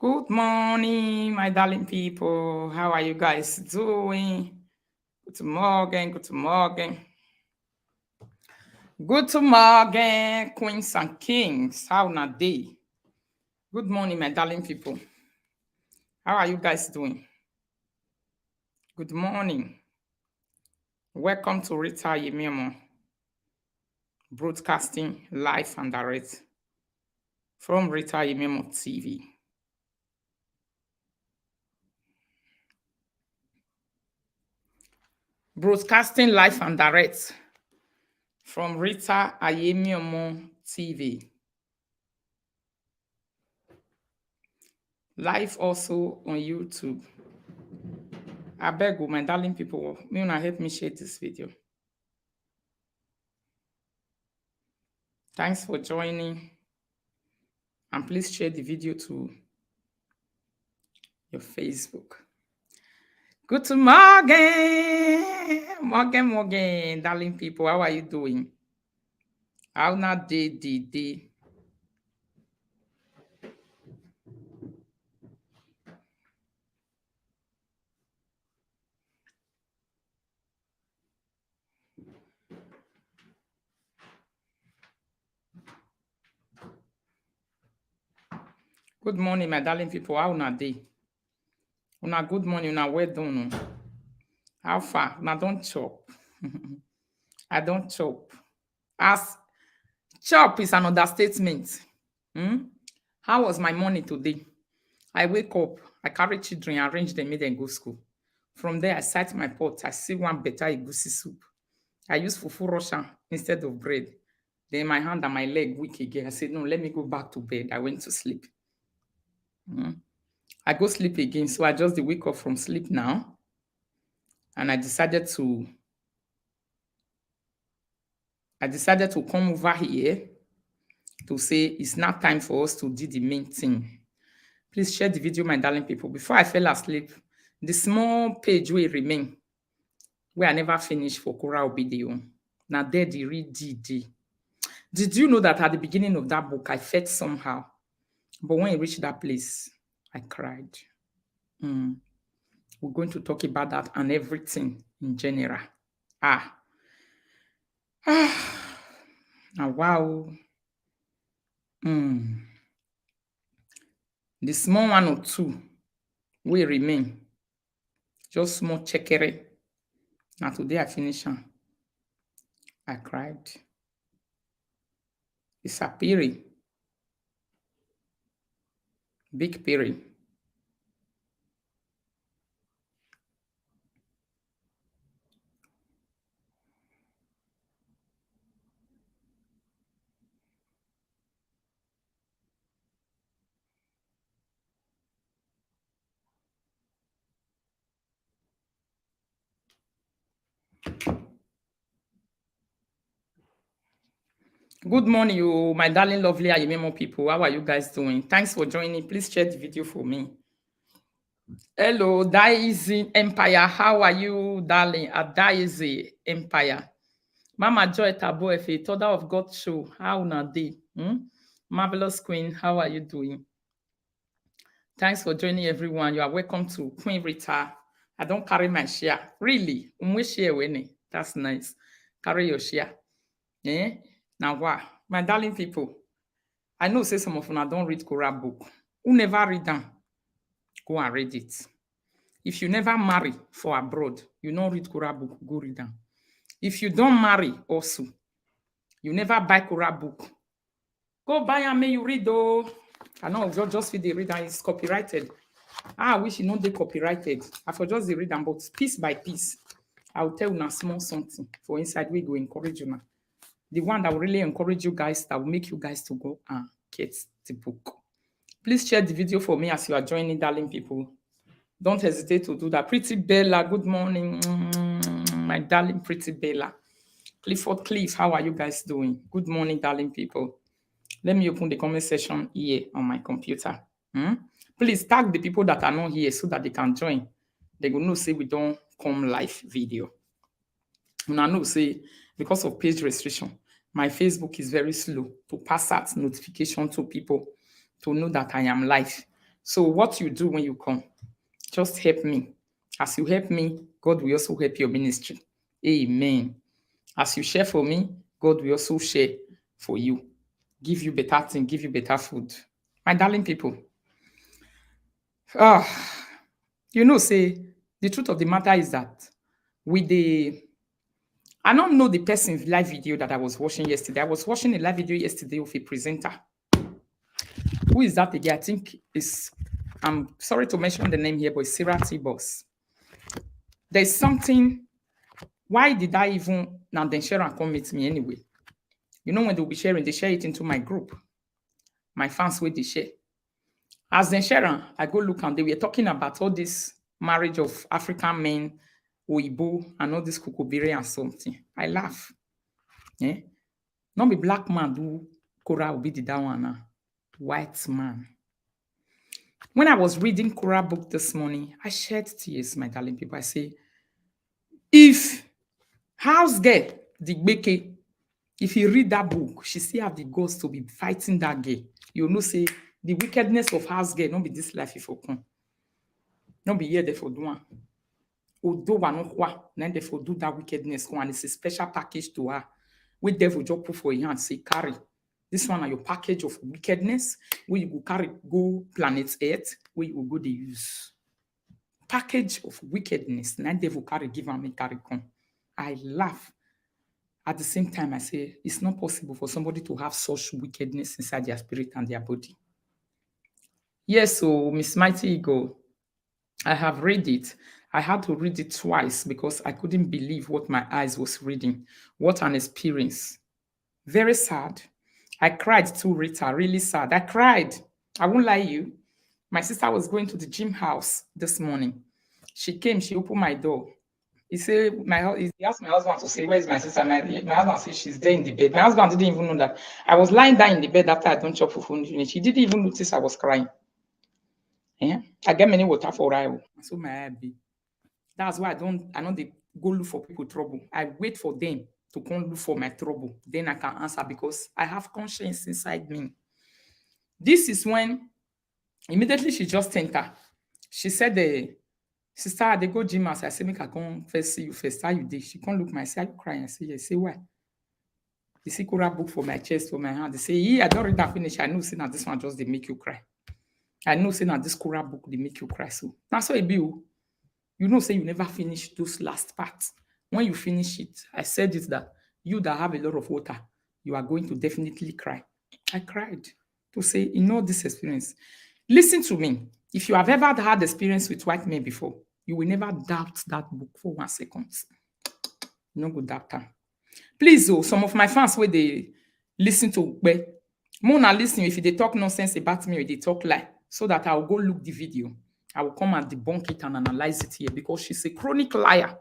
Good morning, my darling people. How are you guys doing? Good morning, good morning. Good morning, queens and kings. How na day? Good morning, my darling people. How are you guys doing? Good morning. Welcome to Rita Hmmmmm, broadcasting live and direct from Rita Hmmmmm TV. Broadcasting live and direct from Rita Hmmmmm TV. Live also on YouTube. I beg you, my darling people, may you help me share this video. Thanks for joining. And please share the video to your Facebook. Good morning. Morning, darling people. How are you doing? How na day? Good morning, my darling people. How na day? Una good morning, una well done. How far? Una don't chop. I don't chop. As chop is an understatement. How was my morning today? I wake up, I carry children, arrange them, make them go school. From there, I sight my pot. I see one better egusi soup. I use fufu Russian instead of bread. Then my hand and my leg weak again. I said, no, let me go back to bed. I went to sleep. I go sleep again. So I just wake up from sleep now. And I decided to come over here to say it's not time for us to do the main thing. Please share the video, my darling people. Before I fell asleep, the small page will remain where I never finished for Korra video. Now there the read DD. Did you know that at the beginning of that book, I felt somehow? But when I reached that place, I cried. We're going to talk about that and everything in general. Now, wow. The small one or two will remain. Just small checkere. Now today I finish them. I cried. It's a period. Big period. Good morning, you, my darling, lovely Hmmmmm people. How are you guys doing? Thanks for joining. Please share the video for me. Hello, Daisy Empire. How are you, darling? Daisy Empire. Mama Joy Tabo Efe, Toda of God show. How na day? Marvelous Queen. How are you doing? Thanks for joining, everyone. You are welcome to Queen Rita. I don't carry my share. Really? Share. That's nice. Carry your share. Now, wow. My darling people, I know say some of you don't read Korra book. Who never read them? Go and read it. If you never marry for abroad, you don't read Korra book, go read them. If you don't marry also, you never buy Korra book, go buy and may you read though. I know just for the reader is copyrighted. I wish you know they copyrighted. I for just the read them, but piece by piece, I'll tell you now small something for inside we go encourage you now. The one that will really encourage you guys, that will make you guys to go and get the book. Please share the video for me as you are joining, darling people. Don't hesitate to do that. Pretty Bella, good morning. My darling Pretty Bella. Cliff, how are you guys doing? Good morning, darling people. Let me open the comment section here on my computer. Please tag the people that are not here so that they can join. They will know say we don't come live video. And I know say because of page restriction, my Facebook is very slow to pass out notification to people to know that I am live. So what you do when you come, just help me. As you help me, God will also help your ministry. Amen. As you share for me, God will also share for you. Give you better thing, give you better food. My darling people, ah, say the truth of the matter is that with the I don't know the person's live video that I was watching yesterday. I was watching a live video yesterday of a presenter. Who is that again? I think is I'm sorry to mention the name here, but it's Sarah T. Boss. There's something. Why did I even now then share and come meet me anyway? When they'll be sharing, they share it into my group. My fans where they share. As then share, I go look and they were talking about all this marriage of African men, Oibo, and all this kukubiri and something. I laugh. Yeah? Not be black man do Korra will be the that one now. White man. When I was reading Korra book this morning, I shed tears, my darling people. I say, if house girl, the Gbeke, if you read that book, she still have the guts to be fighting that girl. You know, say the wickedness of house girl, not be this life if you come. Not be here there for doing. Although one not then they for do that wickedness, and it's a special package to her. We devil just put for your hand, say carry. This one are your package of wickedness, where you go carry, go planet Earth, where you go the use. Package of wickedness, and devil carry, give and me carry come. I laugh. At the same time, I say it's not possible for somebody to have such wickedness inside their spirit and their body. Yes, so Miss Mighty Eagle, I have read it. I had to read it twice because I couldn't believe what my eyes was reading. What an experience. Very sad. I cried too, Rita. Really sad. I cried. I won't lie you. My sister was going to the gym house this morning. She came, she opened my door. He said, he asked my husband to say, where's my sister? My husband said, she's there in the bed. My husband didn't even know that. I was lying down in the bed after I don't chop fufu finish. He didn't even notice I was crying. Yeah? I get many water for rival. So my eye be. That's why I don't go look for people trouble. I wait for them to come look for my trouble. Then I can answer because I have conscience inside me. This is when immediately she just entered. She said, sister, they go gym house. I say, make I come first see you first. How you did? She come look my say, are you crying? I say, yes. Say, why? They see Korra book for my chest, for my hand. They say, yeah, I don't read that finish. I know, say, now this one just they make you cry. I know, say, now this Korra book, they make you cry. So, that's how it be. You know, say, you never finish those last parts. When you finish it, I said it that you that have a lot of water, you are going to definitely cry. I cried to say, in all this experience, listen to me. If you have ever had experience with white men before, you will never doubt that book for 1 second. No good doubt time. Please, some of my fans where they listen to more than listening, if they talk nonsense about me or they talk lie, so that I'll go look the video. I will come and debunk it and analyze it here because she's a chronic liar.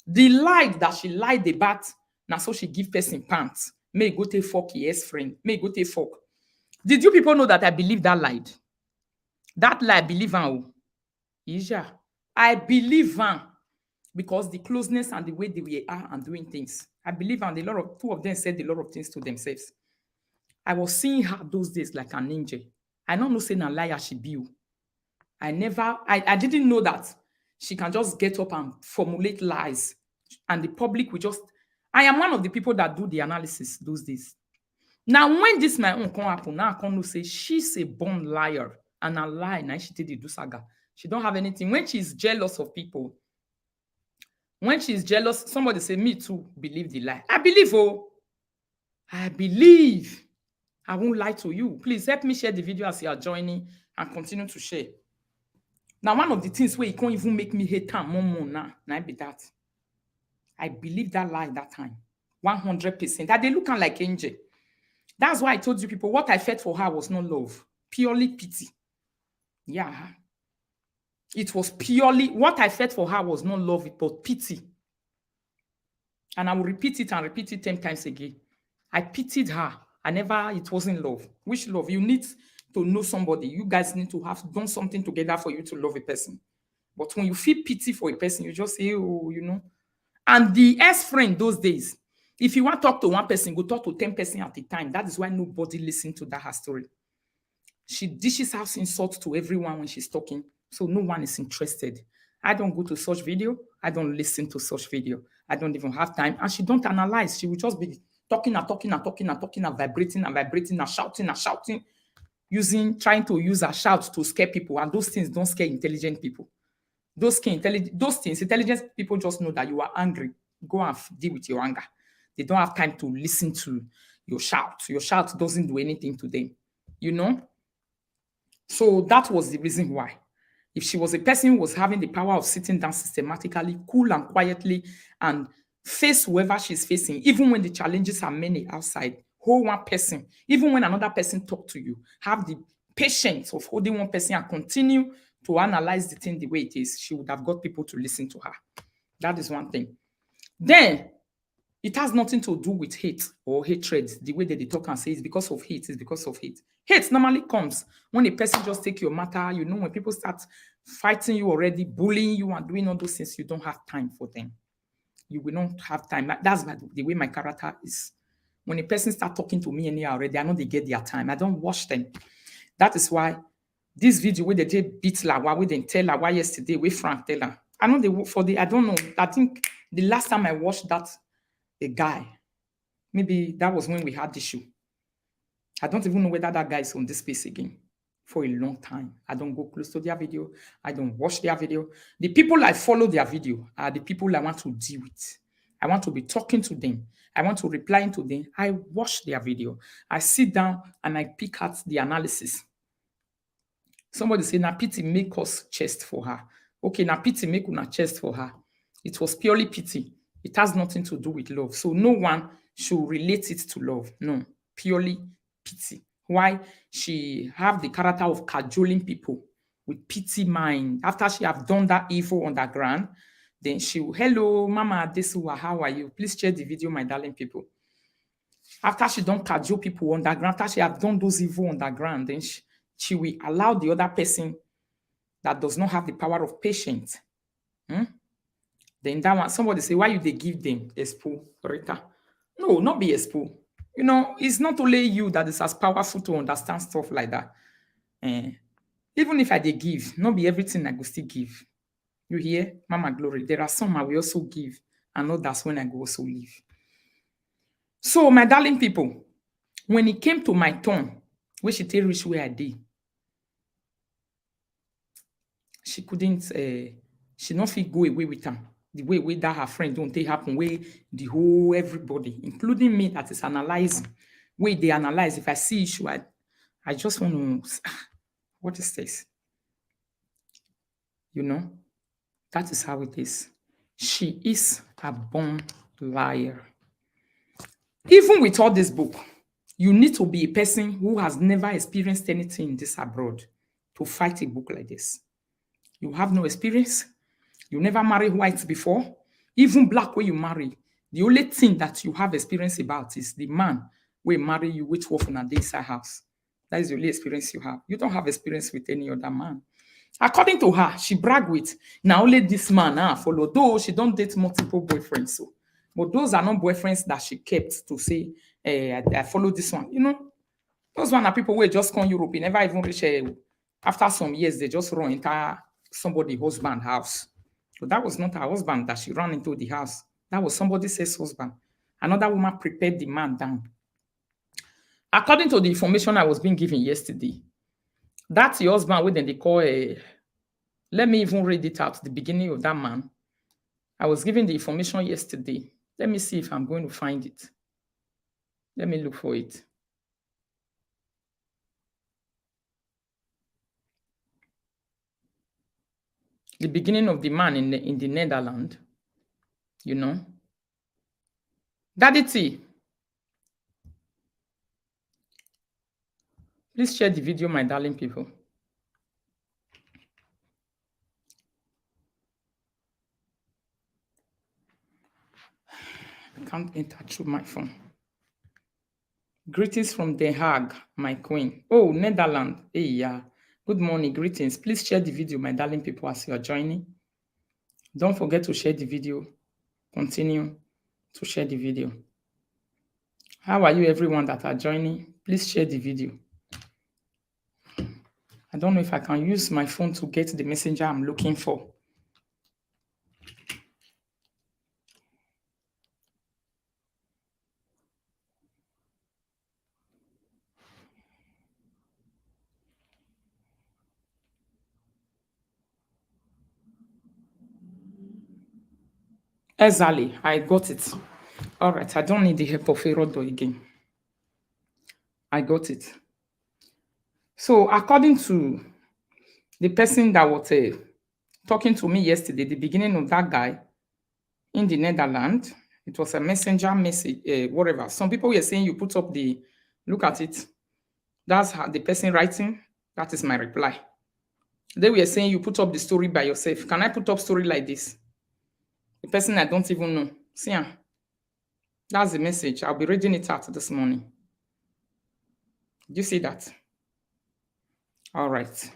The lie that she lied about, now so she give person pants. May go take fuck yes friend. May go take fuck. Did you people know that I believe that lied? That lie, I believe on. Yeah, I believe on because the closeness and the way they are and doing things. I believe on two of them said a lot of things to themselves. I was seeing her those days like an angel. I don't know saying a liar she be. I didn't know that she can just get up and formulate lies and the public will just. I am one of the people that do the analysis those days. Now, when this my own can happen, now I can say she's a born liar and a lie. Now she did the do saga. She don't have anything. When she's jealous of people, when she's jealous, somebody say, me too, believe the lie. I believe, I believe. I won't lie to you. Please help me share the video as you are joining and continue to share. Now, one of the things where you can't even make me hate her more now be that. I believe that lie that time. 100%. That they looking like angel. That's why I told you people, what I felt for her was not love. Purely pity. Yeah. It was purely, what I felt for her was not love, it was pity. And I will repeat it and repeat it 10 times again. I pitied her. It wasn't love. Which love? You need to know somebody. You guys need to have done something together for you to love a person. But when you feel pity for a person, you just say, oh, And the ex-friend those days, if you want to talk to one person, go talk to 10 person at a time. That is why nobody listened to that her story. She dishes out insults to everyone when she's talking, so no one is interested. I don't go to such video. I don't listen to such video. I don't even have time. And she don't analyze. She will just be talking and talking and talking and talking and vibrating and shouting, trying to use her shout to scare people. And those things don't scare intelligent people. Those things, intelligent people just know that you are angry. Go and deal with your anger. They don't have time to listen to your shout. Your shout doesn't do anything to them. You know? So that was the reason why. If she was a person who was having the power of sitting down systematically, cool and quietly, and face whoever she's facing, even when the challenges are many outside, hold one person, even when another person talk to you, have the patience of holding one person and continue to analyze the thing the way it is, she would have got people to listen to her. That is one thing. Then it has nothing to do with hate or hatred. The way that they talk and say it's because of hate, it's because of hate. Hate normally comes when a person just take your matter. You know, when people start fighting you already, bullying you and doing all those things, you don't have time for them. You will not have time. That's the way my character is. When a person start talking to me anyhow already, I know they get their time. I don't watch them. That is why this video where they did beat la why we didn't tell her why yesterday we Frank tell her. I know I don't know. I think the last time I watched that a guy, maybe that was when we had the issue. I don't even know whether that guy is on this space again for a long time. I don't go close to their video. I don't watch their video. The people I follow their video are the people I want to deal with. I want to be talking to them. I want to reply to them. I watch their video. I sit down and I pick out the analysis. Somebody say, na pity make us chest for her. Okay, na pity make una chest for her. It was purely pity. It has nothing to do with love. So no one should relate it to love. No, purely pity. Why? She have the character of cajoling people with pity mind. After she have done that evil on the ground, then she will, hello, Mama Adesuwa, how are you? Please share the video, my darling people. After she don't cajole people on the ground, after she have done those evil on the ground, then she will allow the other person that does not have the power of patience. Then that one, somebody say, why you they give them expo, Rita? No, not be expo. You know, it's not only you that is as powerful to understand stuff like that. Even if I they give, not be everything I go still give. You hear, Mama Glory? There are some I will also give, and not that's when I go also leave. So, my darling people, when it came to my turn, when she tell reach where I did, she couldn't, she not fit go away with them. The way that her friend don't take happen, way the whole everybody, including me that is analyzing, way they analyze. If I see issue, I just want to, what is this? You know, that is how it is. She is a born liar. Even with all this book, you need to be a person who has never experienced anything in this abroad to fight a book like this. You have no experience. You never married white before. Even black where you marry. The only thing that you have experience about is the man will marry you with 12 on a day inside house. That is the only experience you have. You don't have experience with any other man. According to her, she brag with, now only this man follow. Though she don't date multiple boyfriends. So, but those are not boyfriends that she kept to say, I follow this one. You know, those one are people who just come Europe. They never even reach after some years, they just run into somebody's husband house. So that was not her husband that she ran into the house. That was somebody else's husband. Another woman prepared the man down. According to the information I was being given yesterday, that's your husband, when they call let me even read it out, the beginning of that man. I was given the information yesterday. Let me see if I'm going to find it. Let me look for it. The beginning of the man in the Netherlands, you know. Daddy T, please share the video, my darling people. I can't enter through my phone. Greetings from Den Haag, my queen. Oh, Netherlands. Hey, yeah. Good morning, greetings. Please share the video, my darling people, as you are joining. Don't forget to share the video. Continue to share the video. How are you, everyone that are joining? Please share the video. I don't know if I can use my phone to get the messenger I'm looking for. Exactly, I got it. All right, I don't need the help of Herodo again. I got it. So, according to the person that was talking to me yesterday, the beginning of that guy in the Netherlands, it was a messenger message, whatever. Some people were saying you put up the, look at it. That's how the person writing. That is my reply. They were saying you put up the story by yourself. Can I put up story like this? The person I don't even know. See, that's the message. I'll be reading it out this morning. Do you see that? All right.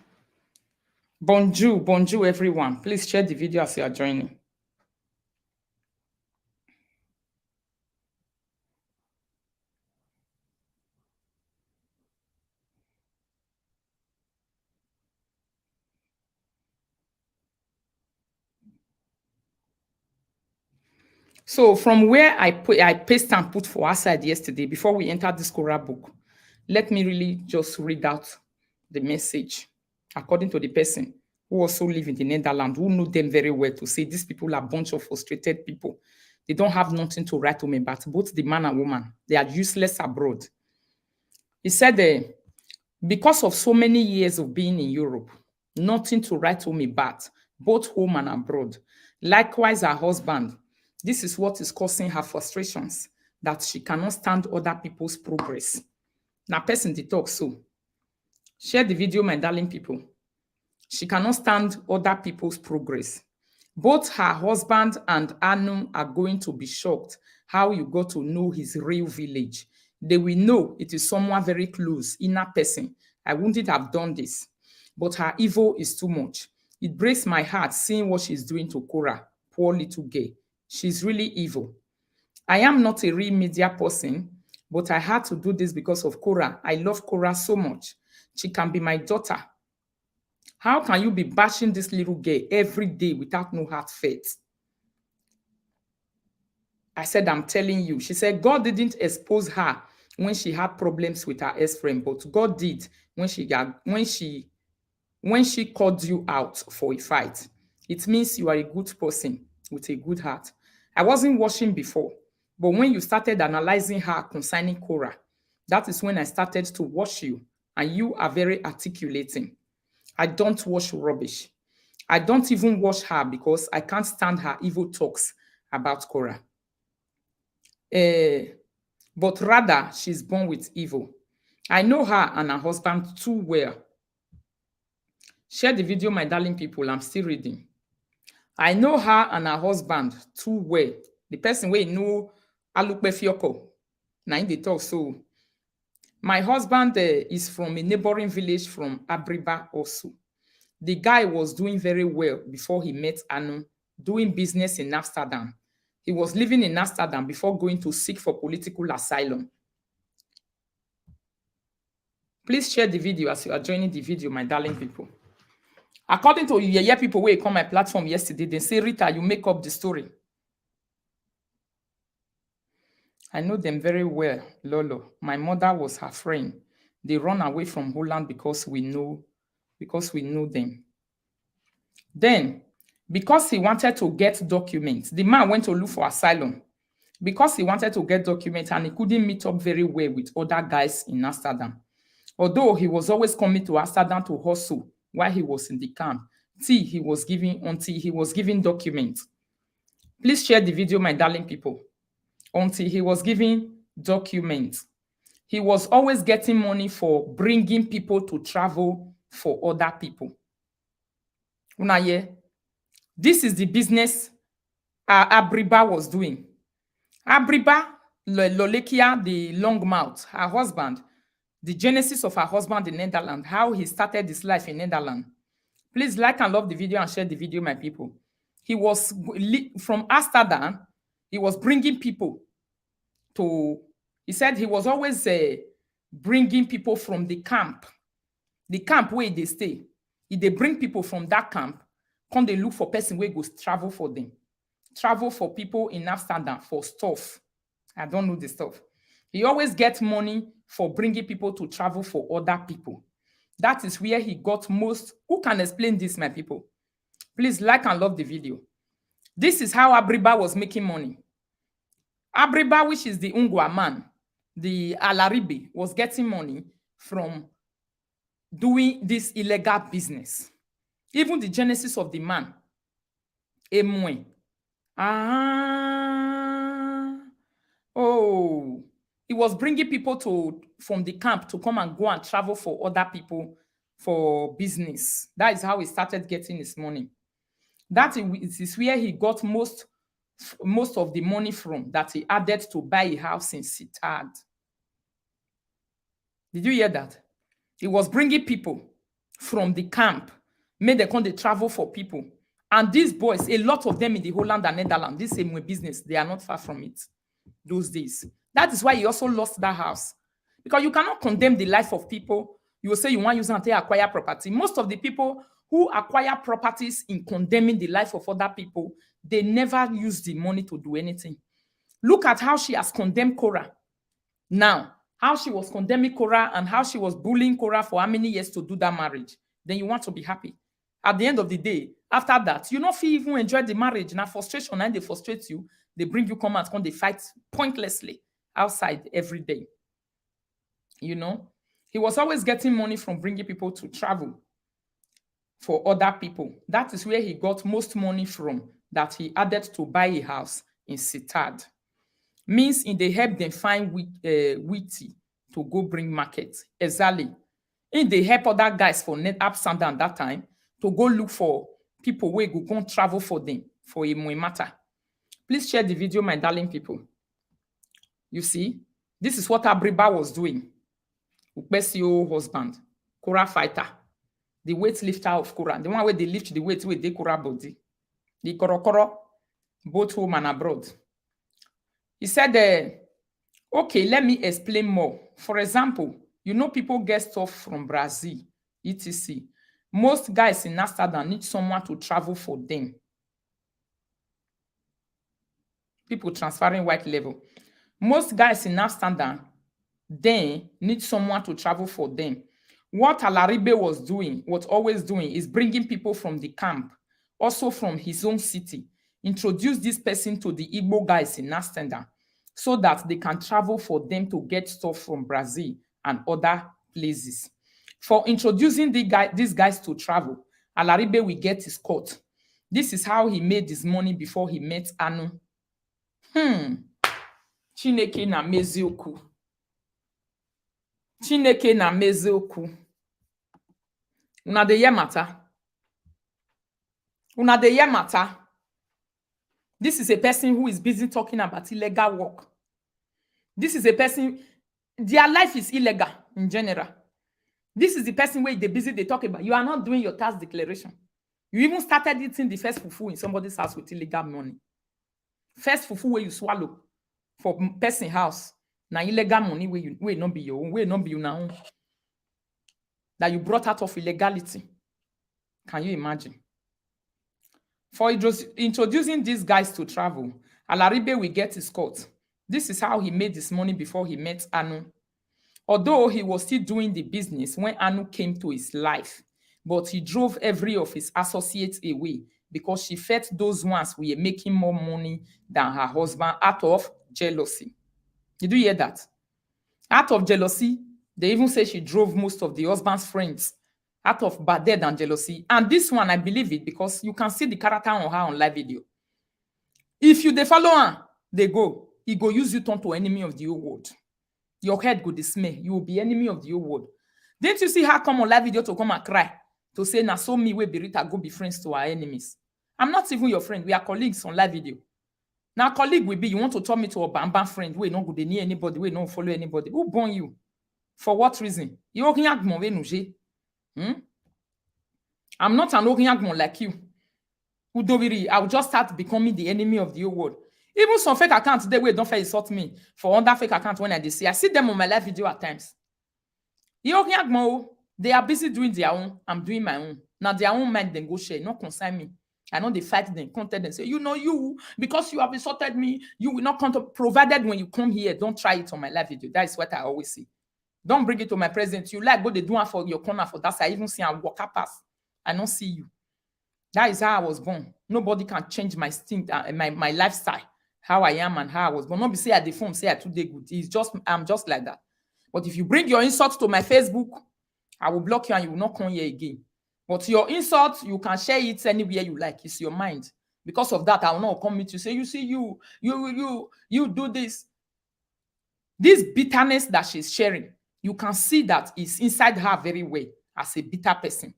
Bonjour, bonjour, everyone. Please share the video as you are joining. So from where I paste and put for outside yesterday before we entered this Korra book, let me really just read out the message according to the person who also live in the Netherlands, who know them very well, to say these people are a bunch of frustrated people. They don't have nothing to write to me about, both the man and woman. They are useless abroad. He said, because of so many years of being in Europe, nothing to write home about, both home and abroad. Likewise, her husband. This is what is causing her frustrations, that she cannot stand other people's progress. Now, person to talk so. Share the video, my darling people. She cannot stand other people's progress. Both her husband and Anu are going to be shocked how you got to know his real village. They will know it is someone very close, inner person. I wouldn't have done this. But her evil is too much. It breaks my heart seeing what she's doing to Korra, poor little girl. She's really evil. I am not a real media person, but I had to do this because of Korra. I love Korra so much. She can be my daughter. How can you be bashing this little girl every day without no heart faith? I said, I'm telling you. She said, God didn't expose her when she had problems with her ex-friend, but God did when she called you out for a fight. It means you are a good person with a good heart. I wasn't watching before, but when you started analyzing her concerning Korra, that is when I started to watch you, and you are very articulating. I don't watch rubbish. I don't even watch her because I can't stand her evil talks about Korra. But rather, she's born with evil. I know her and her husband too well. Share the video, my darling people. I'm still reading. I know her and her husband too well. The person wey know Alupe Fioko. Na im dey talk so. My husband is from a neighboring village from Abriba also. The guy was doing very well before he met Anu, doing business in Amsterdam. He was living in Amsterdam before going to seek for political asylum. Please share the video as you are joining the video, my darling people. According to Yeye people wey come my platform yesterday, they say, Rita, you make up the story. I know them very well, Lolo. My mother was her friend. They run away from Holland because we know them. Then, because he wanted to get documents, the man went to look for asylum. Because he wanted to get documents and he couldn't meet up very well with other guys in Amsterdam. Although he was always coming to Amsterdam to hustle while he was in the camp, until he was giving documents. Please share the video, my darling people. Until he was giving documents. He was always getting money for bringing people to travel for other people. Una hear? This is the business Abriba was doing. Abriba, Lolekia, the long mouth, her husband, the genesis of her husband in Netherlands, how he started his life in Netherlands. Please like and love the video and share the video, my people. He was from Amsterdam. He was bringing people to, he said he was always bringing people from the camp The camp where they stay, if they bring people from that camp, come they look for person where goes travel for them. Travel for people in Amsterdam for stuff. I don't know the stuff. He always gets money for bringing people to travel for other people. That is where he got most. Who can explain this, my people? Please like and love the video. This is how Abriba was making money. Abriba, which is the Ungwa man, the Alaribe, was getting money from doing this illegal business. Even the genesis of the man, Emwe. He was bringing people from the camp to come and go and travel for other people for business. That is how he started getting his money. That is where he got most of the money from that he added to buy a house in Sitad. Did you hear that? He was bringing people from the camp, made them come to travel for people. And these boys, a lot of them in the Holland and Netherlands, this same way business, they are not far from it those days. That is why he also lost that house. Because you cannot condemn the life of people. You will say you want to use it to acquire property. Most of the people who acquire properties in condemning the life of other people, they never use the money to do anything. Look at how she has condemned Korra. Now, how she was condemning Korra and how she was bullying Korra for how many years to do that marriage. Then you want to be happy. At the end of the day, after that, you not even enjoy the marriage. Now, frustration, and they frustrate you. They bring you come out, they fight pointlessly outside every day. You know, he was always getting money from bringing people to travel for other people. That is where he got most money from that he added to buy a house in Sitad. Means in they help them find wheaty to go bring market. Exactly. In they help other guys for net Amsterdam that time to go look for people where go travel for them for a matter. Please share the video, my darling people. You see, this is what Abriba was doing. Upesio husband, Korra fighter, the weightlifter of Korra, the one where they lift the weight with the Korra body, the Korokoro, both home and abroad. He said, okay, let me explain more. For example, you know people get stuff from Brazil, etc. Most guys in Amsterdam need someone to travel for them. People transferring white level. Most guys in Amsterdam then need someone to travel for them. What Alaribe was always doing is bringing people from the camp, also from his own city, introduce this person to the Igbo guys in Amsterdam so that they can travel for them to get stuff from Brazil and other places. For introducing these guys to travel, Alaribe will get his cut. This is how he made his money before he met Anu. Chineke na mezioku. Chineke na mezioku. Una de yamata. Una de yamata. This is a person who is busy talking about illegal work. This is a person, their life is illegal in general. This is the person where they're busy, they talk about, you are not doing your tax declaration. You even started eating the first fufu in somebody's house with illegal money. First fufu where you swallow for person house. Now illegal money where not be your own, where not be your own. That you brought out of illegality. Can you imagine? For introducing these guys to travel, Alaribe will get his cut. This is how he made his money before he met Anu. Although he was still doing the business when Anu came to his life, but he drove every of his associates away because she felt those ones were making more money than her husband out of jealousy. Did you hear that? Out of jealousy, they even say she drove most of the husband's friends out of bad debt and jealousy. And this one, I believe it because you can see the character on her on live video. If you they follow her, they go. He go use you turn to enemy of the whole world. Your head go dismay. You will be enemy of the whole world. Didn't you see her come on live video to come and cry? To say, na so me we Berita go be friends to our enemies. I'm not even your friend. We are colleagues on live video. Now, colleague will be, you want to turn me to a bamba friend. We not go near anybody. We don't follow anybody. Who born you? For what reason? You I'm not an Oriangmon like you. I'll just start becoming the enemy of the whole world. Even some fake accounts, they don't fair insult me for under fake account when I see. I see them on my live video at times. They are busy doing their own. I'm doing my own. Now their own mind then go share, not concern me. I know they fight them, content and say, you know, you because you have insulted me, you will not come to. Provided when you come here, don't try it on my live video. That is what I always say. Don't bring it to my presence. You like go they do one for your corner for that. I even see a walker pass. I don't see you. That is how I was born. Nobody can change my instinct, my lifestyle, how I am and how I was born. Not be say at the phone, say I today good. It's just I'm just like that. But if you bring your insults to my Facebook, I will block you and you will not come here again. But your insults, you can share it anywhere you like. It's your mind. Because of that, I will not come meet you. Say, you see, you do this. This bitterness that she's sharing, you can see that it's inside her very well as a bitter person.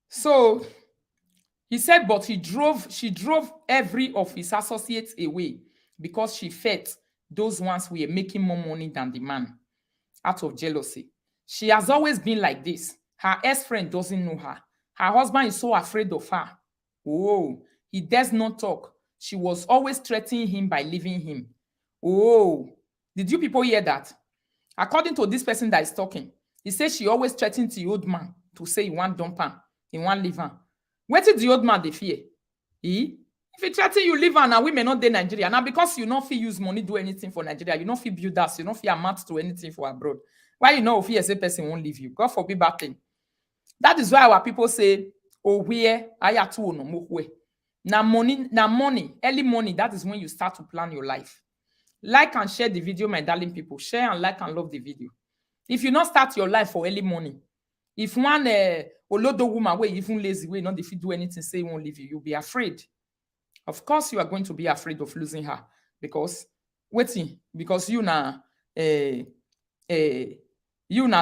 So he said, but she drove every of his associates away because she felt those ones were making more money than the man out of jealousy. She has always been like this. Her ex-friend doesn't know her. Her husband is so afraid of her. Oh, he does not talk. She was always threatening him by leaving him. Oh, did you people hear that? According to this person that is talking, he says she always threatened the old man to say he want dump her, he want leave her. What did the old man they fear? If he threaten you leave her, now we may not do Nigeria. Now because you not feel use money do anything for Nigeria, you not feel build us, you not feel amount to anything for abroad. Why you know if he as a person won't leave you? God forbid bad thing. That is why our people say, oh, where I are two no more way. Now money, early money, that is when you start to plan your life. Like and share the video, my darling people. Share and like and love the video. If you not start your life for early money, if one olodo woman way even lazy way, not if you do anything, say he won't leave you, you'll be afraid. Of course, you are going to be afraid of losing her because waiting, because you na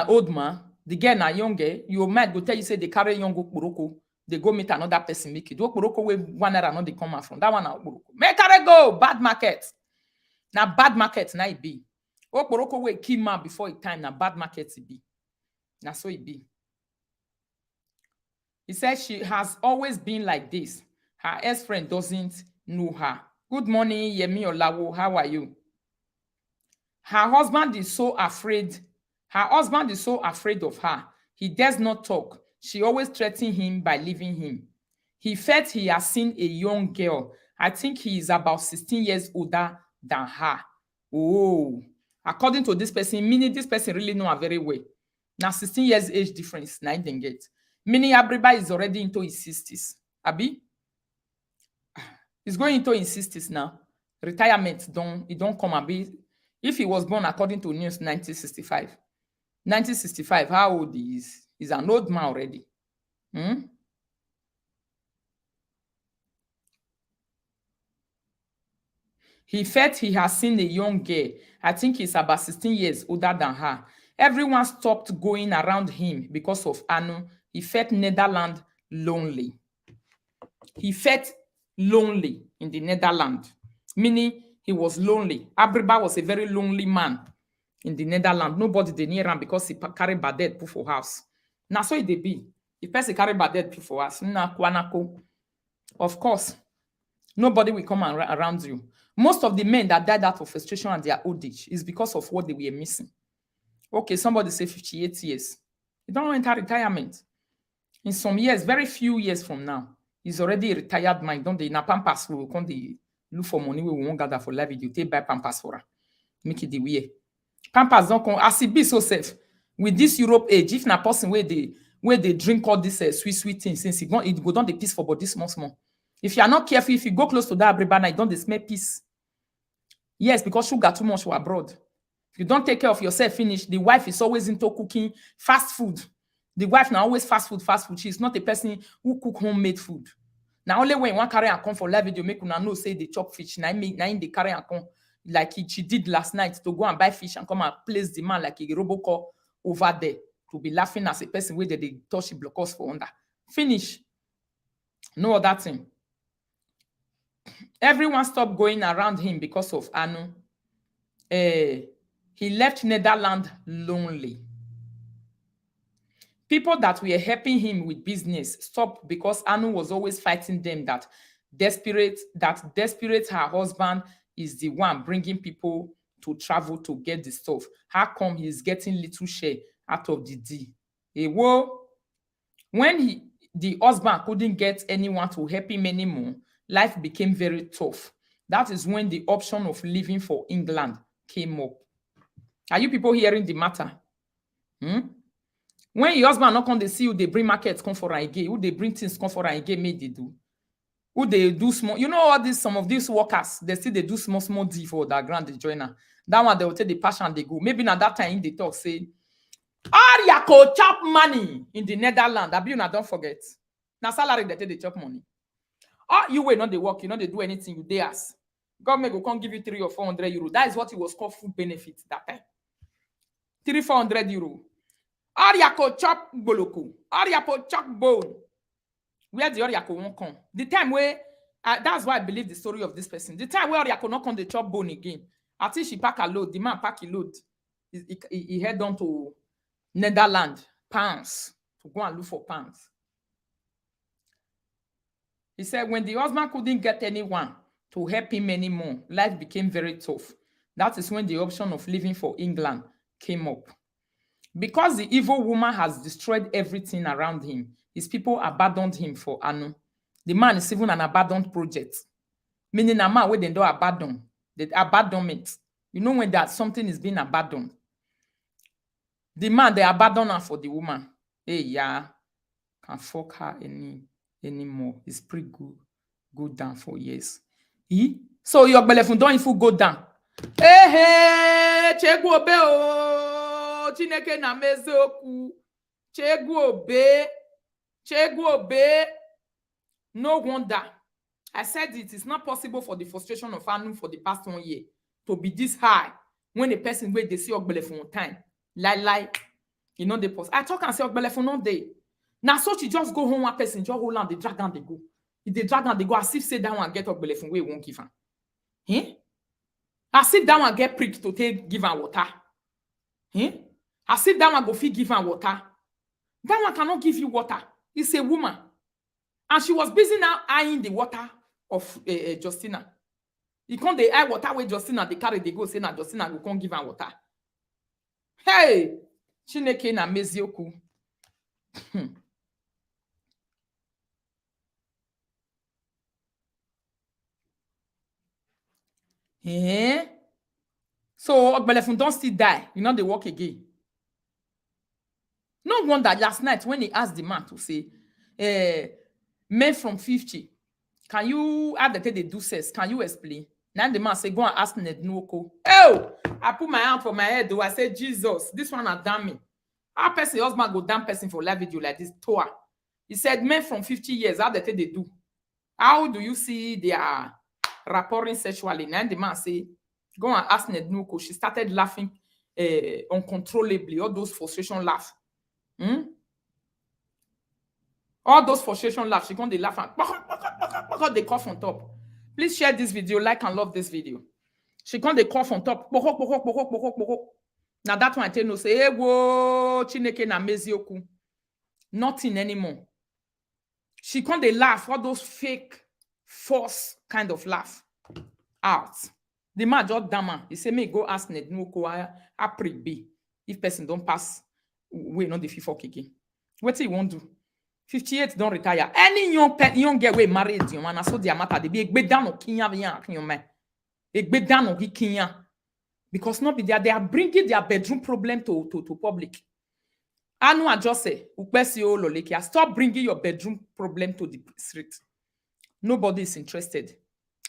old man, the girl na younger, your mind go tell you say they carry young okporoko, they go meet another person, make it. Okporoko way one naira not they come out from. That one na okporoko. Make carry go, bad market. Now bad market na it be. Okporoko way kill man before it time, na bad market it be. Na so it be. He said she has always been like this. Her ex-friend doesn't know her. Good morning, Yemi Olawo. How are you? Her husband is so afraid. Her husband is so afraid of her. He does not talk. She always threatens him by leaving him. He felt he has seen a young girl. I think he is about 16 years older than her. Oh, according to this person, meaning this person really know her very well. Now 16 years age difference, now they get. Meaning Abriba is already into his 60s. Abi? He's going into his 60s now. Retirement don't come Abi. If he was born according to news 1965. 1965, how old he is? He's an old man already. He felt he has seen a young girl. I think he's about 16 years older than her. Everyone stopped going around him because of Anu. He felt Netherlands lonely. He felt lonely in the Netherlands, meaning he was lonely. Abriba was a very lonely man in the Netherlands. Nobody dey near him because he carry badet put for house. Now so it dey be. If person carry badet put for house, of course, nobody will come around you. Most of the men that died out of frustration at their old age is because of what they were missing. Okay, somebody say 58 years. He don't enter retirement. In some years, very few years from now, he's already a retired man. Don't they? Na Pampers will come they look for money. We won't gather for live video. Take buy Pampers for her. Make it the way. Pampers don't come. As it be so safe with this Europe age. If na person where they drink all this sweet things, since it go down the piece for body small. If you are not careful, if you go close to that abribana, you don't they smell peace. Yes, because sugar too much for abroad. If you don't take care of yourself, finish. The wife is always into cooking fast food. The wife now always fast food. She's not a person who cook homemade food. Now only when one carry and come for live video, make una know say they chop fish. Now in the carry and come like she did last night to go and buy fish and come and place the man like a robocall over there to be laughing as a person where they touch the blockers for under. Finish. No other thing. Everyone stopped going around him because of Anu. He left Netherlands lonely. People that were helping him with business stopped because Anu was always fighting them that desperate her husband is the one bringing people to travel to get the stuff. How come he's getting little share out of the deal? Whoa. When the husband couldn't get anyone to help him anymore, life became very tough. That is when the option of leaving for England came up. Are you people hearing the matter? When your husband not come, they see you, they bring markets come for again. Who they bring things come for again, may they do. Who they do small. You know all these, some of these workers, they still they do small deal for that grand the joiner. That one they will take the passion they go. Maybe now that time they talk say, Aria co chop money in the Netherlands. Abi una don't forget. Now salary they take the chop money. Oh, you will not they work, you know they do anything you dare ask. Government will come give you 300 or 400 euro. That is what it was called food benefit that time. 300-400 euro. Ariako chop boloko. Ariako chop bone. Where the Oriako won't come. The time where that's why I believe the story of this person. The time where Oriako not come the chop bone again. I think she pack a load. The man pack a load. He head down to Netherlands, pounds, to go and look for pounds. He said when the husband couldn't get anyone to help him anymore, life became very tough. That is when the option of leaving for England came up. Because the evil woman has destroyed everything around him, his people abandoned him for Anu. The man is even an abandoned project. Meaning a man where they don't abandon. The abandonment. You know when that something is being abandoned. The man, they abandon her for the woman. Hey, yeah. Can't fuck her anymore. It's pretty good. Go down for years. So your belefun don't if you go down. Hey, chegu obe o. Chineke na mezoku. Chegu obe. No wonder. I said it's not possible for the frustration of Anu for the past 1 year to be this high when a person wait they see Ogbelefun time. Like, you know, the post. I talk and say Ogbelefun no day. Now, so she just go home one person, just hold on, they drag down, they go. If they drag down, they go, as if say that one get Ogbelefun, we won't give her. As if that one get pricked to give her water. As if that one go fit give her water. That one cannot give you water. It's a woman. And she was busy now eyeing the water of Justina. He can't the eye water where Justina they carry, they go say now Justina go come give her water. Hey! Chineke na mezioku. So Ogbelefun don't still die. You know they walk again. No wonder last night when he asked the man to say, men from 50, can you add the they do says? Can you explain? Now the man say, go and ask Ned Nwoko. Oh, I put my hand for my head. Though I say, Jesus, this one has done me. How person husband go down person for live video like this? Toa. He said, men from 50 years, how they do? How do you see they are rapporting sexually? Now the man say, go and ask Ned Nwoko. She started laughing uncontrollably. All those frustration laugh. All those frustration laughs, she can't they laugh and they cough on top. Please share this video, like and love this video. She can't they cough on top. Now that one I tell no say, hey, whoa, Chineke na mezioku. Nothing anymore. She can't they laugh, all those fake, false kind of laugh out. The man just damn. He say, me go ask Ned Nwoko, I pray be. If person don't pass, we not the FIFA again. What he won't do? 58 don't retire. Any young girl we married, you man, so their matter. They be a bit down on Kenya, a bit down on Kenya. Because not be there, they are bringing their bedroom problem to public. Anu just say, stop bringing your bedroom problem to the street. Nobody is interested.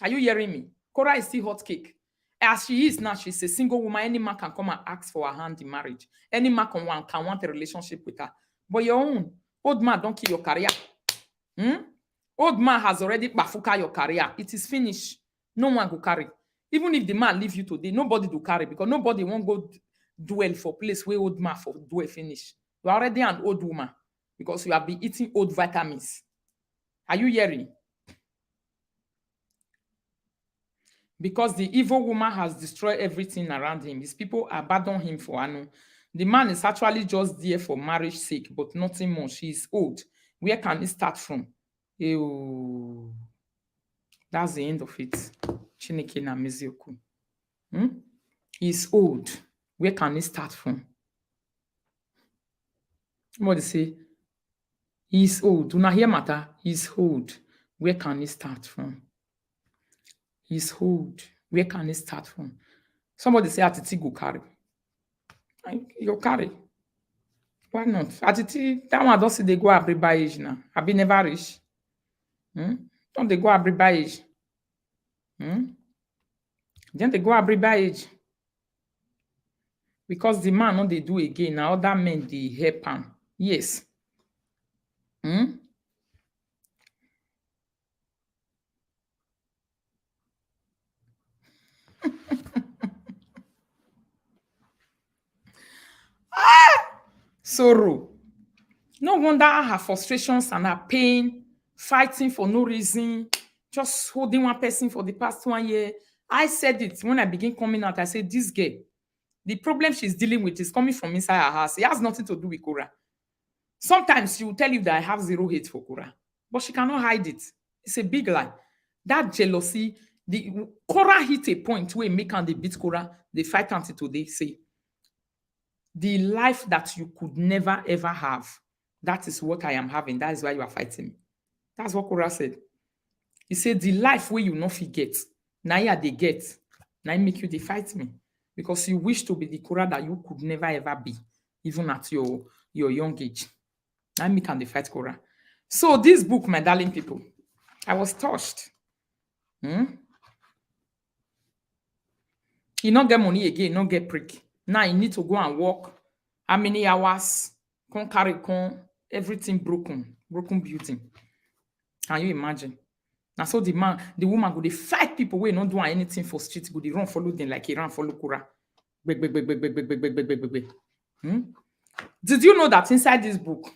Are you hearing me? Korra is still hot cake. As she is now, she's a single woman. Any man can come and ask for her hand in marriage. Any man can want a relationship with her. But your own, old man don't kill your career. Old man has already bafuka your career. It is finished. No one will carry. Even if the man leave you today, nobody will carry because nobody won't go dwell for place where old man for dwell finish. You are already an old woman because you have been eating old vitamins. Are you hearing? Because the evil woman has destroyed everything around him. His people abandon him for Anu. The man is actually just there for marriage sake, but nothing more. She is old. Where can he start from? Ew. That's the end of it. Chineke na mezioku. He's old. Where can he start from? Somebody say, he's old. Do not hear matter. He's old. Where can he start from? He's old. Where can he start from? Somebody say, Atiti go carry. You carry. Why not? Atiti, that one don't see they go abri by age now. I be never rich. Don't they go abri by age? Then they go abri by age. Because the man no they do again. Now other men they help him. Yes. Sorrow. No wonder her frustrations and her pain, fighting for no reason, just holding one person for the past 1 year. I said it when I began coming out. I said, this girl, the problem she's dealing with is coming from inside her house. It has nothing to do with Korra. Sometimes she will tell you that I have zero hate for Korra, but she cannot hide it. It's a big lie. That jealousy, the Korra hit a point where make and they beat Korra, they fight until today. Say, the life that you could never ever have, that is what I am having. That is why you are fighting me. That's what Korra said. He said, the life where you not forget, now you they get, now make you they fight me. Because you wish to be the Korra that you could never ever be, even at your young age. Now me can they fight Korra. So this book, my darling people, I was touched. He not get money again, not get prick. Now he need to go and work. How many hours? Con carry con, everything broken building. Can you imagine? Now so the woman go they fight people who not doing anything for street, go they run follow them like he ran follow Korra. Did you know that inside this book,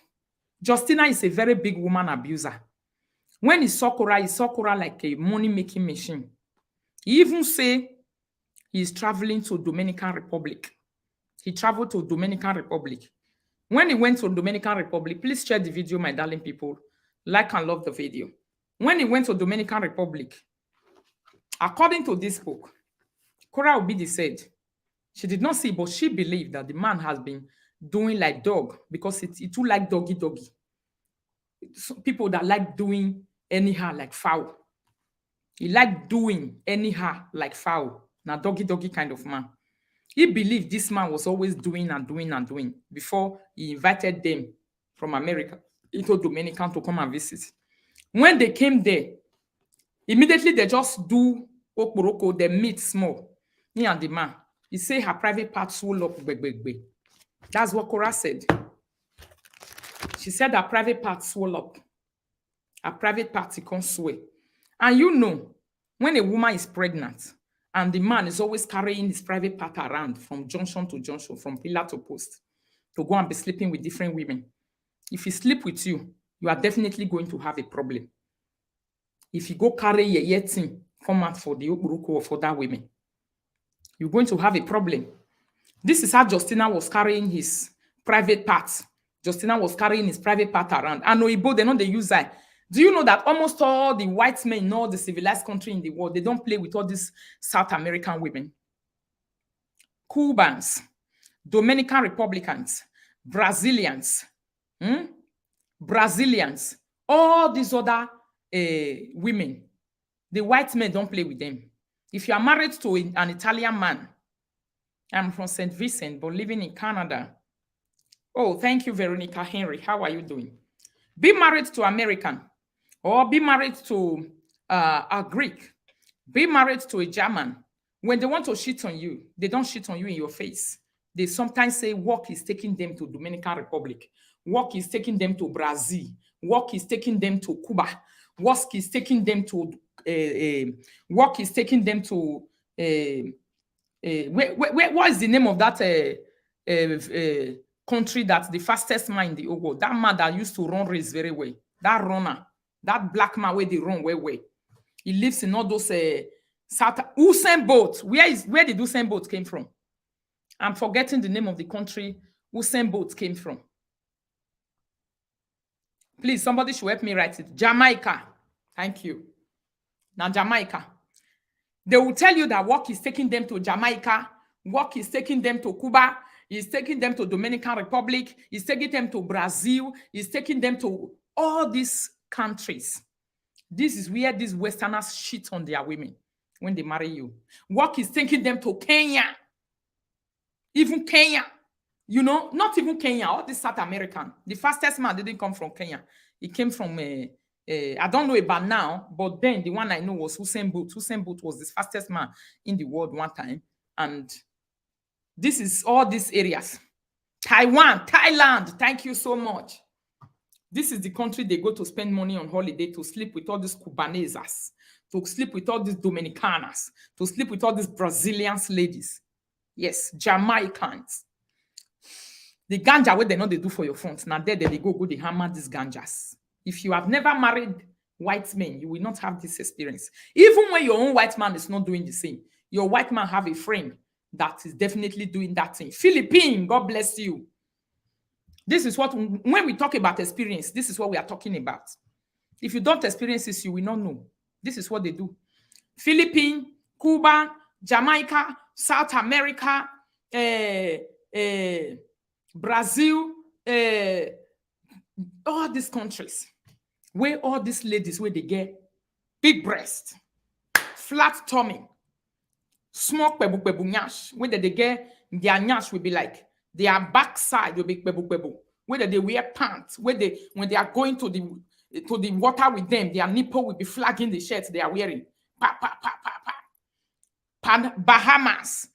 Justina is a very big woman abuser? When he saw Korra like a money-making machine. He even say he's traveling to Dominican Republic. He traveled to Dominican Republic. When he went to Dominican Republic, please share the video, my darling people. Like and love the video. When he went to Dominican Republic, according to this book, Korra Obidi said she did not see, but she believed that the man has been doing like dog because it too like doggy. People that like doing anyhow like foul. He like doing anyhow like foul. Now doggy kind of man. He believed this man was always doing before he invited them from America into Dominican to come and visit. When they came there, immediately they just do okporoko, they meet small. Me and the man. He say her private part swell up. That's what Korra said. She said her private part swell up. Her private part can't swell. And you know, when a woman is pregnant and the man is always carrying his private part around from junction to junction, from pillar to post, to go and be sleeping with different women. If he sleep with you, you are definitely going to have a problem. If you go carry your thing, come out for the okporoko or for that women, you're going to have a problem. This is how Justina was carrying his private parts. Justina was carrying his private part around. And Oibo, they know they use that. Do you know that almost all the white men in all the civilized country in the world, they don't play with all these South American women? Cubans, Dominican Republicans, Brazilians, all these other women, the white men don't play with them. If you are married to an Italian man, I'm from St. Vincent, but living in Canada. Oh, thank you, Veronica Henry. How are you doing? Be married to American, or be married to a Greek. Be married to a German. When they want to shit on you, they don't shit on you in your face. They sometimes say work is taking them to Dominican Republic. Work is taking them to Brazil. Work is taking them to Cuba. Work is taking them to work is taking them to what is the name of that country that's the fastest man in the world? That man that used to run race very well. That runner, that black man where they run well. He lives in all those South Usain Bolt. Where did Usain Bolt came from? I'm forgetting the name of the country Usain Bolt came from. Please, somebody should help me write it. Jamaica. Thank you. Now, Jamaica. They will tell you that work is taking them to Jamaica. Work is taking them to Cuba. He's taking them to Dominican Republic. He's taking them to Brazil. He's taking them to all these countries. This is where these Westerners shit on their women when they marry you. Work is taking them to Kenya. Even Kenya. You know, not even Kenya, all this South American. The fastest man didn't come from Kenya. He came from, I don't know about now, but then the one I know was Usain Bolt. Usain Bolt was the fastest man in the world one time. And this is all these areas. Taiwan, Thailand, thank you so much. This is the country they go to spend money on holiday, to sleep with all these Cubanesas, to sleep with all these Dominicanas, to sleep with all these Brazilian ladies. Yes, Jamaicans. The ganja, what they know they do for your front. Now there they go they hammer these ganjas. If you have never married white men, you will not have this experience. Even when your own white man is not doing the same, your white man have a friend that is definitely doing that thing. Philippine, God bless you. This is what, when we talk about experience, this is what we are talking about. If you don't experience this, you will not know. This is what they do. Philippines, Cuba, Jamaica, South America, Brazil, all these countries, where all these ladies, where they get big breast, flat tummy, small pebu nyash, where they get their nyash will be like, their backside will be pebu, whether they wear pants, when they are going to the water with them, their nipple will be flagging the shirt they are wearing. Bahamas,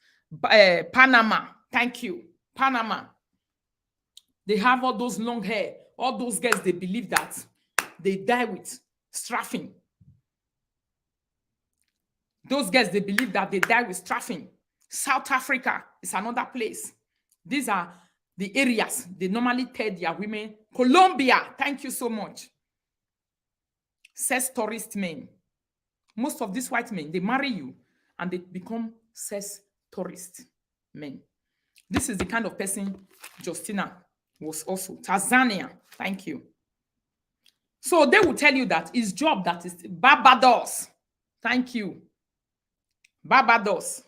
Panama, thank you, Panama. They have all those long hair. All those girls, they believe that they die with strafing. Those girls, they believe that they die with strafing. South Africa is another place. These are the areas they normally tell their women. Colombia, thank you so much. Sex tourist men. Most of these white men, they marry you and they become sex tourist men. This is the kind of person Justina was also. Tanzania, thank you. So they will tell you that his job, that is Barbados. Thank you. Barbados.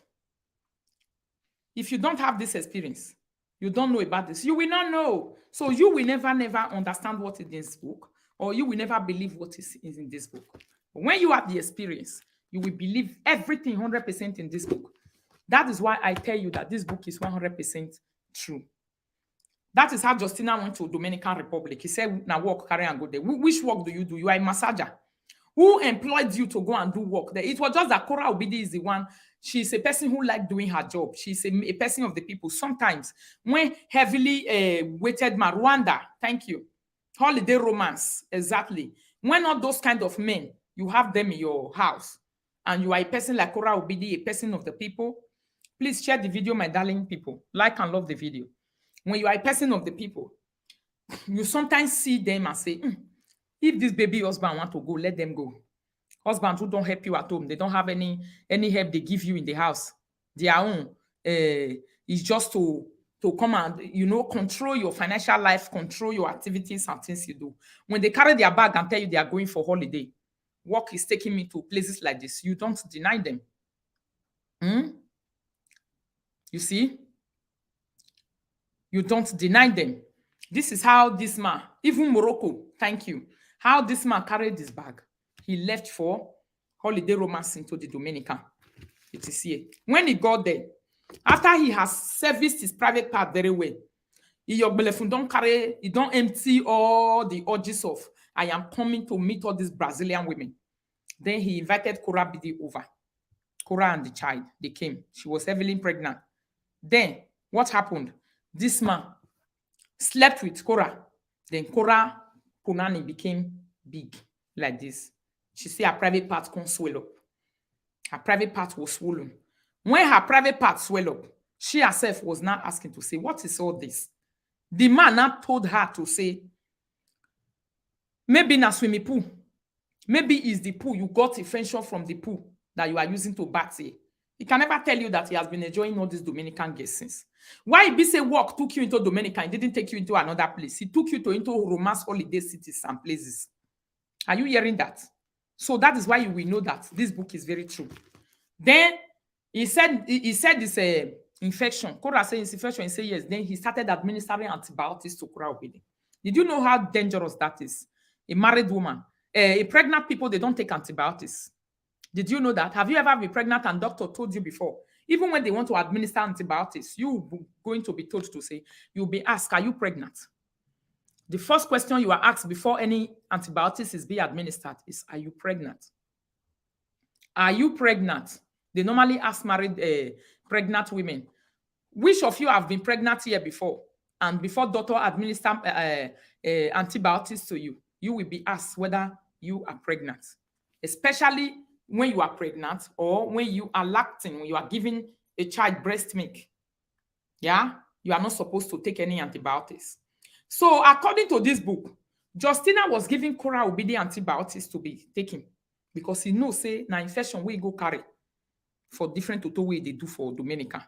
If you don't have this experience, you don't know about this, you will not know. So you will never understand what is in this book, or you will never believe what is in this book. But when you have the experience, you will believe everything 100% in this book. That is why I tell you that this book is 100% true. That is how Justina went to Dominican Republic. He said, now work, carry and go there. Which work do? You are a massager. Who employed you to go and do work there? It was just that Korra Obidi is the one. She's a person who likes doing her job. She's a person of the people. Sometimes, when heavily weighted Rwanda, thank you. Holiday romance, exactly. When all those kind of men, you have them in your house, and you are a person like Korra Obidi, a person of the people, please share the video, my darling people. Like and love the video. When you are a person of the people, you sometimes see them and say, if this baby husband want to go, let them go. Husbands who don't help you at home, they don't have any help they give you in the house. Their own is just to come and, control your financial life, control your activities and things you do. When they carry their bag and tell you they are going for holiday, work is taking me to places like this, you don't deny them. You see? You don't deny them. This is how this man, even Morocco, thank you, how this man carried his bag. He left for holiday romance into the Dominican. It is here. When he got there, after he has serviced his private part very well, he don't empty all the urges of, I am coming to meet all these Brazilian women. Then he invited Korra Bidi over. Korra and the child, they came. She was heavily pregnant. Then, what happened? This man slept with Korra. Then Korra Punani became big like this. She said her private part can't swell up. Her private part was swollen. When her private part swelled up, she herself was now asking to say, what is all this? The man now told her to say, maybe na swimming pool. Maybe it's the pool. You got infection from the pool that you are using to bath here. He can never tell you that he has been enjoying all these Dominican guests since. Why be say work took you into Dominican, he didn't take you into another place. He took you into romance holiday cities and places. Are you hearing that? So that is why you will know that this book is very true. Then he said this infection. Korra says infection. He said yes. Then he started administering antibiotics to Korra Obidi. Did you know how dangerous that is? A married woman, a pregnant people, they don't take antibiotics. Did you know that? Have you ever been pregnant and doctor told you before? Even when they want to administer antibiotics, going to be told to say, you'll be asked, are you pregnant? The first question you are asked before any antibiotics is being administered is, are you pregnant? Are you pregnant? They normally ask married pregnant women, which of you have been pregnant here before? And before doctor administer antibiotics to you, you will be asked whether you are pregnant, especially when you are pregnant or when you are lacting, when you are giving a child breast milk. Yeah, you are not supposed to take any antibiotics. So according to this book, Justina was giving Korra Obidi antibiotics to be taken because he knows say na infection wey go carry for different toto way they do for Dominica.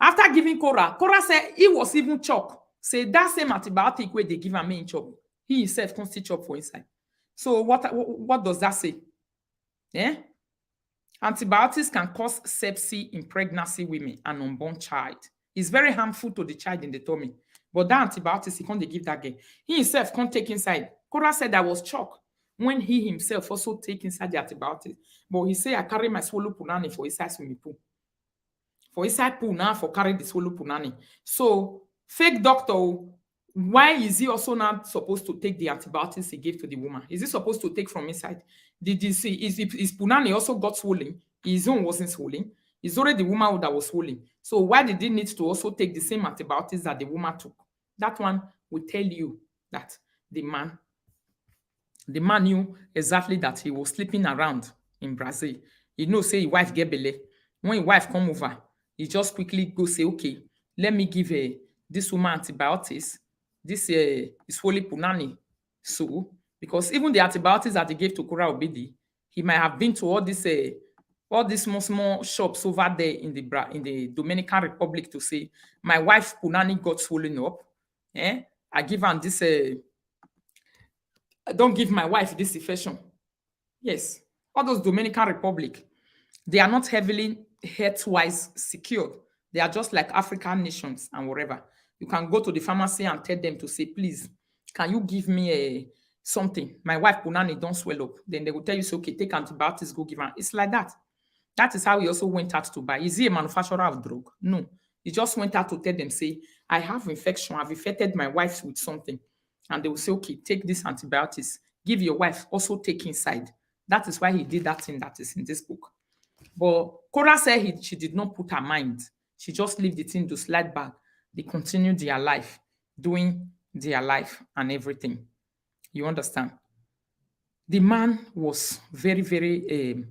After giving Korra said he was even shocked. Say that same antibiotic where they give him in chop, he himself can't still chop for inside. So what does that say? Yeah? Antibiotics can cause sepsis in pregnancy women and unborn child. It's very harmful to the child in the tummy. But that antibiotics, he can't give that girl. He himself can't take inside. Korra said I was shocked when he himself also take inside the antibiotics. But he said I carry my swallow punani for inside swimming pool. For inside pool now for carry the swallow punani. So fake doctor, why is he also not supposed to take the antibiotics he gave to the woman? Is he supposed to take from inside? Did you see his punani also got swollen? His own wasn't swollen. It's already the woman that was swollen. So why did he need to also take the same antibiotics that the woman took? That one will tell you that the man knew exactly that he was sleeping around in Brazil. He knows say his wife get belle. When his wife come over, he just quickly go say, okay, let me give this woman antibiotics. This is Swoli Punani. So, because even the antibiotics that he gave to Korra Obidi, he might have been to all these small shops over there in the Dominican Republic to say, my wife Punani got swollen up. I give her this. Don't give my wife this infection. Yes, all those Dominican Republic, they are not heavily health-wise secured. They are just like African nations and whatever. You can go to the pharmacy and tell them to say, please, can you give me something? My wife Punani don't swell up. Then they will tell you, say, okay, take antibiotics, go give her. It's like that. That is how he also went out to buy. Is he a manufacturer of drug? No. He just went out to tell them, say, I have infection. I've infected my wife with something. And they will say, okay, take these antibiotics. Give your wife, also take inside. That is why he did that thing that is in this book. But Korra said she did not put her mind. She just left the thing to slide back. They continued their life, doing their life and everything. You understand? The man was very, very,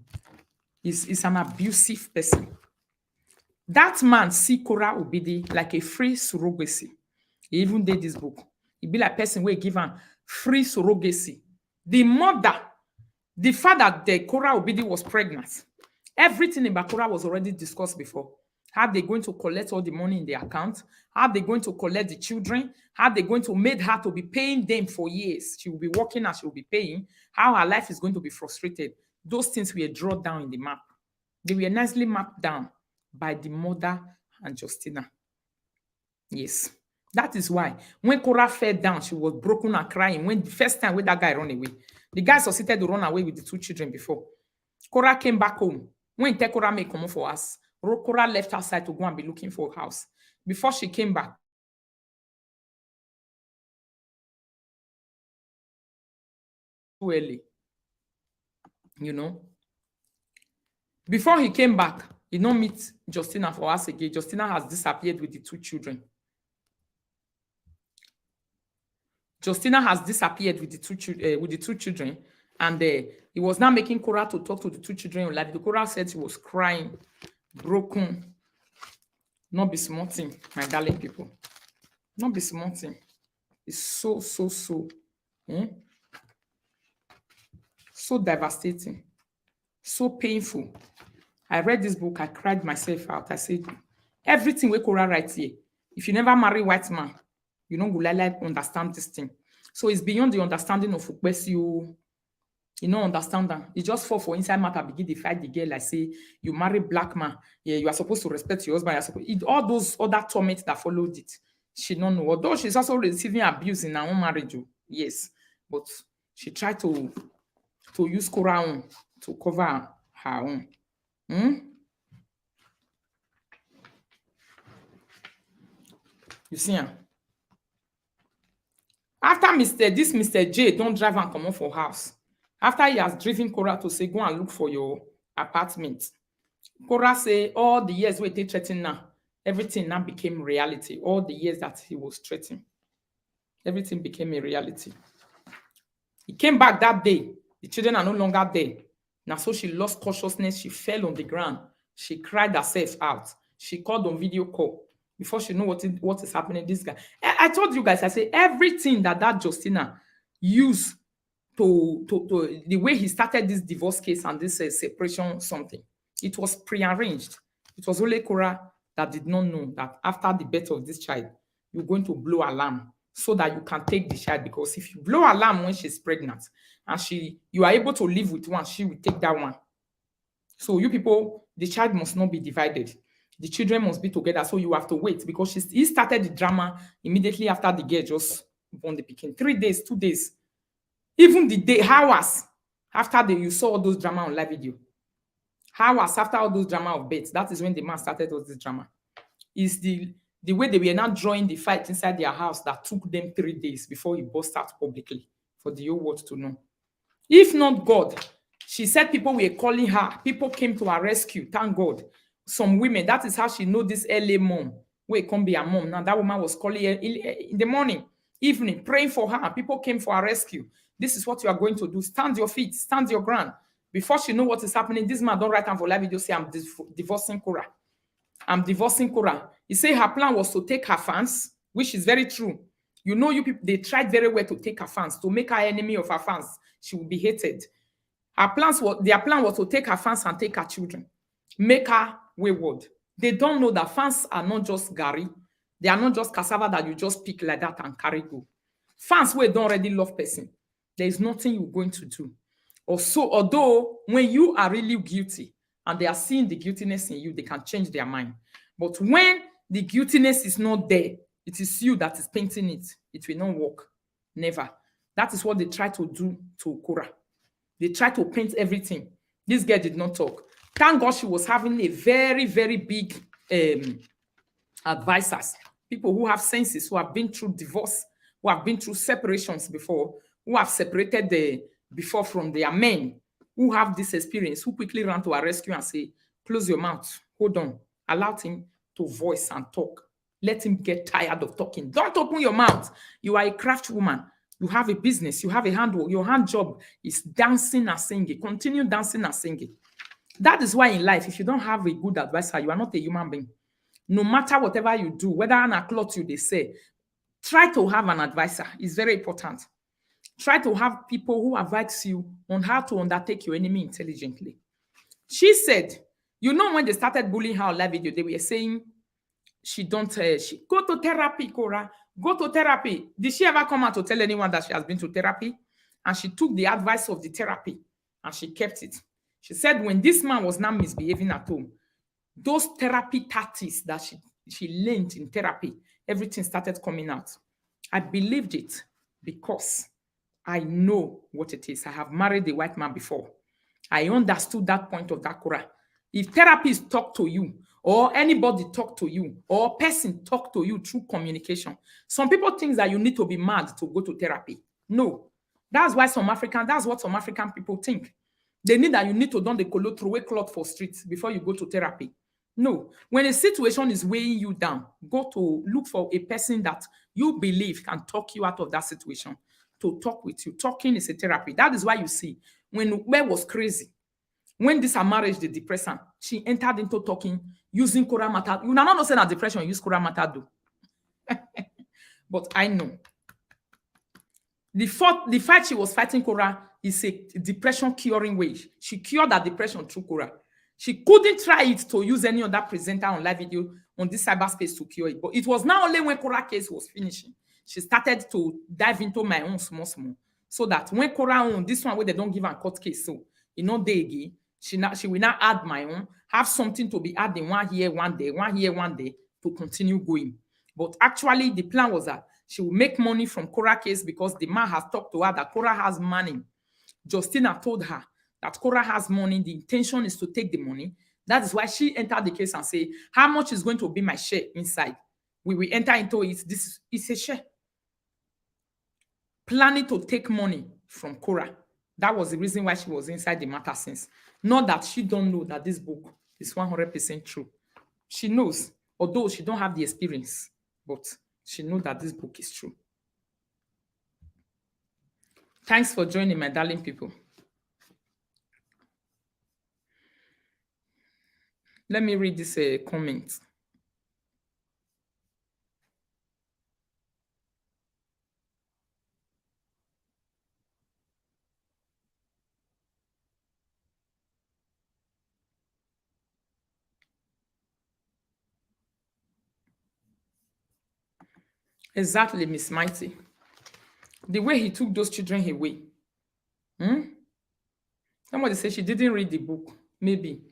is an abusive person. That man see Korra Obidi like a free surrogacy. He even did this book. He be like person where give him free surrogacy. The mother, the fact that the Korra Obidi was pregnant, everything about Korra was already discussed before. How they going to collect all the money in the account? How they going to collect the children? How they going to make her to be paying them for years? She will be working and she will be paying. How her life is going to be frustrated. Those things were drawn down in the map. They were nicely mapped down by the mother and Justina. Yes. That is why when Korra fell down, she was broken and crying. When the first time when that guy ran away, the guy succeeded to run away with the two children before. Korra came back home. When Korra made come for us, Korra left outside to go and be looking for a house. Before she came back, too early. You know. Before he came back, he don't meet Justina for us again. Justina has disappeared with the two children. Justina has disappeared with the two children, and he was now making Korra to talk to the two children. Like the Korra said, she was crying, broken. Not be smarting, my darling people. Not be smarting. It's so devastating, so painful. I read this book, I cried myself out. I said, everything we Korra writes here, if you never marry white man, you don't go like understand this thing. So it's beyond the understanding of Ukwesi. You don't understand that. You just fall for inside matter, begin to fight the girl, like say you marry black man. Yeah, you are supposed to respect your husband. You're supposed all those other torments that followed it. She don't know. Although she's also receiving abuse in her own marriage. Oh, yes. But she tried to use Korra own to cover her own. Hmm? You see her? After Mr. J don't drive and come out for house. After he has driven Korra to say, go and look for your apartment. Korra say all the years we take threatening now, everything now became reality. All the years that he was threatening, everything became a reality. He came back that day. The children are no longer there. Now, so she lost consciousness. She fell on the ground. She cried herself out. She called on video call before she know what is happening. This guy. I told you guys, I say everything that Justina used to the way he started this divorce case and this separation something, it was prearranged. It was only Korra that did not know that after the birth of this child, you're going to blow alarm so that you can take the child. Because if you blow alarm when she's pregnant and you are able to live with one, she will take that one. So you people, the child must not be divided. The children must be together. So you have to wait because he started the drama immediately after the girl just born the pikin. 3 days, 2 days. Even the day, hours after you saw all those drama on live video. Hours after all those drama of birth, that is when the man started all this drama. Is the way they were not drawing the fight inside their house that took them 3 days before he burst out publicly for the whole world to know. If not God, she said people were calling her. People came to her rescue. Thank God. Some women, that is how she know this LA mom. Where it can be a mom. Now that woman was calling her in the morning, evening, praying for her. People came for her rescue. This is what you are going to do. Stand your feet. Stand your ground. Before she know what is happening, this man don't write down for live video say, I'm divorcing Korra. I'm divorcing Korra. He said her plan was to take her fans, which is very true. You know, you people, they tried very well to take her fans, to make her enemy of her fans. She will be hated. Their plan was to take her fans and take her children, make her wayward. They don't know that fans are not just Gary. They are not just cassava that you just pick like that and carry go. Fans where don't already love person, there is nothing you're going to do. Also, although when you are really guilty and they are seeing the guiltiness in you, they can change their mind. But when the guiltiness is not there, it is you that is painting it. It will not work. Never. That is what they try to do to Korra. They try to paint everything. This girl did not talk. Thank God she was having a very, very big advisors, people who have senses, who have been through divorce, who have been through separations before, who have separated before from their men, who have this experience, who quickly ran to her rescue and say, close your mouth, hold on, allow him to voice and talk. Let him get tired of talking. Don't open your mouth. You are a craft woman. You have a business. You have a handwork. Your hand job is dancing and singing. Continue dancing and singing. That is why in life, if you don't have a good advisor, you are not a human being. No matter whatever you do, whether an cloth you they say, try to have an advisor. It's very important. Try to have people who advise you on how to undertake your enemy intelligently. She said, you know, when they started bullying her on live video, they were saying she don't she go to therapy, Korra. Go to therapy. Did she ever come out to tell anyone that she has been to therapy? And she took the advice of the therapy and she kept it. She said when this man was not misbehaving at home, those therapy tactics that she learned in therapy, everything started coming out. I believed it because I know what it is. I have married a white man before. I understood that point of that Korra. If therapists talk to you, or anybody talk to you, or person talk to you through communication, some people think that you need to be mad to go to therapy. No. That's what some African people think. They need that you need to don the colo throw a cloth for streets before you go to therapy. No. When a situation is weighing you down, go to look for a person that you believe can talk you out of that situation, to talk with you. Talking is a therapy. That is why you see, when Ube was crazy, when this her marriage, the depression, she entered into talking using Korra Matter. You not say that depression use Korra Matter do. But I know. The fight she was fighting Korra is a depression curing way. She cured that depression through Korra. She couldn't try it to use any other presenter on live video on this cyberspace to cure it. But it was now only when Korra case was finishing, she started to dive into my own small. So that when Korra own, this one where they don't give her court case, so you know they again, she will now add my own, have something to be adding one here, one day, one here, one day to continue going. But actually, the plan was that she will make money from Korra case because the man has talked to her that Korra has money. Justina told her that Korra has money. The intention is to take the money. That is why she entered the case and say, how much is going to be my share inside? We will enter into it. This is a share. Planning to take money from Korra. That was the reason why she was inside the matter since. Not that she don't know that this book is 100% true. She knows, although she don't have the experience, but she knows that this book is true. Thanks for joining, my darling people. Let me read this comment. Exactly, Miss Mighty. The way he took those children away. Somebody said she didn't read the book. Maybe.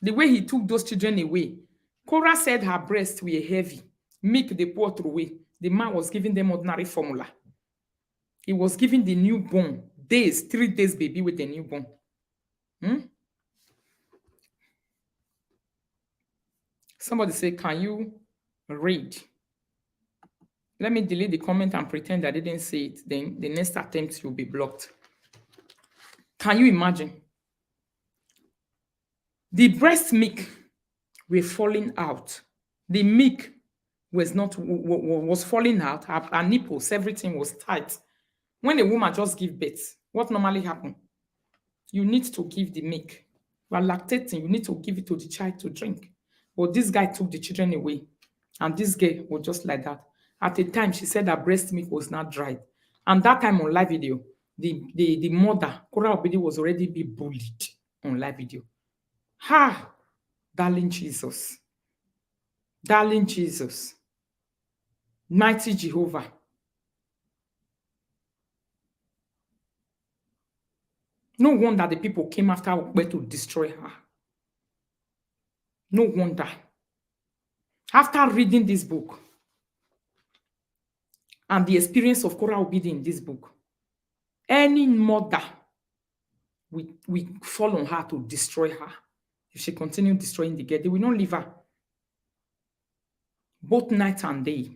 The way he took those children away. Korra said her breasts were heavy. Milk they pour away. The man was giving them ordinary formula. He was giving the newborn 3 days baby with the newborn. Somebody say, can you read? Let me delete the comment and pretend I didn't see it. Then the next attempt will be blocked. Can you imagine? The breast milk were falling out. The milk was falling out. Her nipples, everything was tight. When a woman just gives birth, what normally happens? You need to give the milk. You are lactating. You need to give it to the child to drink. But this guy took the children away. And this girl was just like that. At a time, she said her breast milk was not dried. And that time on live video, the mother, Korra Obidi, was already being bullied on live video. Ha! Darling Jesus. Darling Jesus. Mighty Jehovah. No wonder the people came after Okpe to destroy her. No wonder. After reading this book and the experience of Korra Obidi in this book, any mother will fall on her to destroy her. If she continues destroying the girl, they will not leave her. Both night and day.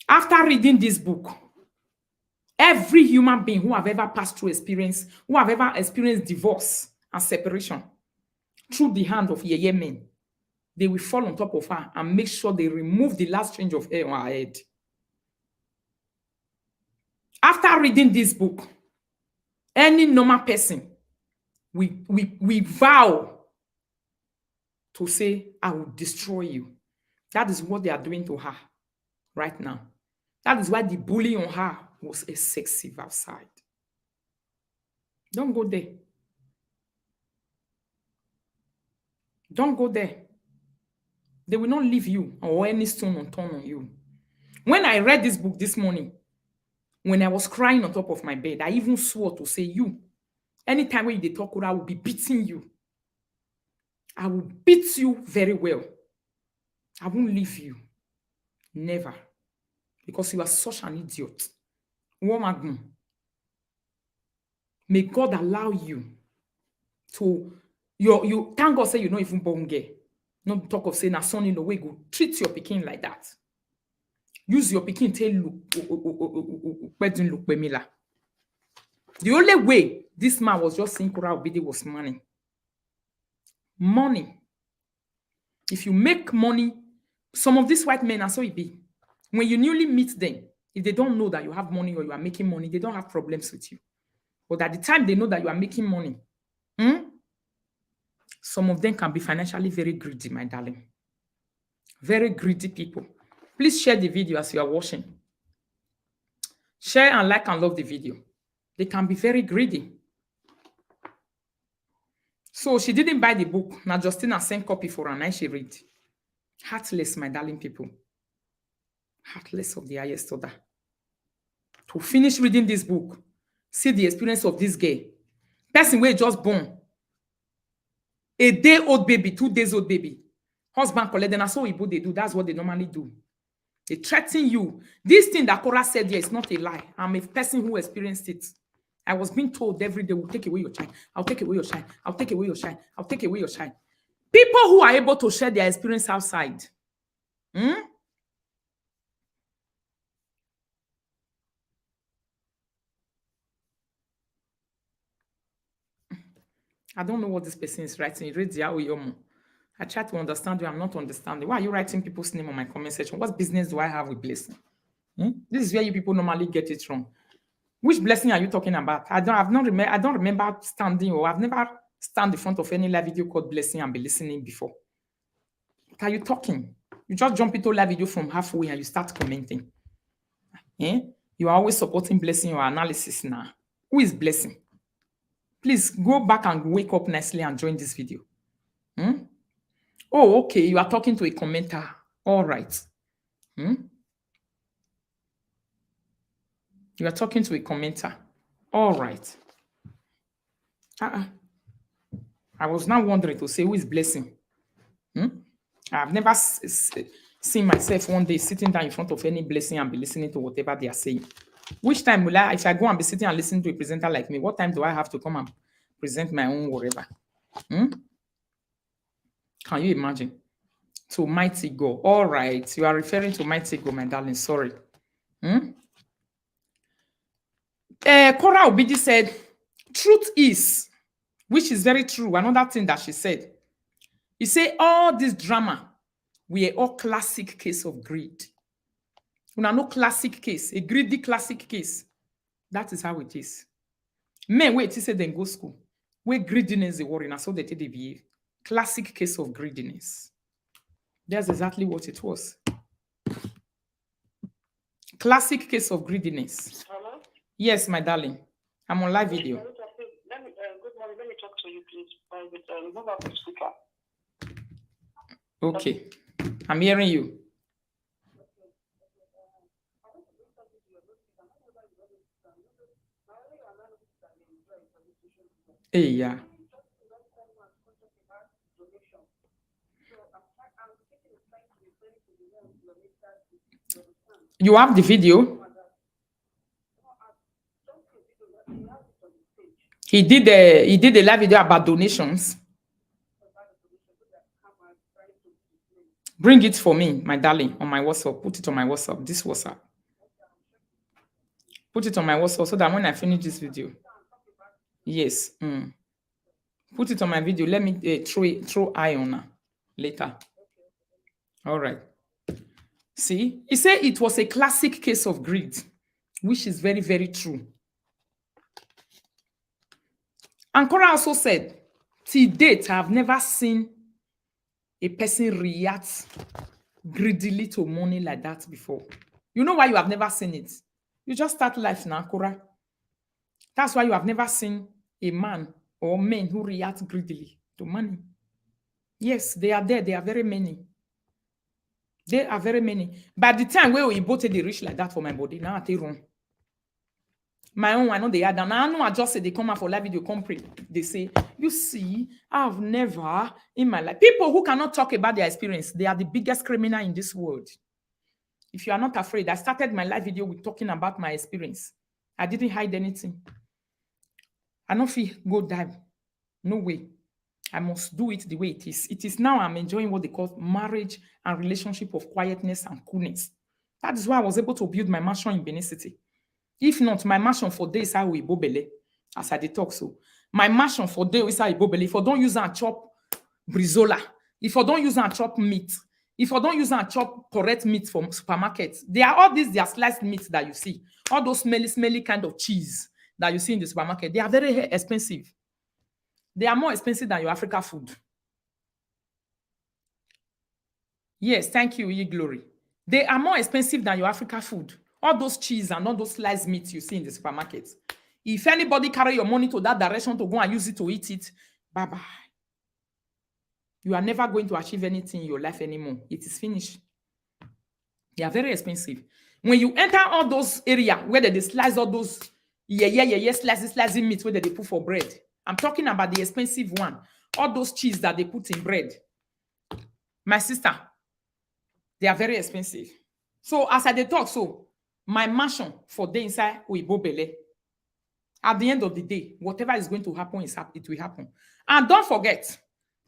After reading this book, every human being who have ever passed through experience, who have ever experienced divorce and separation through the hand of Yeye men, they will fall on top of her and make sure they remove the last change of hair on her head. After reading this book, any normal person, we vow to say, I will destroy you. That is what they are doing to her right now. That is why the bully on her was excessive outside. Don't go there. Don't go there. They will not leave you or any stone unturned on you. When I read this book this morning, when I was crying on top of my bed, I even swore to say, you, anytime when they talk, I will be beating you. I will beat you very well. I won't leave you. Never. Because you are such an idiot. Woman, may God allow you to, you thank God say you not even born gay. Not talk of saying a son in the way go treat your pikin like that. Use your pikin tell look. The only way this man was just saying Korra Obidi was money. Money. If you make money, some of these white men are so it be. When you newly meet them, if they don't know that you have money or you are making money, they don't have problems with you. But at the time they know that you are making money, some of them can be financially very greedy, my darling. Very greedy people. Please share the video as you are watching. Share and like and love the video. They can be very greedy. So she didn't buy the book. Now Justina sent copy for her and she read. Heartless, my darling people. Heartless of the highest order. To to finish reading this book, see the experience of this girl. Person wey just born. A day old baby, 2 days old baby. Husband collect them. That's what Igbo they do. That's what they normally do. They threaten you. This thing that Korra said here is not a lie. I'm a person who experienced it. I was being told every day, we'll take away your child. I'll take away your child. I'll take away your child. I'll take away your child. People who are able to share their experience outside. I don't know what this person is writing. I try to understand you. I'm not understanding. Why are you writing people's name on my comment section? What business do I have with blessing? This is where you people normally get it wrong. Which blessing are you talking about? I don't remember standing, or I've never stand in front of any live video called blessing and be listening before. What are you talking? You just jump into live video from halfway and you start commenting. You are always supporting blessing or analysis now. Who is blessing? Please go back and wake up nicely and join this video. Oh, okay. You are talking to a commenter. All right. You are talking to a commenter. All right. I was now wondering to say, who is blessing? I've never seen myself one day sitting down in front of any blessing and be listening to whatever they are saying. Which time will I, if I go and be sitting and listening to a presenter like me, what time do I have to come and present my own whatever? Can you imagine? To Mighty God. All right. You are referring to Mighty God, my darling. Sorry. Korra Obidi said, truth is, which is very true. Another thing that she said, you say all this drama, we are all classic case of greed. We are no classic case, a greedy classic case. That is how it is. Men wait till say then go school. Where greediness is worrying, so they take the behave. Classic case of greediness. That's exactly what it was. Classic case of greediness. Hello? Yes, my darling. I'm on live video. Good morning. Let me talk to you, please. Move up the speaker. Okay. I'm hearing you. Hey, yeah. You have the video? He did a live video about donations. Bring it for me, my darling, on my WhatsApp. Put it on my WhatsApp. This WhatsApp. Put it on my WhatsApp so that when I finish this video. Yes. Put it on my video. Let me throw eye on her later. All right. See, he said it was a classic case of greed, which is very, very true. And Korra also said, till date, I have never seen a person react greedily to money like that before. You know why you have never seen it? You just start life now, Korra. That's why you have never seen a man or men who react greedily to money. Yes, they are there. They are very many. They are very many. By the time where we both they reach like that for my body, now I take wrong. My own, I know they are down. I know I just say they come out for live video, they say, you see, I've never in my life. People who cannot talk about their experience, they are the biggest criminal in this world. If you are not afraid, I started my live video with talking about my experience. I didn't hide anything. I don't feel go dive. No way. I must do it the way it is. It is now I'm enjoying what they call marriage and relationship of quietness and coolness. That is why I was able to build my mansion in Benin City. If not, my mansion for days I will bobele, as I talk so. My mansion for days I will bobele. If I don't use and chop brizola, if I don't use and chop meat, if I don't use and chop correct meat from supermarkets, they are all these, they are sliced meats that you see. All those smelly kind of cheese that you see in the supermarket, they are very expensive. They are more expensive than your Africa food. Yes, thank you, Ye Glory. They are more expensive than your Africa food. All those cheese and all those sliced meats you see in the supermarket. If anybody carry your money to that direction to go and use it to eat it, bye-bye. You are never going to achieve anything in your life anymore. It is finished. They are very expensive. When you enter all those area where they slice all those slicey meat where they put for bread. I'm talking about the expensive one. All those cheese that they put in bread. My sister, they are very expensive. So as I dey talk so, my mansion for day inside Oyibo Bele. At the end of the day, whatever is going to happen, it will happen. And don't forget,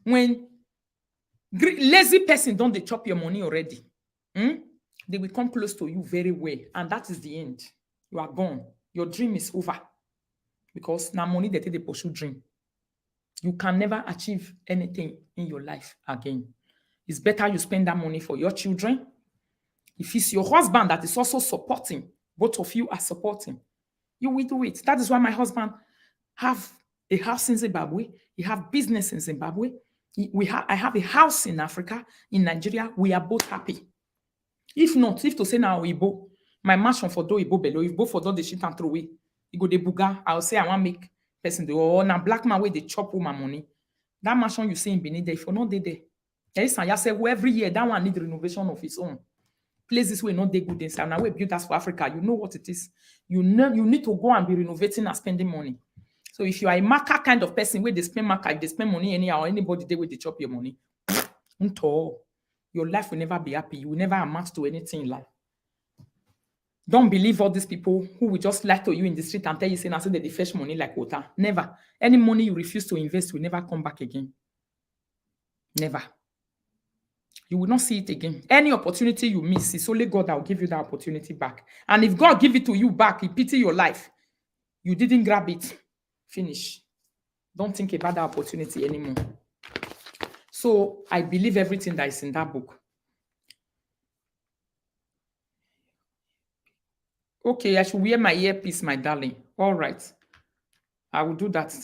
when lazy person don't they chop your money already, they will come close to you very well. And that is the end. You are gone. Your dream is over. Because now money they take the pursue dream. You can never achieve anything in your life again. It's better you spend that money for your children. If it's your husband that is also supporting, both of you are supporting, you will do it. That is why my husband have a house in Zimbabwe. He have business in Zimbabwe. I have a house in Africa, in Nigeria. We are both happy. If not, if to say now Igbo, my mansion for do Igbo below, if both for do the shit and throw away, you go de buga. I'll say I want make person do or now black man way they chop woman money. That mansion you see in Benin, if you're not there, there is I say every year that one need renovation of its own. Places where not they good inside. Now we build that for Africa. You know what it is. You know you need to go and be renovating and spending money. So if you are a marker kind of person where they spend marker, if they spend money anyhow, anybody they will they chop your money. Your life will never be happy. You will never amount to anything in life. Don't believe all these people who will just lie to you in the street and tell you saying that they fetch money like water. Never. Any money you refuse to invest will never come back again. Never. You will not see it again. Any opportunity you miss, it's only God that will give you that opportunity back. And if God give it to you back, He pity your life. You didn't grab it. Finish. Don't think about that opportunity anymore. So I believe everything that is in that book. Okay, I should wear my earpiece, my darling. All right. I will do that.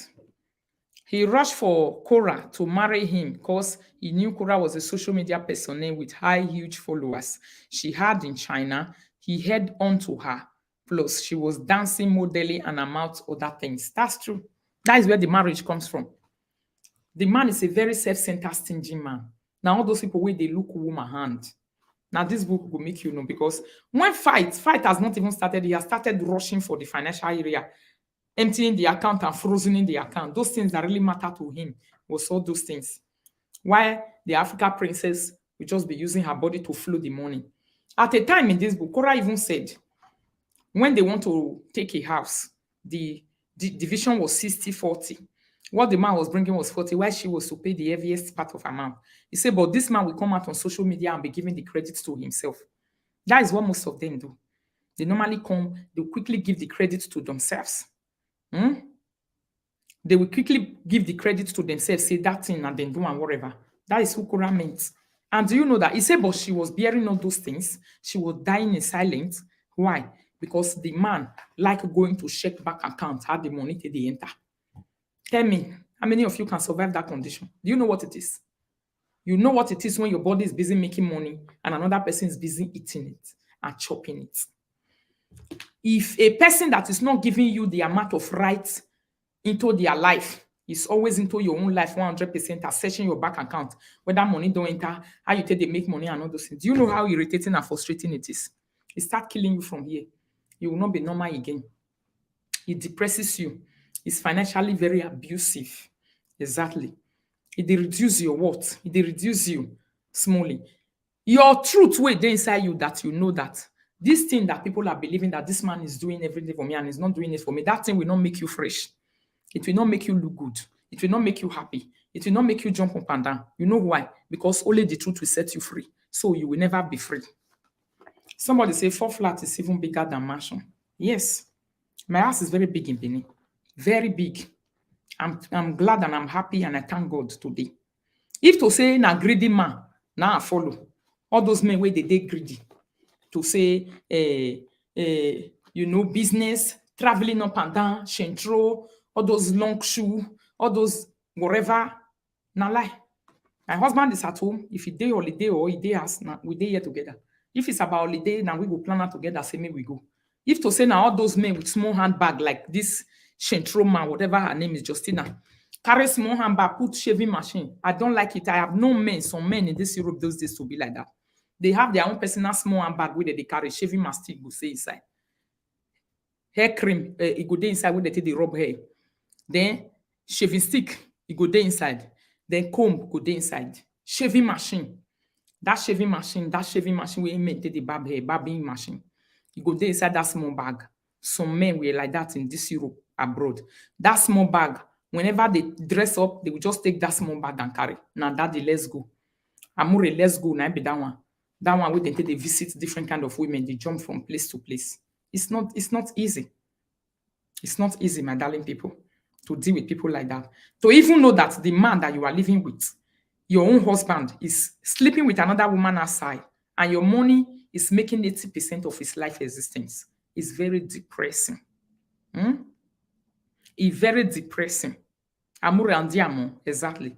He rushed for Korra to marry him because he knew Korra was a social media persona with huge followers. She had in China. He head on to her. Plus, she was dancing, modeling, and amongst other things. That's true. That is where the marriage comes from. The man is a very self-centered, stingy man. Now, all those people where they look woman hand. Now, this book will make you know because when fight has not even started, he has started rushing for the financial area, emptying the account and frozen in the account. Those things that really matter to him was all those things. Why the Africa princess will just be using her body to flow the money. At a time in this book, Korra even said, when they want to take a house, the division was 60-40. What the man was bringing was 40, while she was to pay the heaviest part of amount. He said, but this man will come out on social media and be giving the credit to himself. That is what most of them do. They normally come, they quickly give the credit to themselves. They will quickly give the credit to themselves, say that thing and then do and whatever. That is who Korra meant. And do you know that? He said, but she was bearing all those things. She was dying in silence. Why? Because the man like going to check back account, how the money they enter. Tell me, how many of you can survive that condition? Do you know what it is? You know what it is when your body is busy making money and another person is busy eating it and chopping it. If a person that is not giving you the amount of rights into their life is always into your own life 100%, accessing your bank account, whether money don't enter, how you take they make money and all those things. Do you know how irritating and frustrating it is? It starts killing you from here. You will not be normal again. It depresses you. It's financially very abusive. Exactly. It reduces your worth. It reduces you smallly. Your truth way there inside you that you know that this thing that people are believing that this man is doing everything for me and is not doing it for me, that thing will not make you fresh. It will not make you look good. It will not make you happy. It will not make you jump up and down. You know why? Because only the truth will set you free. So you will never be free. Somebody say 4 flats is even bigger than mansion. Yes. My house is very big in Benin. Very big. I'm glad and I'm happy and I thank God today. If to say na greedy man, now I follow. All those men where they greedy. To say, business, traveling up and down, Shentro, all those long shoe, all those whatever. Now lie. My husband is at home. If he day holiday or he day us, we day here together. If it's about holiday, now we go plan out together, say me we go. If to say now all those men with small handbag like this Shentro man, whatever her name is, Justina, carry small handbag, put shaving machine. I don't like it. I have known men, some men in this Europe those days to be like that. They have their own personal small handbag where they carry shaving mastic go say inside. Hair cream, it go dey inside where they take the rub hair. Then shaving stick, it go dey inside. Then comb go dey inside. Shaving machine. That shaving machine where men take the barb hair, barbing machine. You go dey inside that small bag. Some men were like that in this Europe abroad. That small bag, whenever they dress up, they will just take that small bag and carry. Now daddy, let's go. Amure, let's go. Now be that one. That one where they visit different kind of women. They jump from place to place. It's not easy. It's not easy, my darling people, to deal with people like that. To even know that the man that you are living with, your own husband, is sleeping with another woman outside, and your money is making 80% of his life existence. It's very depressing. It's very depressing. Amore and diamo, exactly.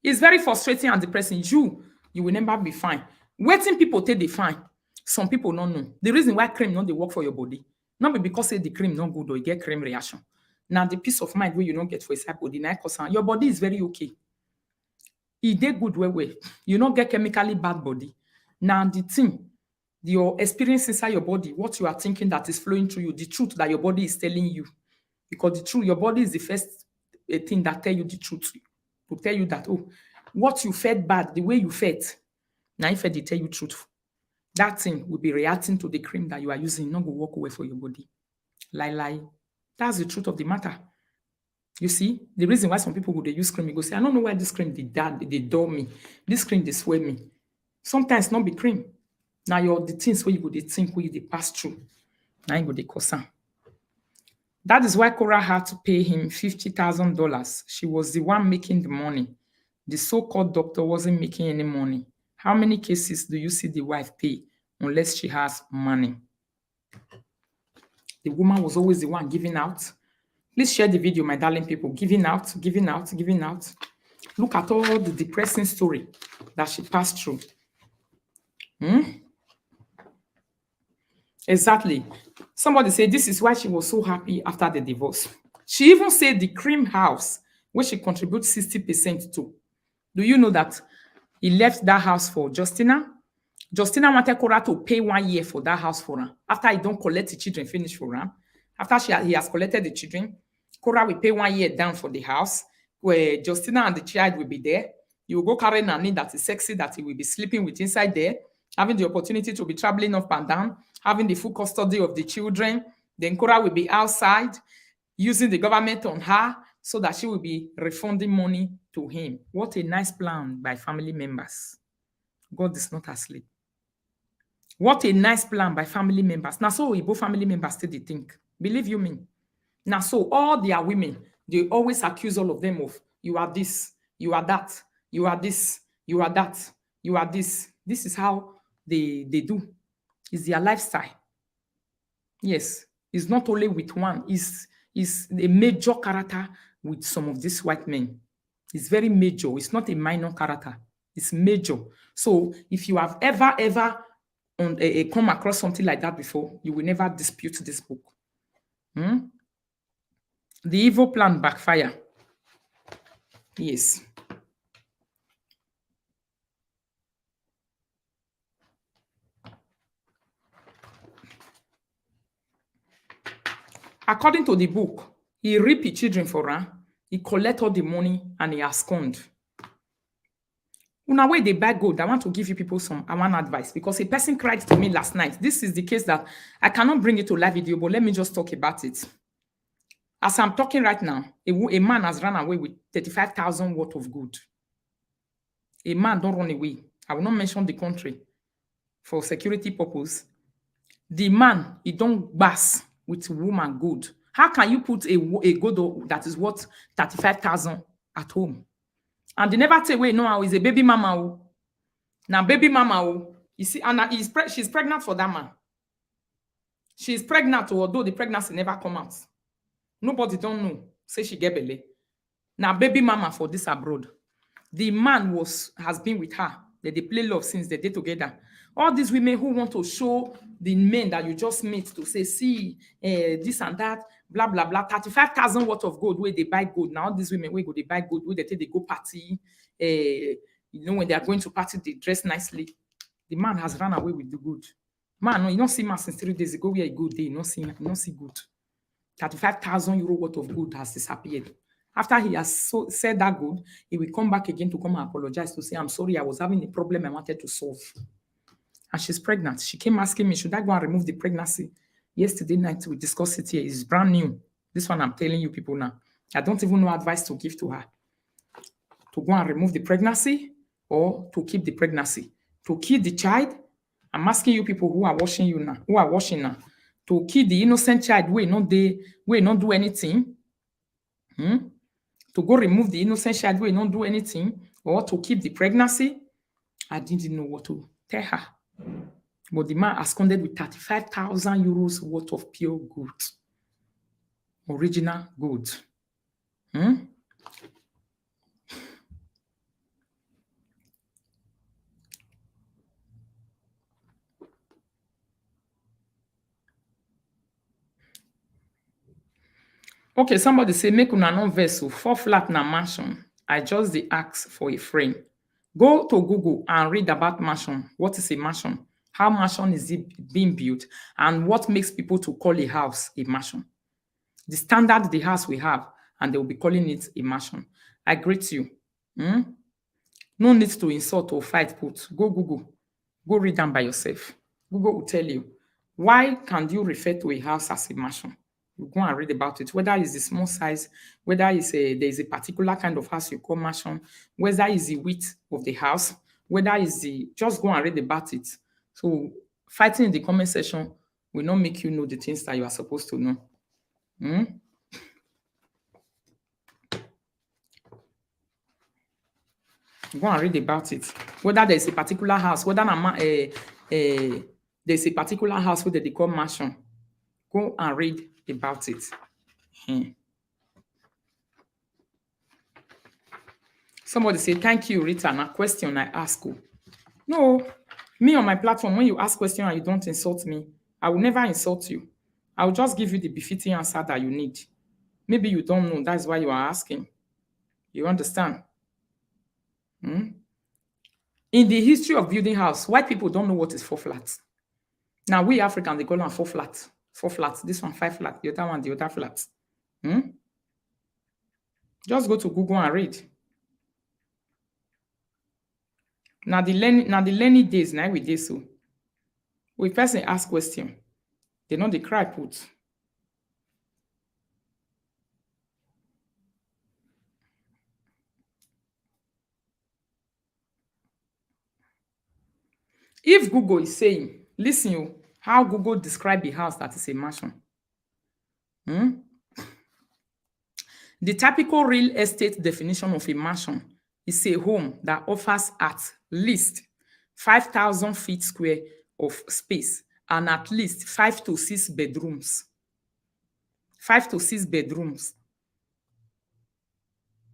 It's very frustrating and depressing. You will never be fine. Waiting people take the fine. Some people don't know. The reason why cream not they work for your body, not be because say the cream not good or you get cream reaction. Now the peace of mind where you don't get for a side body, your body is very okay. It dey good way. You don't get chemically bad body. Now the thing, your experience inside your body, what you are thinking that is flowing through you, the truth that your body is telling you. Because the truth, your body is the first thing that tell you the truth. To tell you that, oh, what you fed bad, the way you fed, now if they tell you truth, that thing will be reacting to the cream that you are using, not go walk away for your body. Lie. That's the truth of the matter. You see, the reason why some people would use cream, you go say, I don't know why this cream they dull me. This cream they sway me. Sometimes not be cream. Now the things where you go they think where they pass through. Now you go they cause. That is why Korra had to pay him $50,000. She was the one making the money. The so-called doctor wasn't making any money. How many cases do you see the wife pay unless she has money? The woman was always the one giving out. Please share the video, my darling people. Giving out. Look at all the depressing story that she passed through. Exactly. Somebody said this is why she was so happy after the divorce. She even said the cream house, where she contributes 60% to. Do you know that he left that house for Justina? Justina wanted Korra to pay 1 year for that house for her. After he don't collect the children, finish for her. After he has collected the children, Korra will pay 1 year down for the house, where Justina and the child will be there. You will go carry Nani that is sexy, that he will be sleeping with inside there, having the opportunity to be traveling up and down, having the full custody of the children. Then Korra will be outside, using the government on her, so that she will be refunding money to him. What a nice plan by family members. God is not asleep. What a nice plan by family members. Now, so both family members still they think. Believe you me. Now, so all their women, they always accuse all of them of, you are this, you are that, you are this, you are that, you are this. This is how they do. It's their lifestyle. Yes, it's not only with one. It's a major character with some of these white men. It's very major. It's not a minor character. It's major. So if you have ever come across something like that before, you will never dispute this book. The evil plan backfire. Yes. According to the book, he raped his children for her, he collect all the money, and he abscond. Una way they buy gold, I want to give you people one advice, because a person cried to me last night. This is the case that I cannot bring it to live video, but let me just talk about it. As I'm talking right now, a man has run away with 35,000 worth of gold. A man don't run away. I will not mention the country for security purpose. The man, he don't bass with woman gold. How can you put a gold that is worth 35,000 at home? And they never say, wait, no, how is a baby mama. Now, baby mama, you see, and she's pregnant for that man. She's pregnant, although the pregnancy never come out. Nobody don't know. Say she get belly. Now, baby mama for this abroad. The man has been with her. They play love since they did together. All these women who want to show the men that you just meet to say, see, this and that, blah, blah, blah, 35,000 worth of gold where they buy gold. Now, all these women where they buy gold, where they go party, when they are going to party, they dress nicely. The man has run away with the good. Man, no, you don't see man since 3 days ago where he go day. You don't see good. 35,000 euro worth of good has disappeared. After he has said that good, he will come back again to come and apologize to say, I'm sorry, I was having a problem I wanted to solve. And she's pregnant. She came asking me, should I go and remove the pregnancy? Yesterday night, we discussed it here. It's brand new. This one I'm telling you people now. I don't even know advice to give to her. To go and remove the pregnancy or to keep the pregnancy. To kill the child. I'm asking you people who are watching now, to kill the innocent child wey not do anything. To go remove the innocent child wey not do anything, or to keep the pregnancy. I didn't know what to tell her. But the man absconded with 35,000 euros worth of pure goods. Original goods. Okay, somebody say, make una no vessel, 4 flat na mansion. I just dey ask for a friend. Go to Google and read about mansion. What is a mansion? How mansion is it being built? And what makes people to call a house a mansion? The standard the house we have, and they will be calling it a mansion. I greet you. No need to insult or fight, put. Go Google. Go read them by yourself. Google will tell you, why can you refer to a house as a mansion? You go and read about it, whether it's a small size, whether there's a particular kind of house you call mansion, whether it's the width of the house, whether it's just go and read about it. So fighting in the comment section will not make you know the things that you are supposed to know. Go and read about it. Whether there's a particular house, whether there's a particular house where they call mansion, go and read about it. Somebody say, thank you, Rita. A question I ask you. No, me on my platform, when you ask question and you don't insult me, I will never insult you. I will just give you the befitting answer that you need. Maybe you don't know. That's why you are asking. You understand? In the history of building house, white people don't know what is 4 flats. Now, we Africans, they call them 4 flats. 4 flats. This one, 5 flats. The other one, the other flats. Just go to Google and read. Now, the learning days, now we do so. When person ask question, they know they cry put. If Google is saying, listen, how Google describe a house that is a mansion. The typical real estate definition of a mansion is a home that offers at least 5,000 feet square of space and at least 5 to 6 bedrooms. 5 to 6 bedrooms.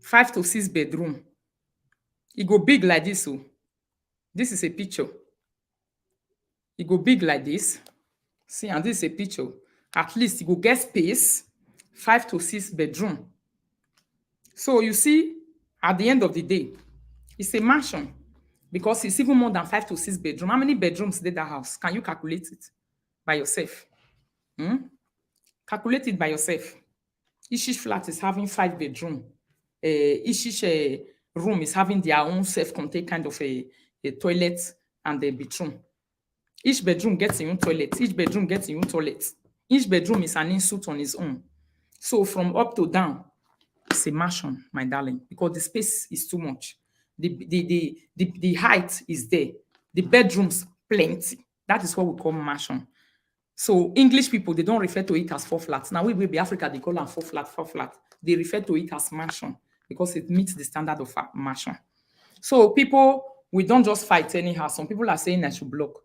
5 to 6 bedroom. It go big like this. So this is a picture. It go big like this. See, and this is a picture. At least it go get space, 5 to 6 bedroom. So you see, at the end of the day, it's a mansion because it's even more than 5 to 6 bedroom. How many bedrooms did that house? Can you calculate it by yourself? Calculate it by yourself. Each flat is having 5 bedroom. Each room is having their own self-contained kind of a toilet and a bedroom. Each bedroom gets its own toilet. Each bedroom gets its own toilet. Each bedroom is an insult on its own. So from up to down, it's a mansion, my darling, because the space is too much. The height is there. The bedrooms plenty. That is what we call mansion. So English people, they don't refer to it as 4 flats. Now we will be Africa, they call them 4 flat. They refer to it as mansion because it meets the standard of a mansion. So people, we don't just fight anyhow. Some people are saying I should block.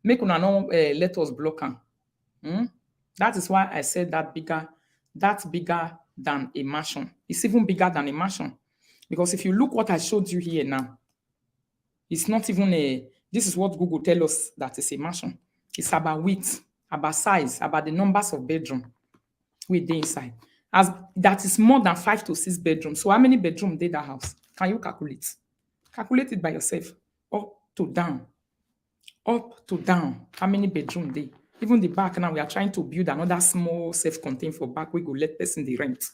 Make una no let us block them. That is why I said that's bigger than a mansion. It's even bigger than a mansion. Because if you look what I showed you here now, it's not even this is what Google tell us that is a mansion. It's about width, about size, about the numbers of bedroom with the inside. As that is more than 5 to 6 bedrooms. So how many bedrooms did that house? Can you calculate? Calculate it by yourself. Up to down. Up to down, how many bedroom dey? Even the back now, we are trying to build another small self-contained for back. We go let person the rent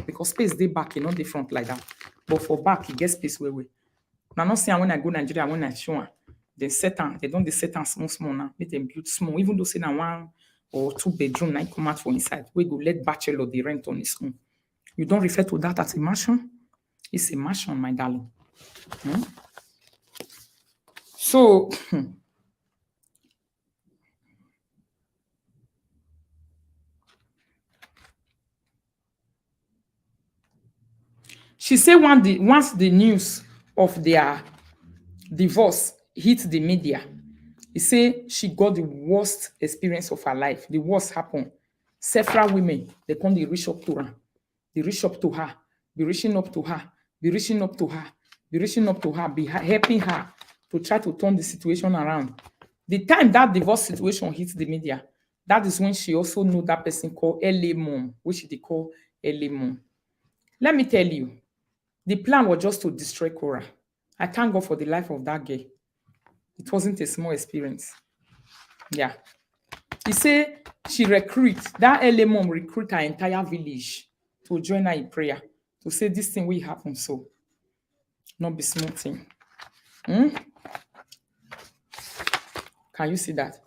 because space dey back, not the front like that. But for back, you get space where we. Now, not saying when I go Nigeria, when I show am, they set am, they don't dey set am small small now. Make them build small, even though say na 1 or 2 bedroom, now come out for inside. We go let bachelor the rent on his own. You don't refer to that as a mansion. It's a mansion, my darling. So she say once the news of their divorce hit the media, he say she got the worst experience of her life. The worst happened. Several women, they come, they reach up to her. They reach up to her, be reaching up to her, be reaching up to her, be reaching up to her, be helping her to try to turn the situation around. The time that divorce situation hits the media, that is when she also knew that person called LA Mom, which they call LA Mom. Let me tell you, the plan was just to destroy Korra. I thank God for the life of that girl. It wasn't a small experience. Yeah. He say she that LA Mom recruit her entire village to join her in prayer to say this thing will happen. So, not be small thing. Can you see that?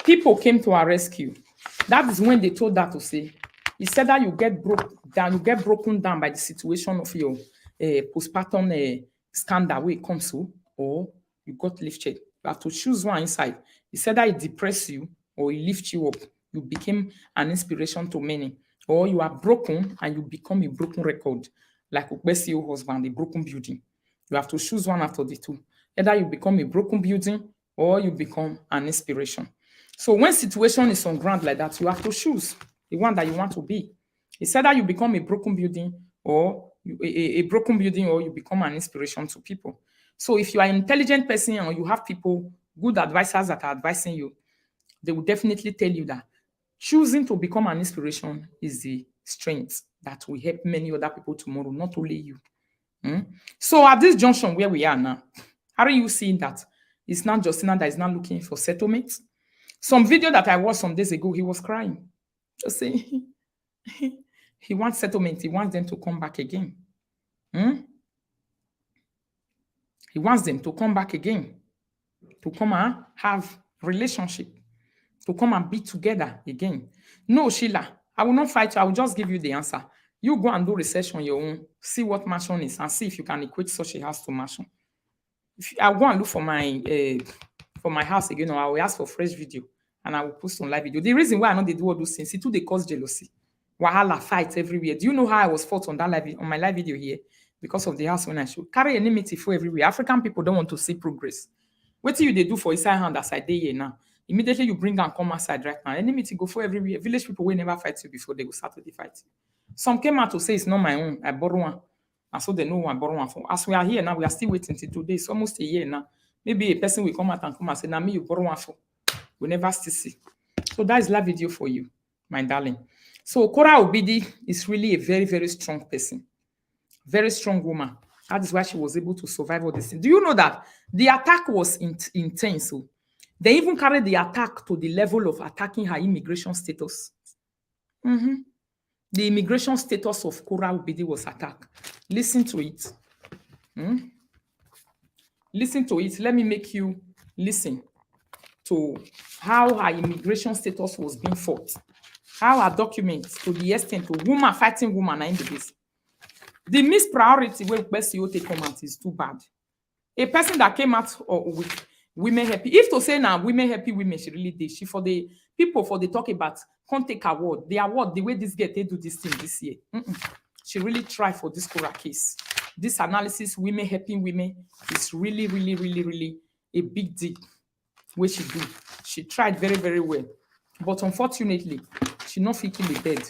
People came to her rescue. That is when they told her to say, he said that you get broken down by the situation of your postpartum scandal where it comes to, or you got lifted. You have to choose one inside. He said that it depressed you or it lifts you up. You became an inspiration to many. Or you are broken and you become a broken record, like Ukbesi's husband, a broken building. You have to choose one after the two. Either you become a broken building or you become an inspiration. So when situation is on ground like that, you have to choose the one that you want to be. He said that you become a broken building or a broken building or you become an inspiration to people. So if you are an intelligent person or you have people, good advisors that are advising you, they will definitely tell you that choosing to become an inspiration is the strength that will help many other people tomorrow, not only you. So at this junction where we are now, how are you seeing that it's not Justina that is not looking for settlement? Some video that I watched some days ago, he was crying. Just saying he wants settlement. He wants them to come back again. He wants them to come back again, to come and have relationship, to come and be together again. No, Sheila, I will not fight you. I will just give you the answer. You go and do research on your own, see what mansion is, and see if you can equate such a house to mansion. I'll go and look for my house again, or I will ask for fresh video and I will post on live video. The reason why I know they do all those things, it too they cause jealousy. Wahala, fights everywhere. Do you know how I was fought on my live video here? Because of the house when I show. Carry enmity for everywhere. African people don't want to see progress. What do they do for inside hand as I day here now? Immediately you bring and come outside right now. Enmity go for everywhere. Village people will never fight you before they will start to fight you. Some came out to say it's not my own. I borrow one. And so they know one borrow one for. As we are here now, we are still waiting till today. It's almost a year now. Maybe a person will come out and say, now me, you borrow one for. We never still see. So that is that video for you, my darling. So Korra Obidi is really a very, very strong person. Very strong woman. That is why she was able to survive all this thing. Do you know that the attack was intense? So they even carried the attack to the level of attacking her immigration status. The immigration status of Korra Obidi was attacked. Listen to it. Listen to it. Let me make you listen to how her immigration status was being fought. How her documents to the extent of woman fighting woman in the base. The mispriority where CEO take comment is too bad. A person that came out with women happy. If to say now women happy women, she really did. She for the people for the talk about can't take award. The award, the way this girl they do this thing this year. She really tried for this Korra case. This analysis, women helping women, is really, really, really, really a big deal. What she do. She tried very, very well. But unfortunately, she not fit in the bed.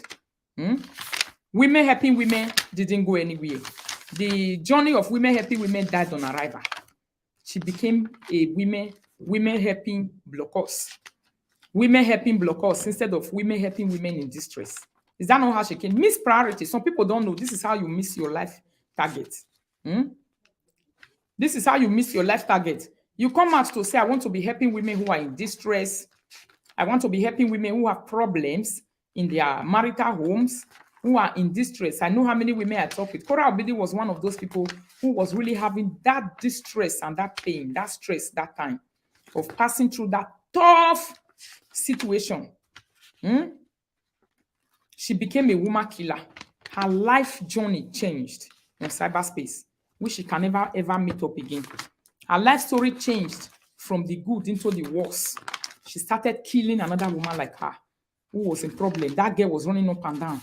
Women helping women didn't go anywhere. The journey of women helping women died on arrival. She became a women helping blockers. Women helping blockers instead of women helping women in distress. Is that not how she can miss priority? Some people don't know. This is how you miss your life target. This is how you miss your life target. You come out to say, I want to be helping women who are in distress. I want to be helping women who have problems in their marital homes, who are in distress. I know how many women I talk with. Korra Obidi was one of those people who was really having that distress and that pain, that stress, that time of passing through that tough situation. She became a woman killer. Her life journey changed in cyberspace, which she can never ever meet up again. Her life story changed from the good into the worse. She started killing another woman like her who was in problem. That girl was running up and down.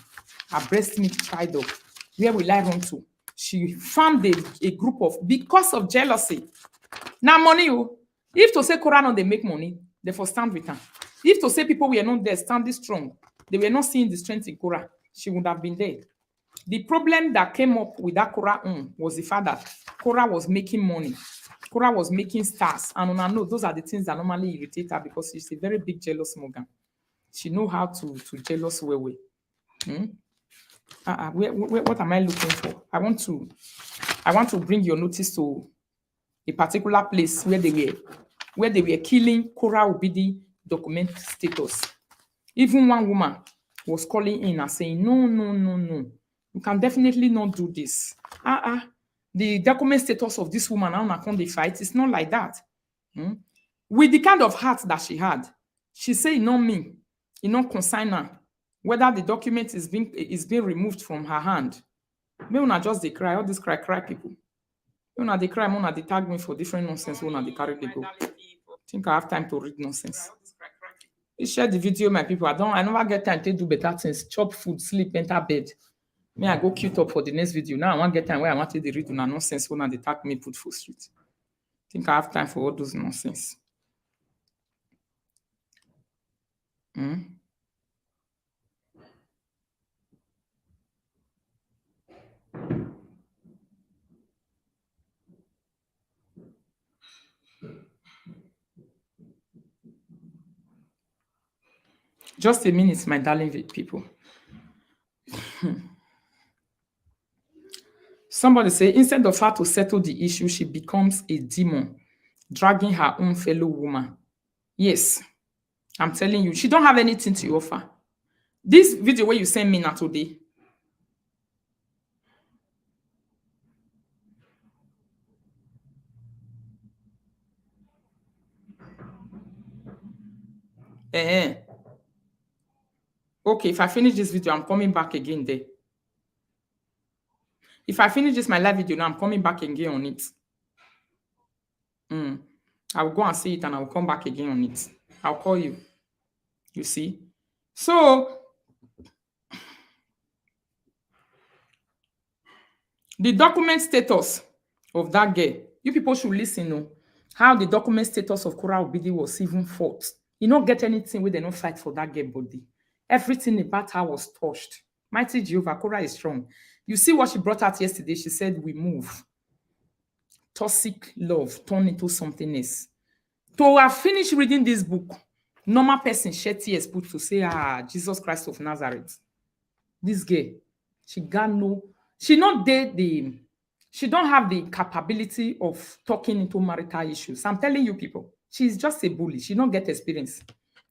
Her breast milk dried up. Where will I run to? She found a group of, because of jealousy. Now money, oh. If to say Korra no they make money, they for stand with her. If to say people were not there standing strong, they were not seeing the strength in Korra, she would have been dead. The problem that came up with that Korra was the fact that Korra was making money. Korra was making stars. And on her note, those are the things that normally irritate her because she's a very big jealous Morgan. She know how to jealous well. What am I looking for? I want to bring your notice to a particular place where they were killing Korra Obidi document status. Even one woman was calling in and saying, no, no, no, no. You can definitely not do this. The document status of this woman on account the fight, it's not like that. With the kind of heart that she had, she said, not me, it not consign her. Whether the document is being removed from her hand. Maybe not just they cry, all these cry people. When they cry, when they tag me for different nonsense, when they carry they go. Think I have time to read nonsense. You share the video, my people. I never get time to do better things. Chop food, sleep, enter bed. Me, I go queued up for the next video. Now I want get time where I want to read una nonsense when they tag me put for street. Think I have time for all those nonsense. Just a minute, my darling people. Somebody say, instead of her to settle the issue, she becomes a demon, dragging her own fellow woman. Yes, I'm telling you, she don't have anything to offer. This video where you send me now today. Okay, if I finish this video, I'm coming back again there. If I finish this my live video now, I'm coming back again on it. I will go and see it and I will come back again on it. I'll call you. You see? So, the document status of that girl, you people should listen how the document status of Korra Obidi was even fought. You don't get anything where they don't fight for that girl body. Everything about her was touched. Mighty Jehovah, Korra is strong. You see what she brought out yesterday? She said, we move. Toxic love turn into something else. To have finished reading this book, normal person shed tears put to say, Jesus Christ of Nazareth. This girl, she don't have the capability of talking into marital issues. I'm telling you people, she's just a bully. She don't get experience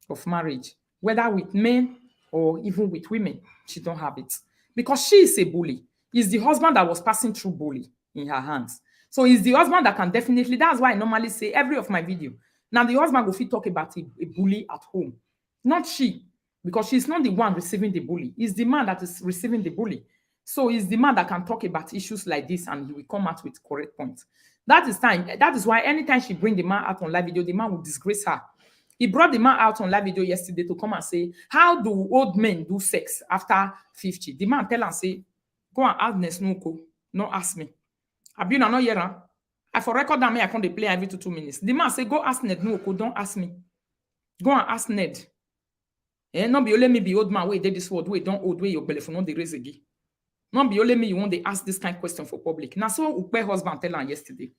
of marriage, whether with men or even with women. She don't have it. Because she is a bully. It's the husband that was passing through bully in her hands. So it's the husband that can definitely, that's why I normally say every of my video. Now the husband will talk about a bully at home. Not she. Because she's not the one receiving the bully. It's the man that is receiving the bully. So it's the man that can talk about issues like this and he will come out with correct points. That is why anytime she bring the man out on live video, the man will disgrace her. He brought the man out on live video yesterday to come and say, how do old men do sex after 50? The man tell and say, go and ask Nesnuko, not ask me. Have you not hear? I for record that me, I can't play every 2 minutes. The man say, go ask Ned Nuko, don't ask me. Go and ask Ned. Not be only me be old man, wait, did this word, wait, don't old way your belly for not the raise again. Not be only me, you want to ask this kind of question for public. Now, so Upe husband tell her yesterday.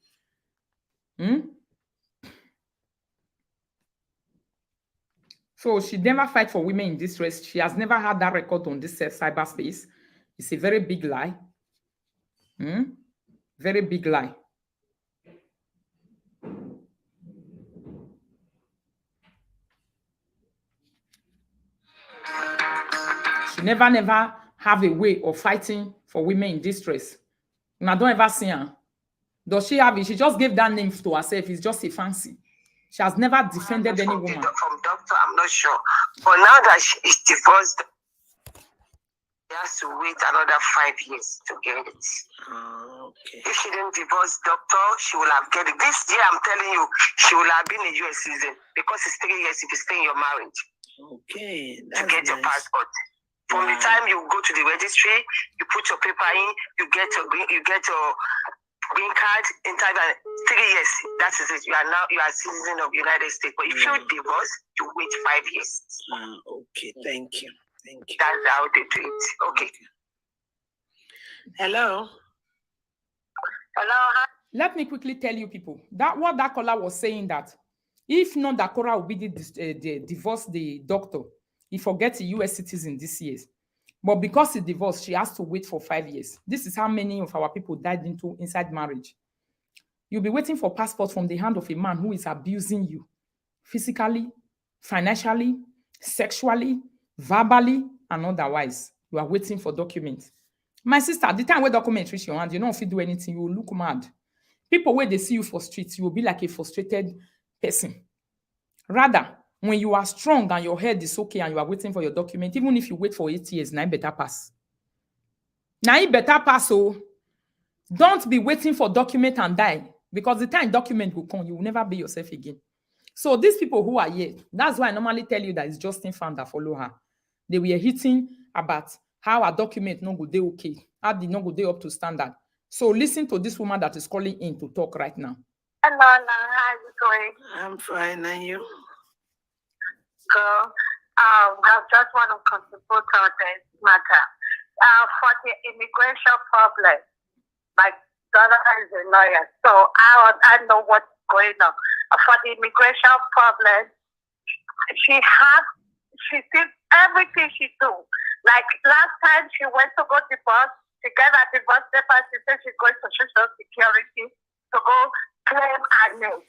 So she never fight for women in distress. She has never had that record on this cyberspace. It's a very big lie. Very big lie. She never have a way of fighting for women in distress. And I don't ever see her. Does she have it? She just gave that name to herself. It's just a fancy. She has never defended any woman. From doctor, I'm not sure. But now that she is divorced, she has to wait another 5 years to get it. Okay. If she didn't divorce doctor, she will have get it. This year, I'm telling you, she will have been a US citizen because it's 3 years if you stay in your marriage. Okay. To get your passport. From the time you go to the registry, you put your paper in, you get your green card in time 3 years. That is it. You are a citizen of the United States. But if you divorce, you wait 5 years. Okay, thank you. Thank you. That's how they do it. Okay. Hello. Hello. Let me quickly tell you people that what that caller was saying, that if not that Korra will be the divorce the doctor, he forgets a US citizen this year. But because he divorced, she has to wait for 5 years. This is how many of our people died inside marriage. You'll be waiting for passport from the hand of a man who is abusing you physically, financially, sexually, verbally, and otherwise. You are waiting for documents. My sister, the time where documents reach your hand, you don't if you do anything, you will look mad. People, where they see you for streets, you will be like a frustrated person. Rather, when you are strong and your head is okay and you are waiting for your document, even if you wait for 8 years, now it better pass. Now it better pass, oh. Don't be waiting for document and die, because the time document will come, you will never be yourself again. So these people who are here, that's why I normally tell you that it's Justin fan that follow her. They were hitting about how a document no go dey okay, how the no go dey up to standard. So listen to this woman that is calling in to talk right now. Hello, how are you doing? I'm fine, and you? Girl, I just want to contribute on this matter. For the immigration problem, my daughter is a lawyer, so I know what's going on. For the immigration problem, she did everything she do. Like last time she went to go divorce, she got a divorce paper, she said she's going to Social Security to go claim her name.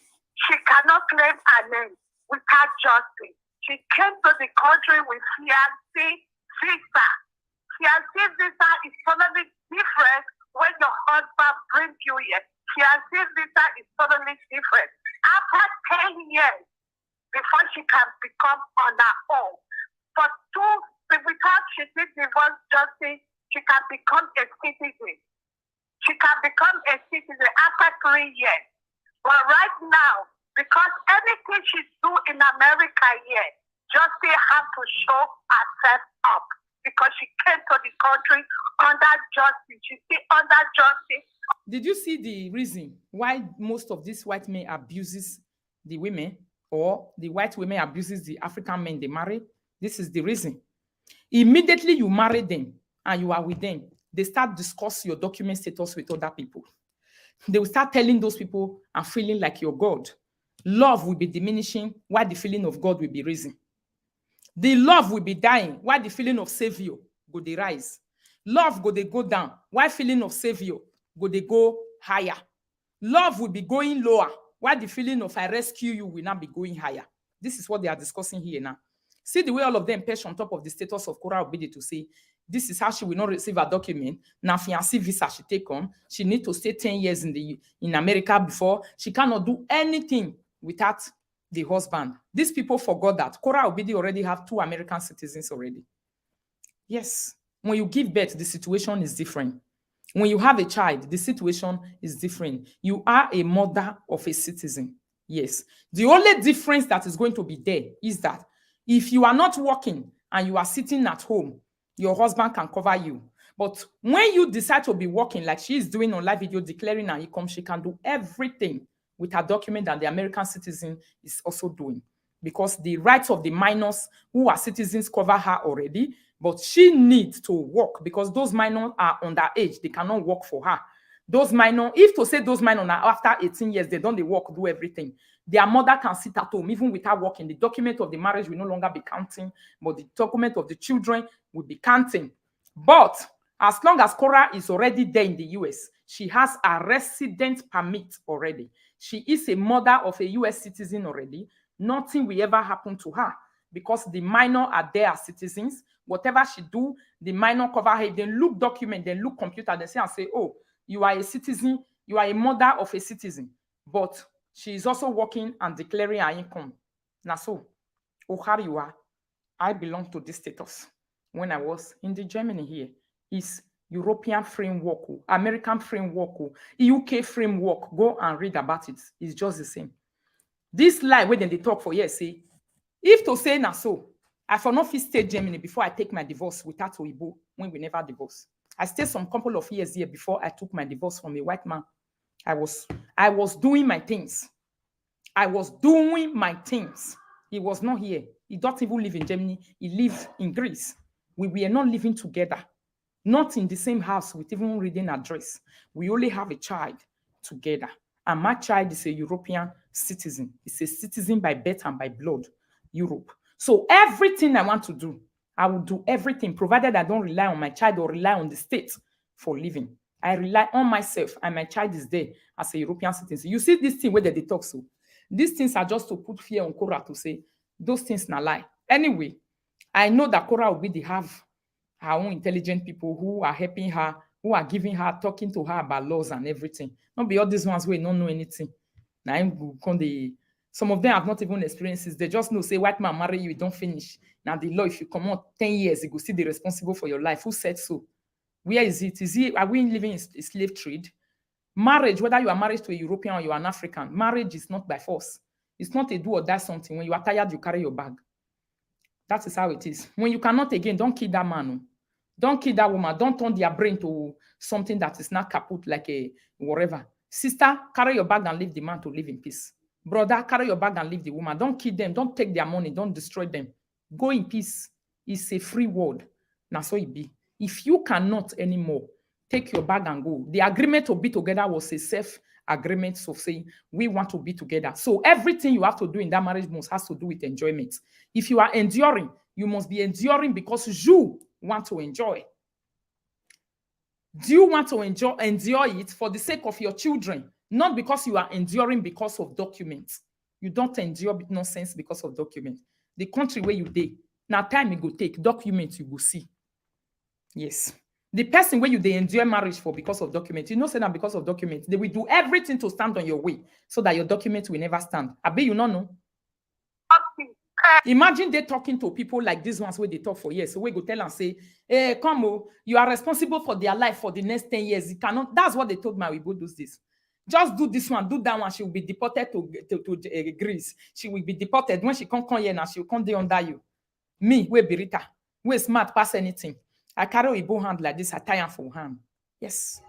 She cannot claim her name without justice. She came to the country with fiancé visa. Fiancé visa is totally different when your husband brings you here. Fiancé visa is totally different. After 10 years, before she can become on her own, without she did divorce justice, she can become a citizen. She can become a citizen after 3 years. But right now, because anything she do in America here, justice have to show herself up. Because she came to the country under justice. She's still under justice. Did you see the reason why most of these white men abuses the women, or the white women abuses the African men they marry? This is the reason. Immediately you marry them and you are with them, they start discussing your document status with other people. They will start telling those people and feeling like you're God. Love will be diminishing while the feeling of God will be rising. The love will be dying while the feeling of Savior go dey rise. Love go dey go down while feeling of Savior go dey go higher. Love will be going lower while the feeling of I rescue you will now be going higher. This is what they are discussing here now. See the way all of them perch on top of the status of Korra Obidi to say, this is how she will not receive a document. Now, fiancé visa she take on. She need to stay 10 years in America before. She cannot do anything without the husband. These people forgot that Korra Obidi already have 2 American citizens already. Yes. When you give birth, the situation is different. When you have a child, the situation is different. You are a mother of a citizen. Yes. The only difference that is going to be there is that if you are not working and you are sitting at home, your husband can cover you. But when you decide to be working, like she is doing on live video, declaring her income, she can do everything with her document that the American citizen is also doing. Because the rights of the minors who are citizens cover her already, but she needs to work because those minors are underage. They cannot work for her. Those minors, if to say those minors are after 18 years, they don't they work, do everything. Their mother can sit at home, even without working. The document of the marriage will no longer be counting, but the document of the children will be counting. But as long as Korra is already there in the US, she has a resident permit already. She is a mother of a US citizen already. Nothing will ever happen to her. because the minor are there as citizens. Whatever she do, the minor cover her. If they look document, they look computer, they say, oh, you are a citizen, you are a mother of a citizen. But she is also working and declaring her income. Now so, Ohariwa, I belong to this status. When I was in the Germany here, is European framework, American framework, UK framework. Go and read about it. It's just the same. This lie where they talk for years, say, if to say na so, I for not fit stay Germany before I take my divorce without Oibo when we never divorce. I stayed some couple of years here before I took my divorce from a white man. I was doing my things. I was doing my things. He was not here. He don't even live in Germany. He lived in Greece. We were not living together, not in the same house with even reading address. We only have a child together. And my child is a European citizen. It's a citizen by birth and by blood, Europe. So everything I want to do, I will do everything, provided I don't rely on my child or rely on the state for living. I rely on myself, and my child is there as a European citizen. You see this thing where they talk so. These things are just to put fear on Korra to say, those things not lie. Anyway, I know that Korra will have her own intelligent people who are helping her, who are giving her, talking to her about laws and everything. Not be all these ones who don't know anything. Now, some of them have not even experienced this. They just know, say, white man marry you, you don't finish. Now, the law, if you come out 10 years, you go see the responsible for your life. Who said so? Where is it? Are we living in a slave trade? Marriage, whether you are married to a European or you are an African, marriage is not by force. It's not a do or die something. When you are tired, you carry your bag. That is how it is. When you cannot again, don't kill that man. Don't kill that woman. Don't turn their brain to something that is not kaput, like a whatever. Sister, carry your bag and leave the man to live in peace. Brother, carry your bag and leave the woman. Don't kill them. Don't take their money. Don't destroy them. Go in peace. It's a free world. Now so it be. If you cannot anymore, take your bag and go. The agreement to be together was a safe agreement of saying we want to be together. So everything you have to do in that marriage must has to do with enjoyment. If you are enduring, you must be enduring because you want to enjoy. Do you want to endure it for the sake of your children? Not because you are enduring because of documents. You don't endure nonsense because of documents. The country where you dey, now time you go take, documents you go see. Yes. The person where they endure marriage for because of documents, you know, say that because of documents, they will do everything to stand on your way so that your documents will never stand. I bet you not know. Imagine they talking to people like these ones where they talk for years. So we go tell and say, hey, come on, you are responsible for their life for the next 10 years. You cannot. That's what they told my Weibo does this. Just do this one, do that one. She will be deported to Greece. She will be deported. When she come here now, she will come there under you. Me, we Birita. We smart past anything. I carry a bow hand like this. I tie am for hand. Yes.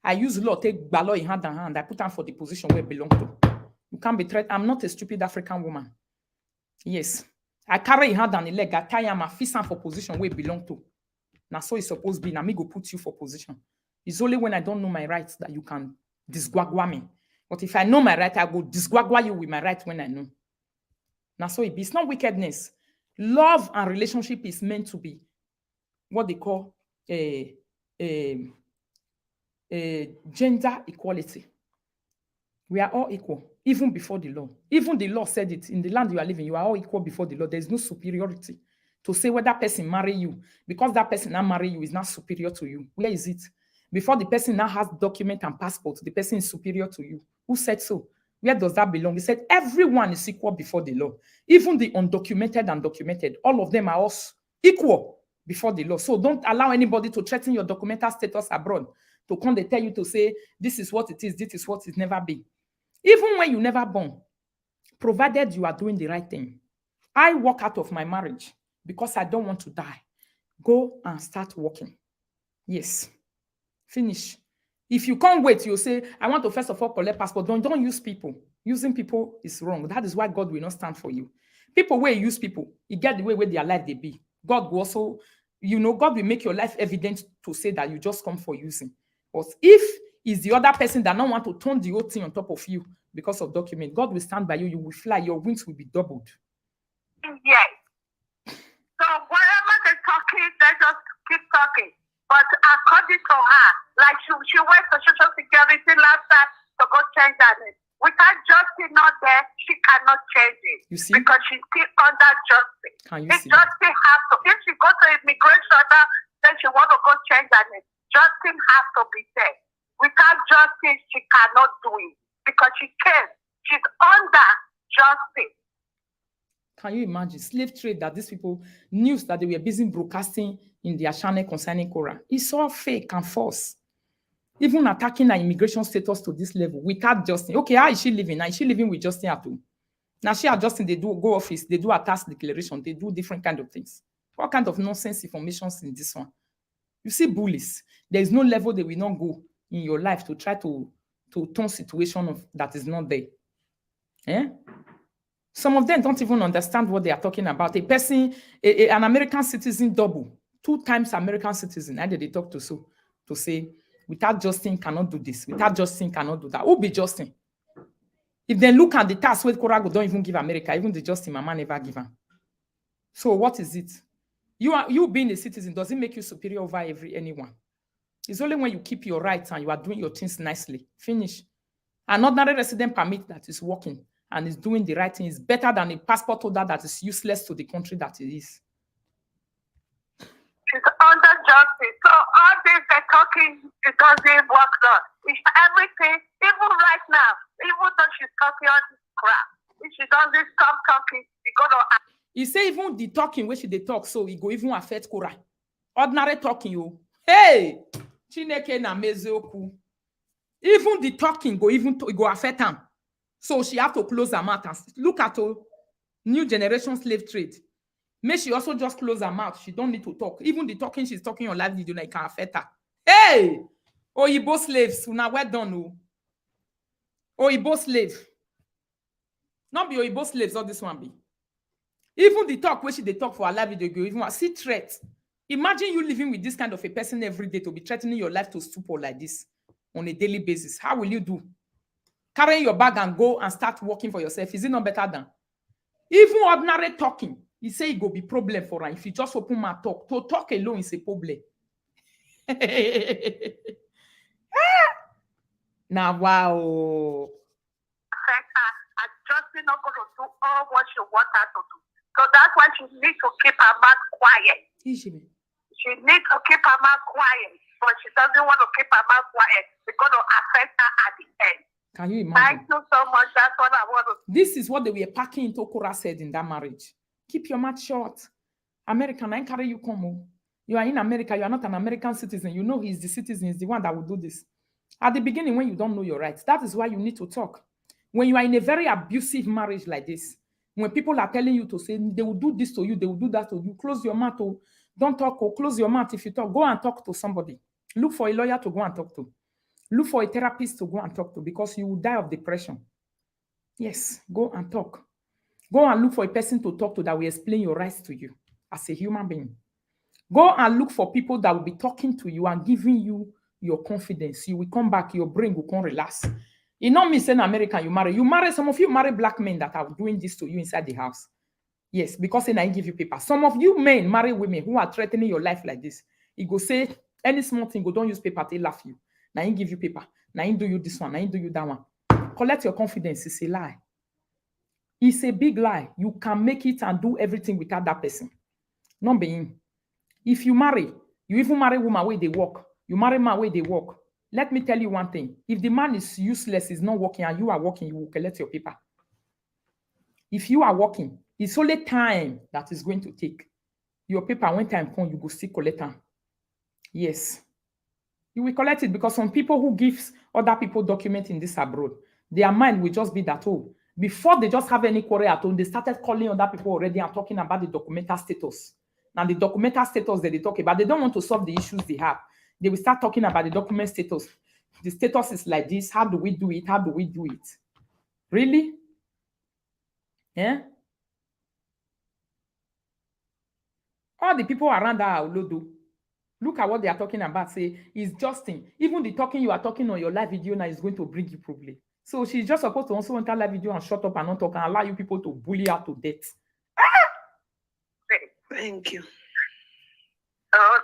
I use law, take balo in hand and hand. I put them for the position where it belong to. You can't be threatened. I'm not a stupid African woman. Yes. I carry a hand and a leg. I tie am, I fix am for position where it belong to. Now so it's supposed to be. Now me go put you for position. It's only when I don't know my rights that you can disguagua me. But if I know my right, I go disguagua you with my right when I know. Now so it be. It's not wickedness. Love and relationship is meant to be what they call a gender equality. We are all equal, even before the law. Even the law said it. In the land you are living, you are all equal before the law. There is no superiority to say whether that person marry you. Because that person now marry you is not superior to you. Where is it? Before the person now has document and passport, the person is superior to you. Who said so? Where does that belong? He said everyone is equal before the law. Even the undocumented and documented, all of them are also equal before the law. So don't allow anybody to threaten your documental status abroad to come they tell you to say this is what it is, this is what it never be. Even when you never born, provided you are doing the right thing. I walk out of my marriage because I don't want to die. Go and start working. Yes. Finish. If you can't wait, you say, I want to first of all collect passport. Don't use people. Using people is wrong. That is why God will not stand for you. People where you use people, you get the way where their life they be. God will also, God will make your life evident to say that you just come for using. But if it's the other person that don't want to turn the whole thing on top of you because of document, God will stand by you. You will fly. Your wings will be doubled. Yes. So whatever they're talking, they just keep talking. But according to her, like she went to Social Security last time to go change her name. Without justice not there, she cannot change it. You see? Because she's still under justice. Can you If see that? justice has to, if she go to immigration now, then she want to go change her name. Justice has to be there. Without justice, she cannot do it. Because she can't. She's under justice. Can you imagine slave trade that these people news that they were busy broadcasting in their channel concerning Korra? It's all fake and false. Even attacking her immigration status to this level without Justin. Okay, how is she living? Now is she living with Justin at home? Now she and Justin, they do go office, they do a tax declaration, they do different kind of things. What kind of nonsense information in this one? You see bullies. There is no level they will not go in your life to try to turn situation of that is not there. Eh? Some of them don't even understand what they are talking about. A person, an American citizen double, 2 times American citizen, and they talk to say, without Justin cannot do this, without Justin cannot do that. Who be Justin? If they look at the task where Korra don't even give America, even the Justin Mama never give them. So what is it? You being a citizen, does it make you superior over anyone? It's only when you keep your rights and you are doing your things nicely. Finish. An ordinary resident permit that is working and is doing the right thing is better than a passport holder that is useless to the country that it is. She's under justice. So all this they're talking, it doesn't work on. It's everything, even right now, even though she's talking all this crap, if she doesn't stop talking, it's going to... You say even the talking where she they talk, so it go even affect Korra. Ordinary talking, you. Hey! Chineke na mezoku. Even the talking go affect them. So she have to close her mouth. Look at her new generation slave trade. May she also just close her mouth. She don't need to talk. Even the talking she's talking on live video, like, can affect her. Hey! Oyibo slaves, una well done, oh. Oyibo slave. Not be Oyibo slaves, all this one be. Even the talk where she they talk for her live video, go even see threat. Imagine you living with this kind of a person every day to be threatening your life to stupor like this on a daily basis. How will you do? Carry your bag and go and start working for yourself. Is it not better than? Even ordinary talking, he say it go be problem for her. If you just open my talk, to talk alone is a problem. Now, wow. And Justin not going to do all what she wants her to do. So that's why she needs to keep her mouth quiet. She needs to keep her mouth quiet. But she doesn't want to keep her mouth quiet. It's going to affect her at the end. Can you imagine? Thank you so much. That's what I want to. This is what they were packing into Korra said in that marriage. Keep your mouth short. American, I carry you come. You are in America. You are not an American citizen. You know he's the citizen. He's the one that will do this. At the beginning, when you don't know your rights, that is why you need to talk. When you are in a very abusive marriage like this, when people are telling you to say, they will do this to you, they will do that to you, close your mouth. Oh, don't talk. Or close your mouth. If you talk, go and talk to somebody. Look for a lawyer to go and talk to. Look for a therapist to go and talk to because you will die of depression. Yes, go and talk. Go and look for a person to talk to that will explain your rights to you as a human being. Go and look for people that will be talking to you and giving you your confidence. You will come back, your brain will come relax. It not mean saying American you marry. You marry, some of you marry black men that are doing this to you inside the house. Yes, because then I give you paper. Some of you men marry women who are threatening your life like this. He go say, any small thing, go don't use paper, they laugh you. Now he give you paper. Now he do you this one. Now he do you that one. Collect your confidence. It's a lie. It's a big lie. You can make it and do everything without that person. Not being. If you marry, you even marry woman where they work. You marry man where they work. Let me tell you one thing. If the man is useless, is not working, and you are working, you will collect your paper. If you are working, it's only time that is going to take. Your paper, when time comes, you go still collect them. Yes. You will collect it because some people who gives other people documents in this abroad, their mind will just be that, oh, before they just have any query at home, they started calling other people already and talking about the documental status. Now, the documental status that they talk about, they don't want to solve the issues they have. They will start talking about the document status. The status is like this. How do we do it? How do we do it? Really? Yeah? All the people around that are Olodo. Look at what they are talking about. Say, it's Justin. Even the talking you are talking on your live video now is going to bring you problem. So she's just supposed to also enter live video and shut up and not talk and allow you people to bully her to death. Thank you. Uh,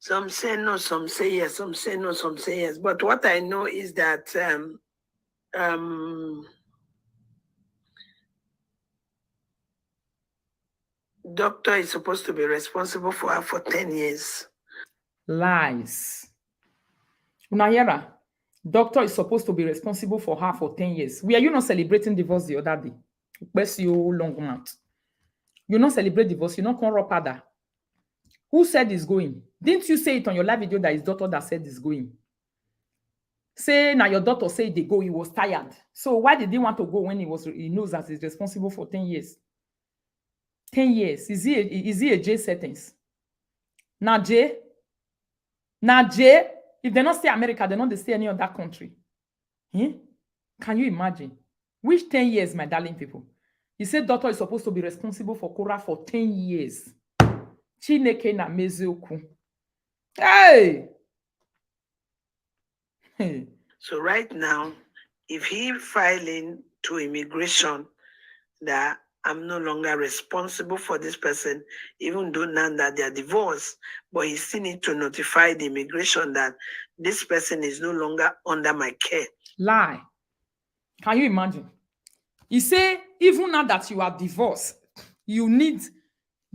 Some say no, some say yes, some say no, some say yes. But what I know is that Doctor is supposed to be responsible for her for 10 years. Lies. Unayera, doctor is supposed to be responsible for her for 10 years. Were you not celebrating divorce the other day? Bless you, long mouth. You not celebrate divorce, you not come up other. Who said it's going? Didn't you say it on your live video that his daughter that said it's going? Say now your daughter said they go, he was tired. So why did he want to go when he knows that he's responsible for 10 years? 10 years. Is he a J sentence? Now J? If they not stay America, they not stay any other country. Can you imagine? Which 10 years, my darling people? He said daughter is supposed to be responsible for Korra for 10 years. Chineke na mezoku. Hey! So right now, if he filing to immigration that I'm no longer responsible for this person, even though now that they are divorced, but he still need to notify the immigration that this person is no longer under my care. Lie. Can you imagine? He say, even now that you are divorced,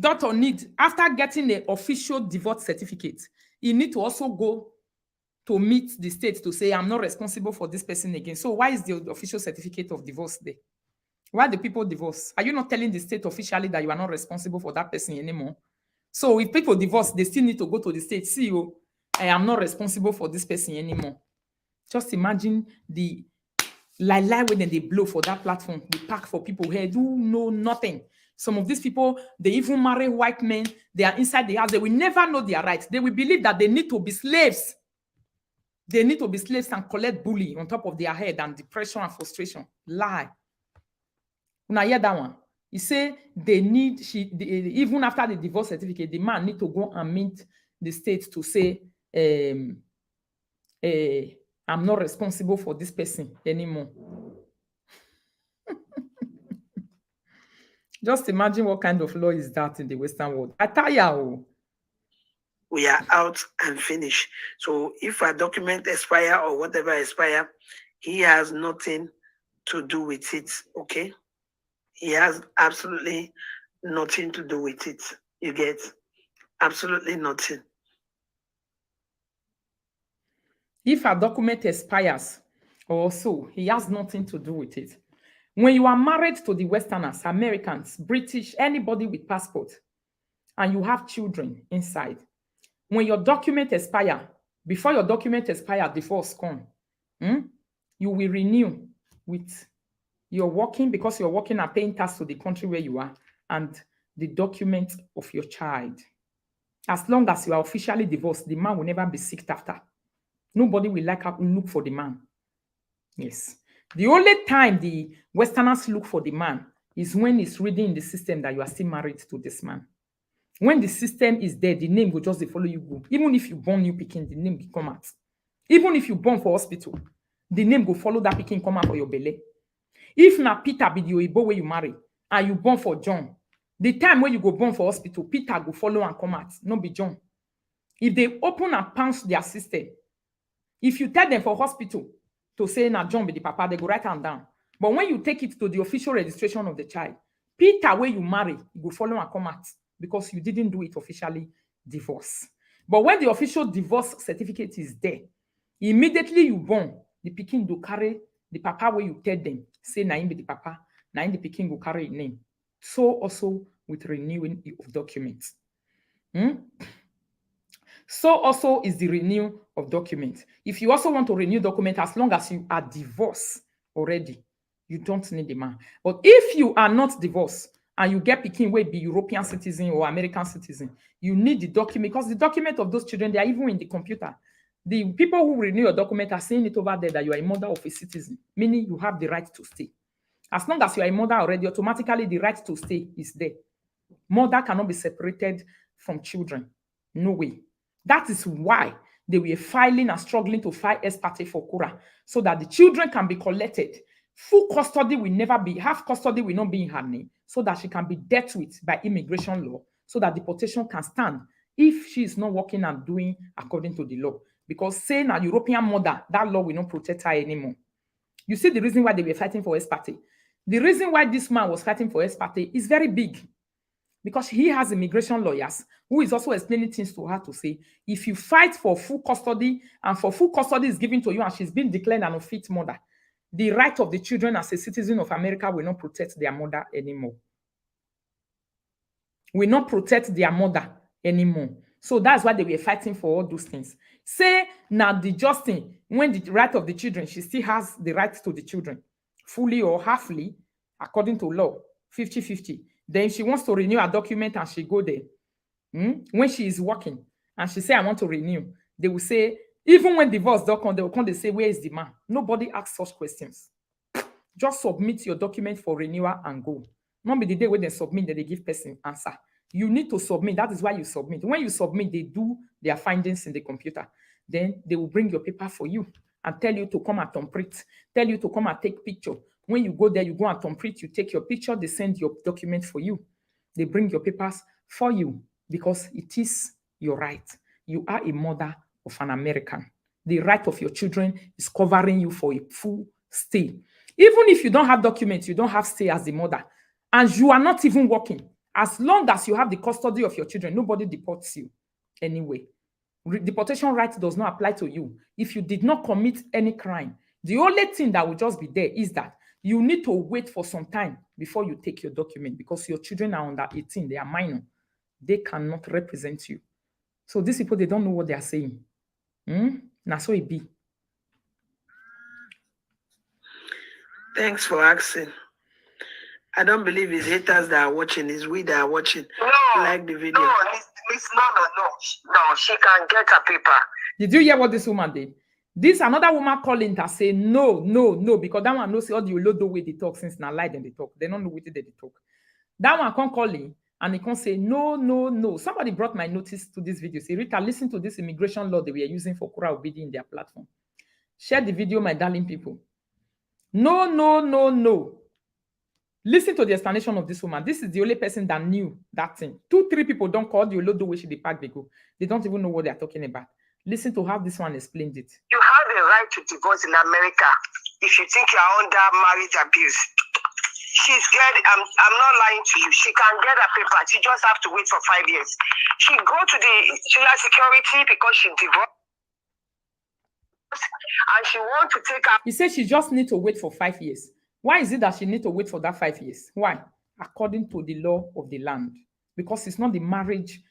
daughter need, after getting an official divorce certificate, you need to also go to meet the state to say, I'm not responsible for this person again. So why is the official certificate of divorce there? Why the people divorce? Are you not telling the state officially that you are not responsible for that person anymore? So if people divorce, they still need to go to the state, see you, I am not responsible for this person anymore. Just imagine the lie when they blow for that platform. They pack for people here, do know nothing. Some of these people, they even marry white men. They are inside the house. They will never know their rights. They will believe that they need to be slaves. They need to be slaves and collect bully on top of their head and depression and frustration. Lie. Now hear that one. He say they need, even after the divorce certificate, the man need to go and meet the state to say, I'm not responsible for this person anymore. Just imagine what kind of law is that in the Western world. I tell you. We are out and finished. So if a document expire or whatever expire, he has nothing to do with it, okay? He has absolutely nothing to do with it. You get? Absolutely nothing. If a document expires or so, he has nothing to do with it. When you are married to the Westerners, Americans, British, anybody with passport, and you have children inside, when your document expire, before your document expire, divorce come, you will renew with your working, because you're working and paying tax to the country where you are, and the document of your child. As long as you are officially divorced, the man will never be seeked after. Nobody will look for the man. Yes. The only time the Westerners look for the man is when it's reading in the system that you are still married to this man. When the system is there, the name will just follow you go. Even if you born new pikin, the name will come out. Even if you born for hospital, the name will follow that pikin come out for your belly. If na Peter be the Oyibo where you marry, and you born for John, the time when you go born for hospital, Peter will follow and come out, not be John. If they open and pounce their system, if you tell them for hospital to say na John be the papa, they go write am down. But when you take it to the official registration of the child, Peter where you marry, you go follow and come out because you didn't do it officially divorce. But when the official divorce certificate is there, immediately you born, the pikin do carry the papa where you tell them, say na him be the papa, na him the pikin go carry his name. So also with renewing of documents. So also is the renewal of documents. If you also want to renew document, as long as you are divorced already, you don't need the man. But if you are not divorced and you get pikin wey be European citizen or American citizen, you need the document, because the document of those children, they are even in the computer. The people who renew your document are seeing it over there that you are a mother of a citizen, meaning you have the right to stay. As long as you are a mother already, automatically the right to stay is there. Mother cannot be separated from children. No way. That is why they were filing and struggling to file ex parte for Korra, so that the children can be collected. Full custody will never be, half custody will not be in her name, so that she can be dealt with by immigration law, so that deportation can stand if she is not working and doing according to the law. Because saying a European mother, that law will not protect her anymore. You see the reason why they were fighting for ex parte. The reason why this man was fighting for ex parte is very big. Because he has immigration lawyers who is also explaining things to her to say, if you fight for full custody and for full custody is given to you and she's been declared an unfit mother, the right of the children as a citizen of America will not protect their mother anymore. Will not protect their mother anymore. So that's why they were fighting for all those things. Say now the Justin, when the right of the children, she still has the right to the children, fully or halfly, according to law, 50-50. Then she wants to renew her document and she go there. When she is working and she say, I want to renew, they will say, even when divorce don't come, they will come, they say, where is the man? Nobody asks such questions. Just submit your document for renewal and go. Not be the day when they submit that they give person answer. You need to submit. That is why you submit. When you submit, they do their findings in the computer. Then they will bring your paper for you and tell you to come and thumbprint, tell you to come and take picture. When you go there, you go and thumbprint, you take your picture, they send your document for you. They bring your papers for you because it is your right. You are a mother of an American. The right of your children is covering you for a full stay. Even if you don't have documents, you don't have stay as the mother, and you are not even working, as long as you have the custody of your children, nobody deports you anyway. Deportation right does not apply to you if you did not commit any crime. The only thing that will just be there is that you need to wait for some time before you take your document because your children are under 18, they are minor. They cannot represent you. So these people, they don't know what they are saying. Now so it be. Thanks for asking. I don't believe it's haters that are watching, it's we that are watching. No, like the video. No, she can get a paper. Did you hear what this woman did? This another woman calling to say no, because that one knows all the lodo way they talk since now lie then they talk. They don't know what they talk. That one can't call in and he can't say no. Somebody brought my notice to this video. Say, Rita, listen to this immigration law they were using for Korra Obidi in their platform. Share the video, my darling people. No. Listen to the explanation of this woman. This is the only person that knew that thing. 2-3 people don't call the Olodo way she the pack they go. They don't even know what they're talking about. Listen to how this one explained it. You have a right to divorce in America if you think you're under marriage abuse. She's getting, I'm not lying to you. She can get a paper. She just have to wait for 5 years. She go to the Social Security because she divorced. And she want to take her. He said she just need to wait for 5 years. Why is it that she need to wait for that 5 years? Why? According to the law of the land. Because it's not the marriage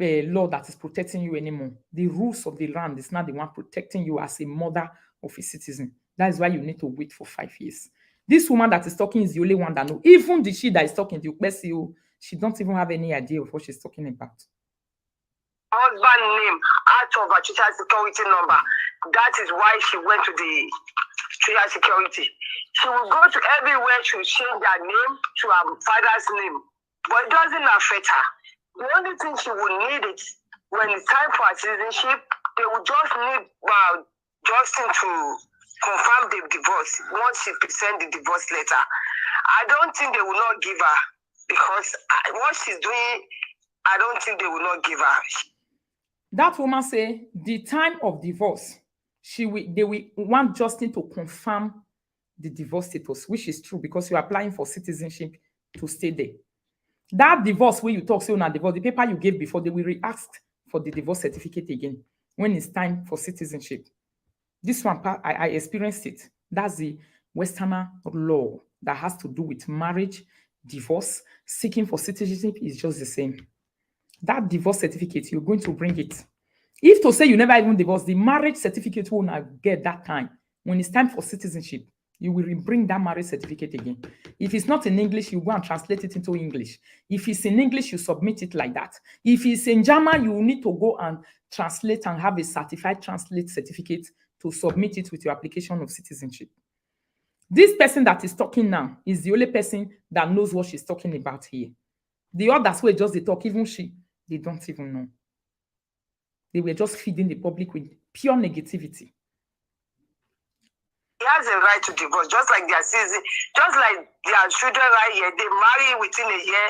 law that is protecting you anymore. The rules of the land is not the one protecting you as a mother of a citizen. That is why you need to wait for 5 years. This woman that is talking is the only one that knows. Even the she that is talking, the UPSU, she don't even have any idea of what she's talking about. Husband name out of her social security number. That is why she went to the social security. She will go to everywhere to change her name to her father's name, but it doesn't affect her. The only thing she will need it when it's time for her citizenship, they will just need Justin to confirm the divorce once she presents the divorce letter. I don't think they will not give her because what she's doing, I don't think they will not give her. That woman say the time of divorce, they will want Justin to confirm the divorce status, which is true because you're applying for citizenship to stay there. That divorce where you talk so now divorce, the paper you gave before, they will re-ask for the divorce certificate again when it's time for citizenship. This one, I experienced it. That's the Westerner law that has to do with marriage, divorce, seeking for citizenship is just the same. That divorce certificate, you're going to bring it. If to say you never even divorced, the marriage certificate will not get that time. When it's time for citizenship, you will bring that marriage certificate again. If it's not in English, you go and translate it into English. If it's in English, you submit it like that. If it's in German, you need to go and translate and have a certified translate certificate to submit it with your application of citizenship. This person that is talking now is the only person that knows what she's talking about here. The others were just they talk, even they don't even know. They were just feeding the public with pure negativity. He has a right to divorce, just like their citizen, just like their children right here. They marry within a year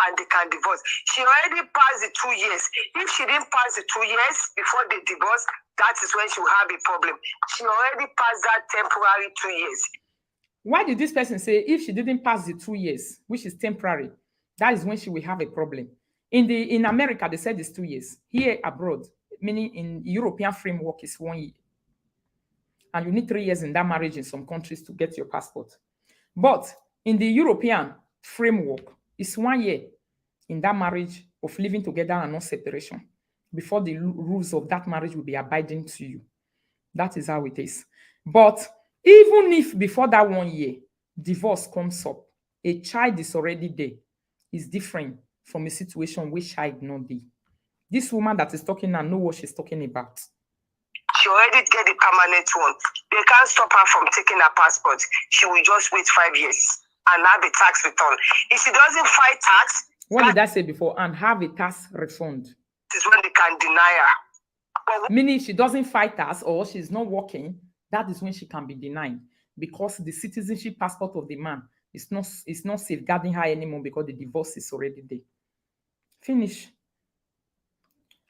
and they can divorce. She already passed the 2 years. If she didn't pass the 2 years before they divorce, that is when she will have a problem. She already passed that temporary 2 years. Why did this person say if she didn't pass the 2 years, which is temporary, that is when she will have a problem? In America, they said it's 2 years. Here abroad, meaning in European framework, is 1 year. And you need 3 years in that marriage in some countries to get your passport. But in the European framework, it's 1 year in that marriage of living together and not separation before the rules of that marriage will be abiding to you. That is how it is. But even if before that 1 year, divorce comes up, a child is already there, is different from a situation where child not there. This woman that is talking now know what she's talking about. She already get the permanent one. They can't stop her from taking her passport. She will just wait 5 years and have a tax return. If she doesn't fight tax, what did I say before? And have a tax refund. This is when they can deny her. But meaning she doesn't fight tax or she's not working, that is when she can be denied because the citizenship passport of the man is not safeguarding her anymore because the divorce is already there. Finish.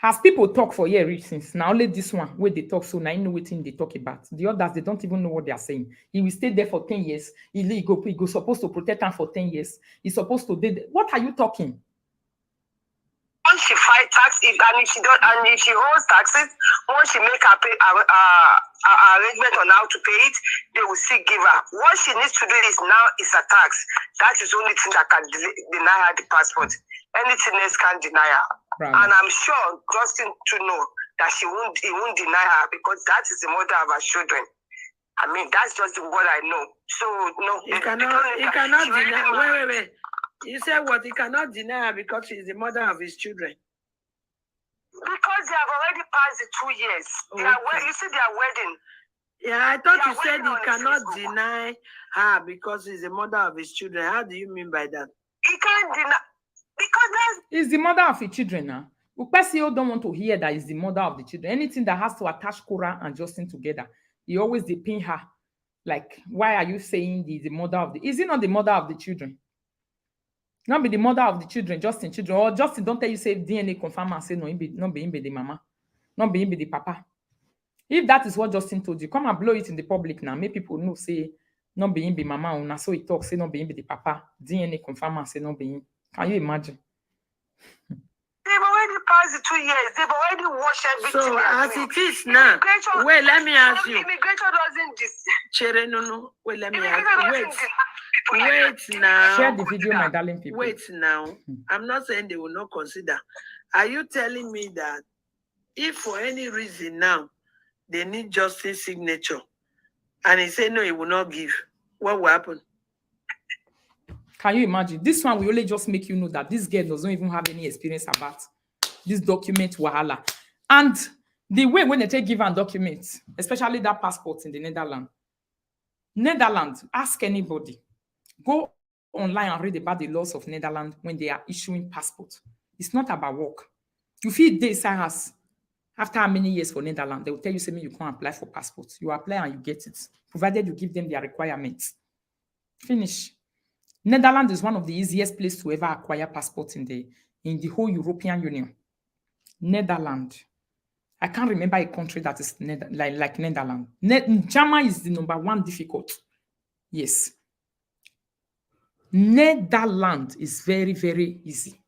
As people talk for year reasons, now only this one where they talk, so now I know what they talk about. The others, they don't even know what they are saying. He will stay there for 10 years. He go supposed to protect her for 10 years. He's supposed to do. What are you talking? once she fight tax, if she owes taxes, once she make her pay arrangement on how to pay it, they will still give her. What she needs to do is now is a tax. That is the only thing that can deny her the passport. Anything else can deny her. Right. And I'm sure Justin to know that he won't deny her because that is the mother of her children. I mean, that's just what I know. So no, he cannot deny. Wait. You said what? He cannot deny her because she's the mother of his children. Because they have already passed the 2 years. Okay. You see their wedding. Yeah, I thought They you are said wedding he on cannot Facebook. deny her because she's the mother of his children. How do you mean by that? He can't deny because that's Is the mother of the children now. Upesio don't want to hear that is the mother of the children. Anything that has to attach Korra and Justin together, he always depend her. Like, why are you saying the mother of the? Is he not the mother of the children? Not be the mother of the children, Justin children. Or Justin don't tell you say DNA confirm and say no, not be him be the mama, not be him be the papa. If that is what Justin told you, come and blow it in the public now. Make people know say not be him be mama. Una so he talk say not be him be the papa. DNA confirm and say not be him. Can you imagine? they've already passed the 2 years. They've already washed everything. So they are as doing. it is now, Immigration- wait, let me ask you. Immigration doesn't Chere, no. Wait, let me ask Immigration you. doesn't deny people. Wait now. Share the video, my darling people. Wait now. I'm not saying they will not consider. Are you telling me that if for any reason now they need Justin's signature and he said no, he will not give, what will happen? Can you imagine? This one will only just make you know that this girl doesn't even have any experience about this document wahala. And the way when they take give and documents, especially that passport in the Netherlands, ask anybody. Go online and read about the laws of Netherlands when they are issuing passports. It's not about work. You feel they say us after how many years for Netherlands, they will tell you, say, you can't apply for passports. You apply and you get it, provided you give them their requirements. Finish. Netherlands is one of the easiest places to ever acquire passports in the whole European Union. Netherlands. I can't remember a country that is like Netherlands. Germany is the #1 difficult. Yes. Netherlands is very, very easy.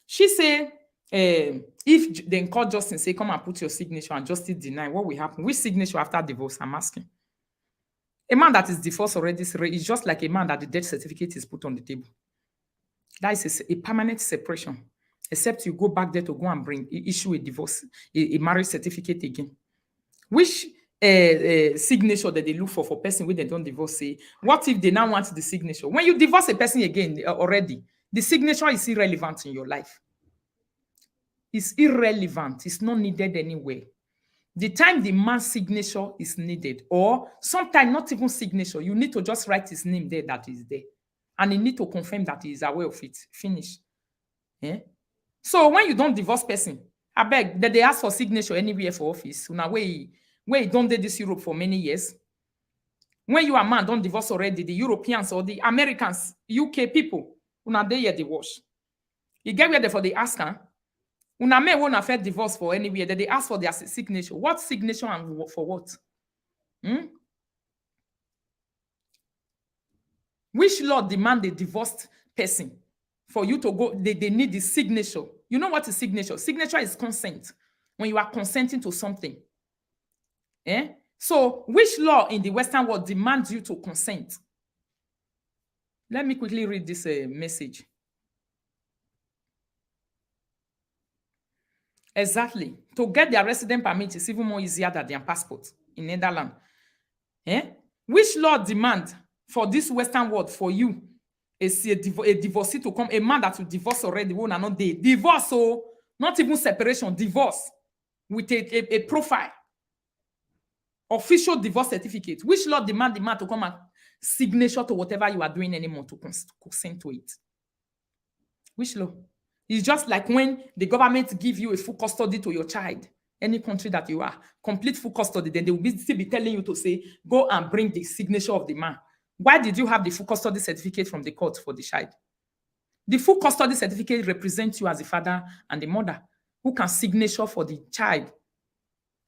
She say, if they call Justin, say, come and put your signature and Justin deny, what will happen? Which signature after divorce? I'm asking. A man that is divorced already is just like a man that the death certificate is put on the table. That is a permanent separation, except you go back there to go and issue a divorce, a marriage certificate again. Which signature that they look for person when they don't divorce? Say, what if they now want the signature? When you divorce a person again already, the signature is irrelevant in your life. It's irrelevant. It's not needed anywhere. The time the man's signature is needed, or sometimes not even signature, you need to just write his name there that is there. And you need to confirm that he is aware of it. Finish. Yeah? So when you don't divorce person, I beg that they ask for signature anywhere for office. Now where you don't do this Europe for many years. When you are man, don't divorce already, the Europeans or the Americans, UK people, now they hear the wash. You get where they for the ask, huh? Una may want to affect divorce for anywhere. That they ask for their signature. What signature and for what? Which law demand a divorced person for you to go? They need the signature. You know what is signature? Signature is consent. When you are consenting to something. So, which law in the Western world demands you to consent? Let me quickly read this message. Exactly. To get their resident permit is even more easier than their passport in Netherlands. Which law demand for this Western world for you is a divorcee to come, a man that will divorce already, won't not day. Divorce, so not even separation, divorce with a profile. Official divorce certificate. Which law demand the man to come and signature to whatever you are doing anymore to consent to it? Which law? It's just like when the government give you a full custody to your child, any country that you are, complete full custody, then they will still be telling you to say, go and bring the signature of the man. Why did you have the full custody certificate from the court for the child? The full custody certificate represents you as the father and the mother who can signature for the child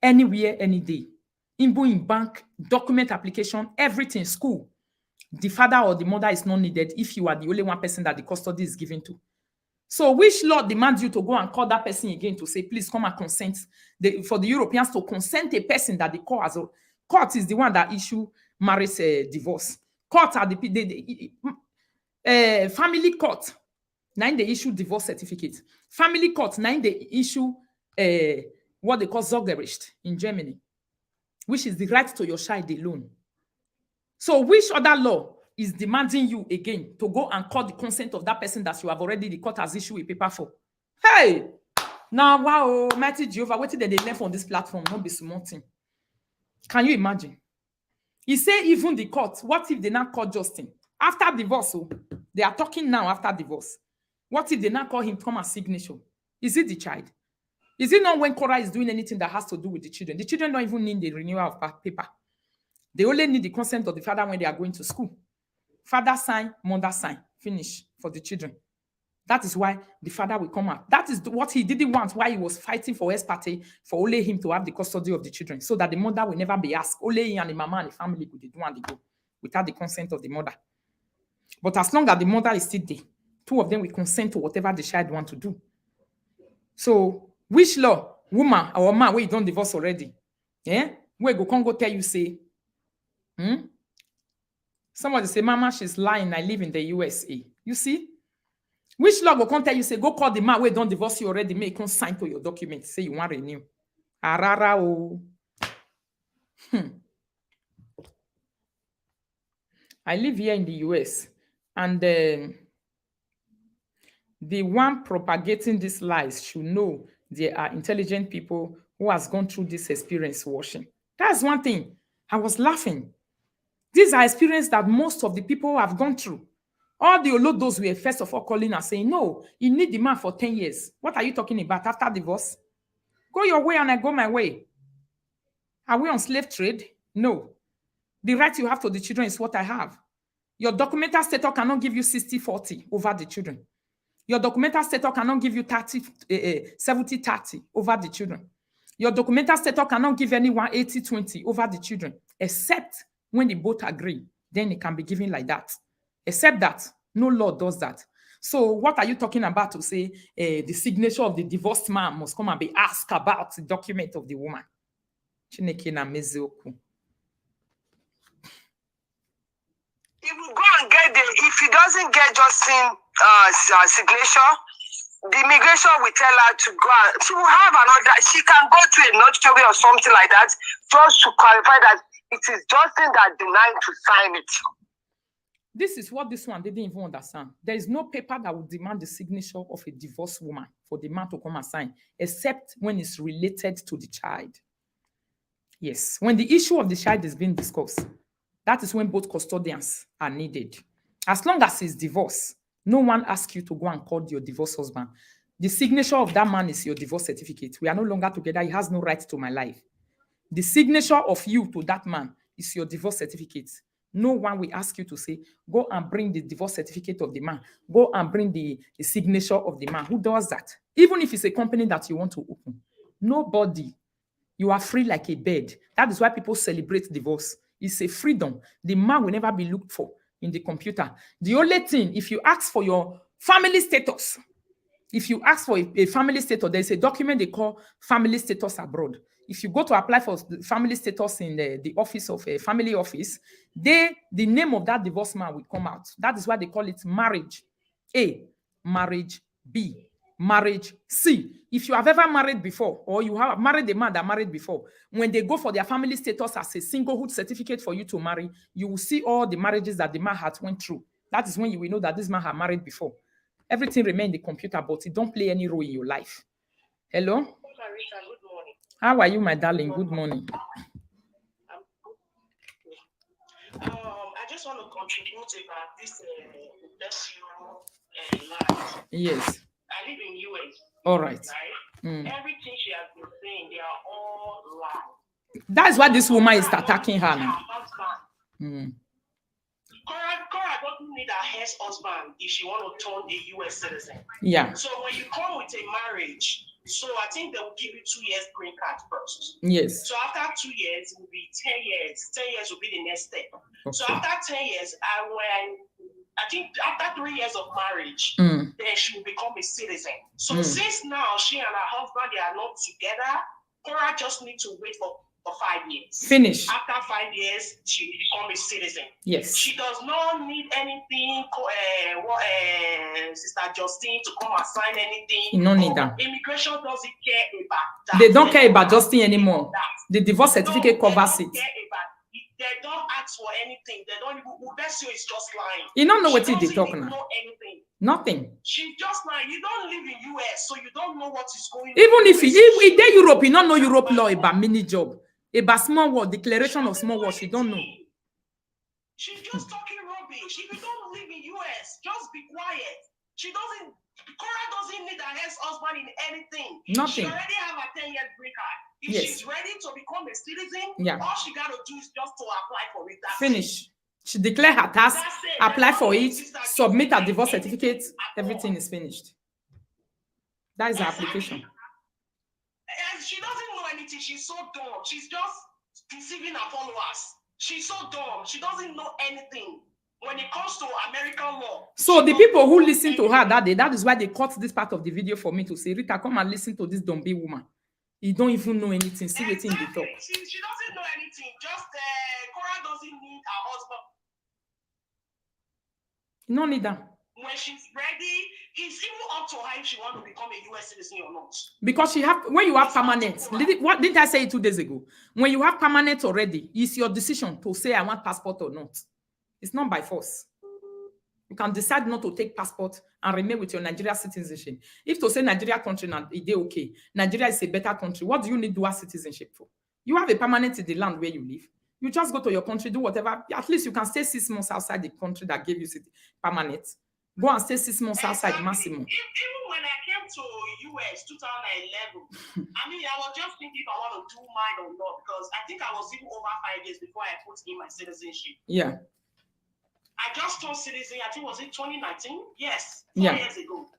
anywhere, any day. In bank, document application, everything, school. The father or the mother is not needed if you are the only one person that the custody is given to. So which law demands you to go and call that person again to say, please come and consent? For the Europeans to consent a person that the court has. Court is the one that issue marriage divorce. Court are the family court. Now they issue divorce certificate. Family court, now they issue what they call Sorgerecht in Germany, which is the right to your child alone. So which other law is demanding you again to go and call the consent of that person that you have already, the court has issued a paper for? Hey! Now, wow, mighty Jehovah, what did they learn from this platform? Not be small thing. Can you imagine? He say even the court, what if they not call Justin? After divorce, they are talking now after divorce. What if they not call him come as signature? Is it the child? Is it not when Korra is doing anything that has to do with the children? The children don't even need the renewal of paper. They only need the consent of the father when they are going to school. Father sign, mother sign. Finish for the children. That is why the father will come out. That is what he didn't want, why he was fighting for ex parte, for only him to have the custody of the children, so that the mother will never be asked. Only he and the mama and the family could do and they go without the consent of the mother. But as long as the mother is still there, two of them will consent to whatever the child wants to do. So, which law, woman or man, where you don't divorce already? Where go tell you, say, somebody say, Mama, she's lying. I live in the USA. You see? Which law will come tell you, say, go call the man where don't divorce you already, make him sign to your document, say you want renew. Arara o. I live here in the US, and the one propagating these lies should know there are intelligent people who has gone through this experience washing. That's one thing. I was laughing. These are experiences that most of the people have gone through. All the Olodos were first of all calling and saying, no, you need the man for 10 years. What are you talking about after divorce? Go your way and I go my way. Are we on slave trade? No. The right you have to the children is what I have. Your documental status cannot give you 60-40 over the children. Your documental status cannot give you 70-30 over the children. Your documental status cannot give anyone 80-20 over the children, except when they both agree, then it can be given like that. Except that, no law does that. So what are you talking about to say the signature of the divorced man must come and be asked about the document of the woman? If you go and get if he doesn't get Justin signature, the immigration will tell her to go and she will have another, she can go to a notary or something like that, just to clarify that it is Justin that denied to sign it. This is what this one didn't even understand. There is no paper that would demand the signature of a divorced woman for the man to come and sign, except when it's related to the child. Yes, when the issue of the child is being discussed, that is when both custodians are needed. As long as it's divorce, no one asks you to go and call your divorced husband. The signature of that man is your divorce certificate. We are no longer together. He has no right to my life. The signature of you to that man is your divorce certificate. No one will ask you to say, go and bring the divorce certificate of the man. Go and bring the signature of the man. Who does that? Even if it's a company that you want to open. Nobody. You are free like a bird. That is why people celebrate divorce. It's a freedom. The man will never be looked for in the computer. The only thing, if you ask for your family status, if you ask for a family status, there's a document they call family status abroad. If you go to apply for the family status in the office of a family office, the name of that divorced man will come out. That is why they call it marriage A, marriage B, marriage C. If you have ever married before, or you have married a man that married before, when they go for their family status as a singlehood certificate for you to marry, you will see all the marriages that the man had went through. That is when you will know that this man had married before. Everything remains in the computer, but it don't play any role in your life. Hello? Marisa, good morning. How are you, my darling? Good morning. I just want to contribute about this life. Yes. I live in US. All right. Everything she has been saying, they are all lies. That's why this woman is attacking her now. Korra doesn't need her ex-husband if she want to turn a US citizen. Yeah. So when you come with a marriage, so I think they will give you 2 years green card first. Yes. So after 2 years, it will be 10 years. 10 years will be the next step. Okay. So after 10 years, I think after 3 years of marriage, then she will become a citizen. So since now she and her husband, they are not together, Korra just need to wait for 5 years. Finish. After 5 years, she will become a citizen. Yes. She does not need anything, Sister Justine, to come and sign anything. You don't need that. Immigration doesn't care about that. They don't care about Justine anymore. The divorce certificate covers it. They don't ask for anything. They don't even. Ubesio is just lying. You don't know what they talk now. know anything. Nothing. She just lying. You don't live in US, so you don't know what is going on. Even if they Europe, you don't know Europe law about mini job, about small word, declaration of small word. She don't know. She's just talking rubbish. If you don't live in US, just be quiet. She doesn't. Korra doesn't need her ex-husband in anything. Nothing. She already have a 10-year green card. If she's ready to become a citizen, all she got to do is just to apply for it. Finish. She declare her task, apply for it, submit her divorce certificate, everything is finished. That is the application. And she doesn't know anything. She's so dumb. She's just deceiving her followers. She's so dumb. She doesn't know anything when it comes to American law. So the people who listen to her that day, that is why they cut this part of the video for me to say, Rita, come and listen to this dumpy woman. You don't even know anything. See what in the talk. She doesn't know anything. Just Korra doesn't need her husband. No need that. When she's ready, it's even up to her if she wants to become a US citizen or not. Because when you have permanent, what didn't I say 2 days ago? When you have permanent already, it's your decision to say I want passport or not. It's not by force. You can decide not to take passport and remain with your Nigeria citizenship. If to say Nigeria country, it's okay. Nigeria is a better country. What do you need dual citizenship for? You have a permanent in the land where you live. You just go to your country, do whatever. At least you can stay 6 months outside the country that gave you permanent. Go and stay 6 months outside maximum. Even when I came to US 2011, I mean, I was just thinking if I want to do mine or not, because I think I was even over 5 years before I put in my citizenship. Yeah. I just turned citizen, I think was it 2019? Yes, 4 years ago.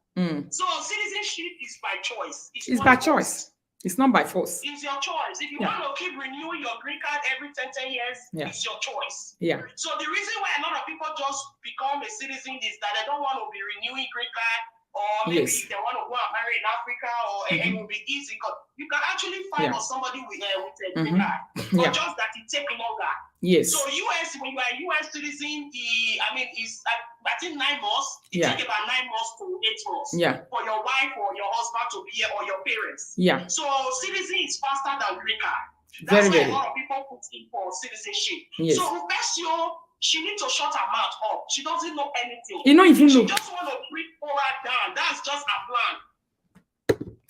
So citizenship is by choice. It's by choice. It's not by force. It's your choice. If you want to keep renewing your green card every 10 years, it's your choice. Yeah. So the reason why a lot of people just become a citizen is that they don't want to be renewing green card, or maybe they want to go and marry in Africa, or it will be easy. Because you can actually find for somebody with a green card, but just that it takes longer. Yes. So US, when you are a US citizen, it's I think 9 months. It takes about 9 months to 8 months. Yeah. For your wife or your husband to be here, or your parents. Yeah. So citizen is faster than green card. That's why a lot of people put in for citizenship. Yes. So Ubesio, she needs to shut her mouth up. She doesn't know anything. You don't even know. She just want to bring Korra down. That's just her plan.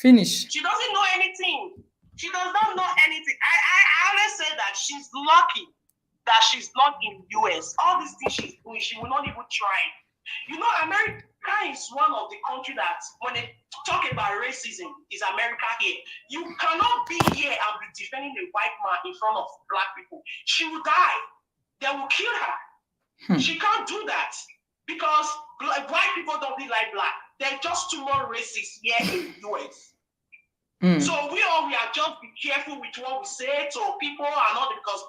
Finish. She doesn't know anything. She does not know anything. I always say that she's lucky that she's not in US. All these things she's doing, she will not even try. You know, America is one of the countries that, when they talk about racism, is America here. You cannot be here and be defending a white man in front of black people. She will die. They will kill her. She can't do that because white people don't like black. They're just too more racist here in the US. So we are just be careful with what we say to people and all because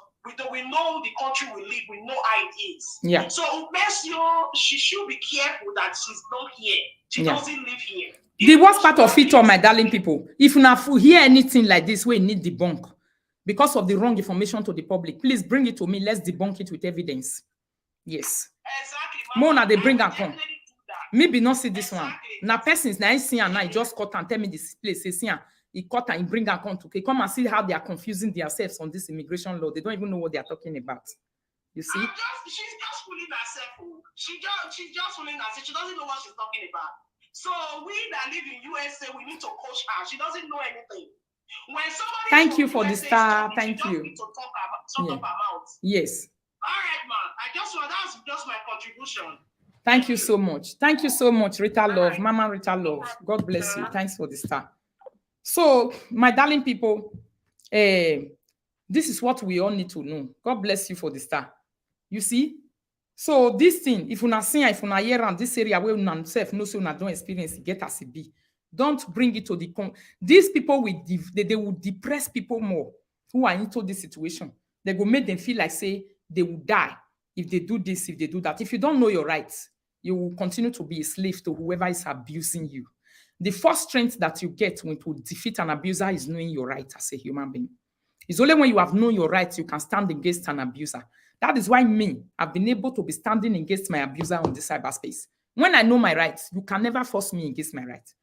we know the country we live, we know how it is. Yeah. So Mesio, she should be careful that she's not here. She doesn't live here. The worst part of it all, my darling people, if you hear anything like this, we need debunk because of the wrong information to the public. Please bring it to me. Let's debunk it with evidence. Yes. Exactly. Mona, they bring and come. Maybe not see this one. Now, persons, now I see and I just cut and tell me this place. He cut and he bring and come to come and see how they are confusing themselves on this immigration law. They don't even know what they are talking about. You see? She's just fooling herself. She's just fooling herself. She doesn't know what she's talking about. So we that live in USA, we need to coach her. She doesn't know anything. When somebody thank you for the star. Thank you. Need to talk about mouth. Yes. All right, man. That's just my contribution. Thank you so much. Thank you so much, Rita Love, Mama Rita Love. God bless you. Thanks for the star. So, my darling people, this is what we all need to know. God bless you for the star. You see? So, this thing, if you're not seeing, if you're not here around this area where you self know so you don't experience it, get as it be. Don't bring it to the these people they will depress people more who are into this situation. They will make them feel like say they will die if they do this, if they do that. If you don't know your rights, you will continue to be a slave to whoever is abusing you. The first strength that you get when to defeat an abuser is knowing your rights as a human being. It's only when you have known your rights you can stand against an abuser. That is why I've been able to be standing against my abuser on the cyberspace. When I know my rights, you can never force me against my rights.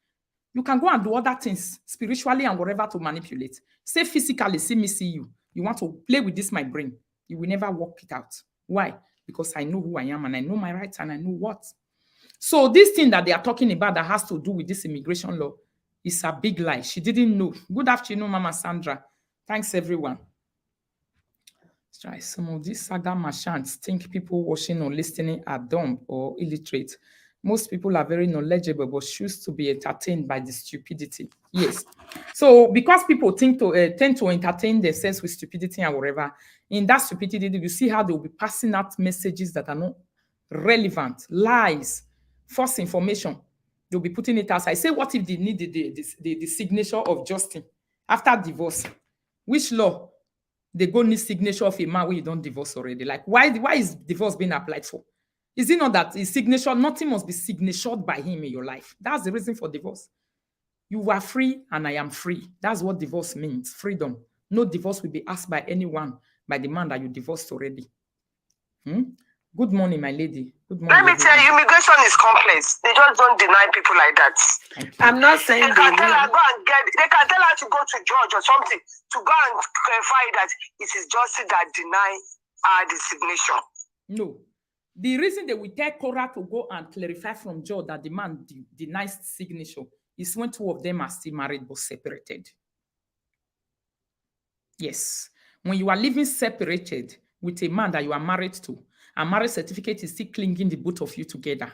You can go and do other things spiritually and whatever to manipulate. Say physically, see me, see you. You want to play with this, my brain. You will never work it out. Why? Because I know who I am and I know my rights and I know what. So this thing that they are talking about that has to do with this immigration law is a big lie. She didn't know. Good afternoon, Mama Sandra. Thanks, everyone. Let's try some of these saga merchants think people watching or listening are dumb or illiterate. Most people are very knowledgeable but choose to be entertained by the stupidity. Yes. So because people tend to entertain themselves with stupidity and whatever, in that stupidity, you see how they will be passing out messages that are not relevant, lies, false information. They'll be putting it aside. Say, what if they need the signature of Justin after divorce? Which law? They go need signature of a man where you don't divorce already. Like, why is divorce being applied for? Is it not that his signature, nothing must be signatured by him in your life? That's the reason for divorce. You are free and I am free. That's what divorce means, freedom. No divorce will be asked by anyone, by the man that you divorced already. Good morning, my lady. Good morning. Let me tell you, immigration is complex. They just don't deny people like that. I'm not saying they can tell her to go to judge or something to go and clarify that it is justice that deny her the signature. No. The reason they will tell Korra to go and clarify from judge that the man denies signature is when two of them are still married but separated. Yes. When you are living separated with a man that you are married to, a marriage certificate is still clinging the both of you together.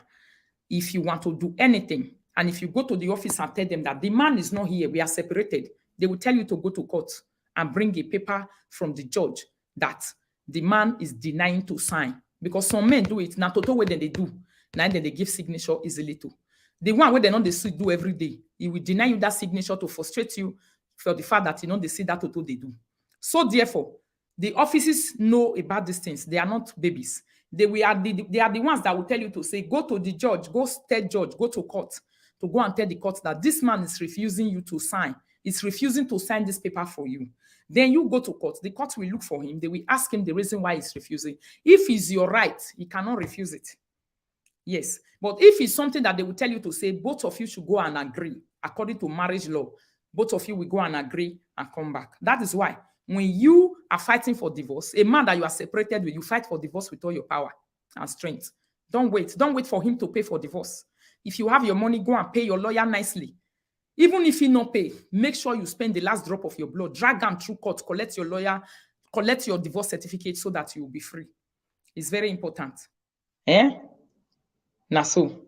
If you want to do anything, and if you go to the office and tell them that the man is not here, we are separated, they will tell you to go to court and bring a paper from the judge that the man is denying to sign. Because some men do it. Now, total way that they do. Now, then they give signature easily too. The one where they know they do every day, he will deny you that signature to frustrate you for the fact that you know they see that total they do. So therefore, the offices know about these things. They are not babies. They are the ones that will tell you to say, go to the judge, go tell judge, go to court, to go and tell the court that this man is refusing you to sign. It's refusing to sign this paper for you. Then you go to court. The court will look for him. They will ask him the reason why he's refusing. If it's your right, he cannot refuse it. Yes. But if it's something that they will tell you to say, both of you should go and agree, according to marriage law, both of you will go and agree and come back. That is why when you are fighting for divorce, a man that you are separated with, you fight for divorce with all your power and strength. Don't wait. Don't wait for him to pay for divorce. If you have your money, go and pay your lawyer nicely. Even if he not pay, make sure you spend the last drop of your blood. Drag him through court, collect your lawyer, collect your divorce certificate so that you will be free. It's very important. Now so.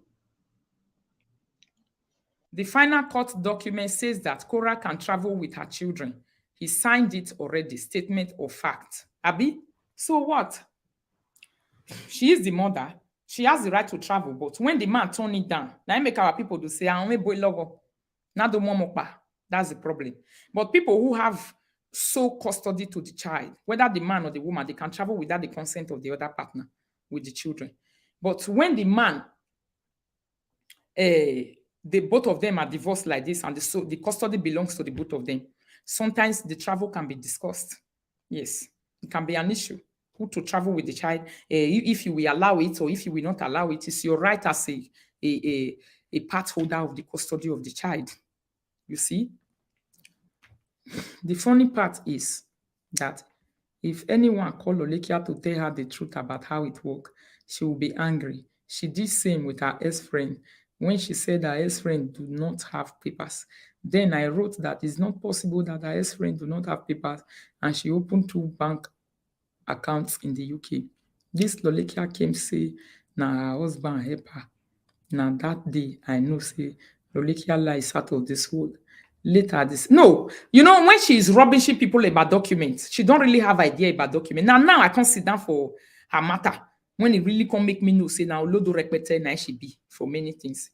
The final court document says that Korra can travel with her children. He signed it already, statement of fact. Abi, so what? She is the mother. She has the right to travel. But when the man turn it down, now make our people to say, "I boy lover." Now the momopa. That's the problem. But people who have sole custody to the child, whether the man or the woman, they can travel without the consent of the other partner with the children. But when the man, the both of them are divorced like this, and the custody belongs to the both of them, sometimes the travel can be discussed. Yes, it can be an issue. Who to travel with the child, if you will allow it or if you will not allow it, it's your right as a part holder of the custody of the child. You see? The funny part is that if anyone call Olekia to tell her the truth about how it works, she will be angry. She did same with her ex-friend when she said her ex-friend do not have papers. Then I wrote that it's not possible that her ex-friend do not have papers, and she opened 2 bank accounts in the UK. This Lolekia came say, na her husband help her. Now that day, I know say Lolekia lies out of this world. Later, no, when she is rubbishing people about documents, she don't really have idea about documents. Now I can't sit down for her matter. When it really can make me know, say now Olodo repete na she be for many things.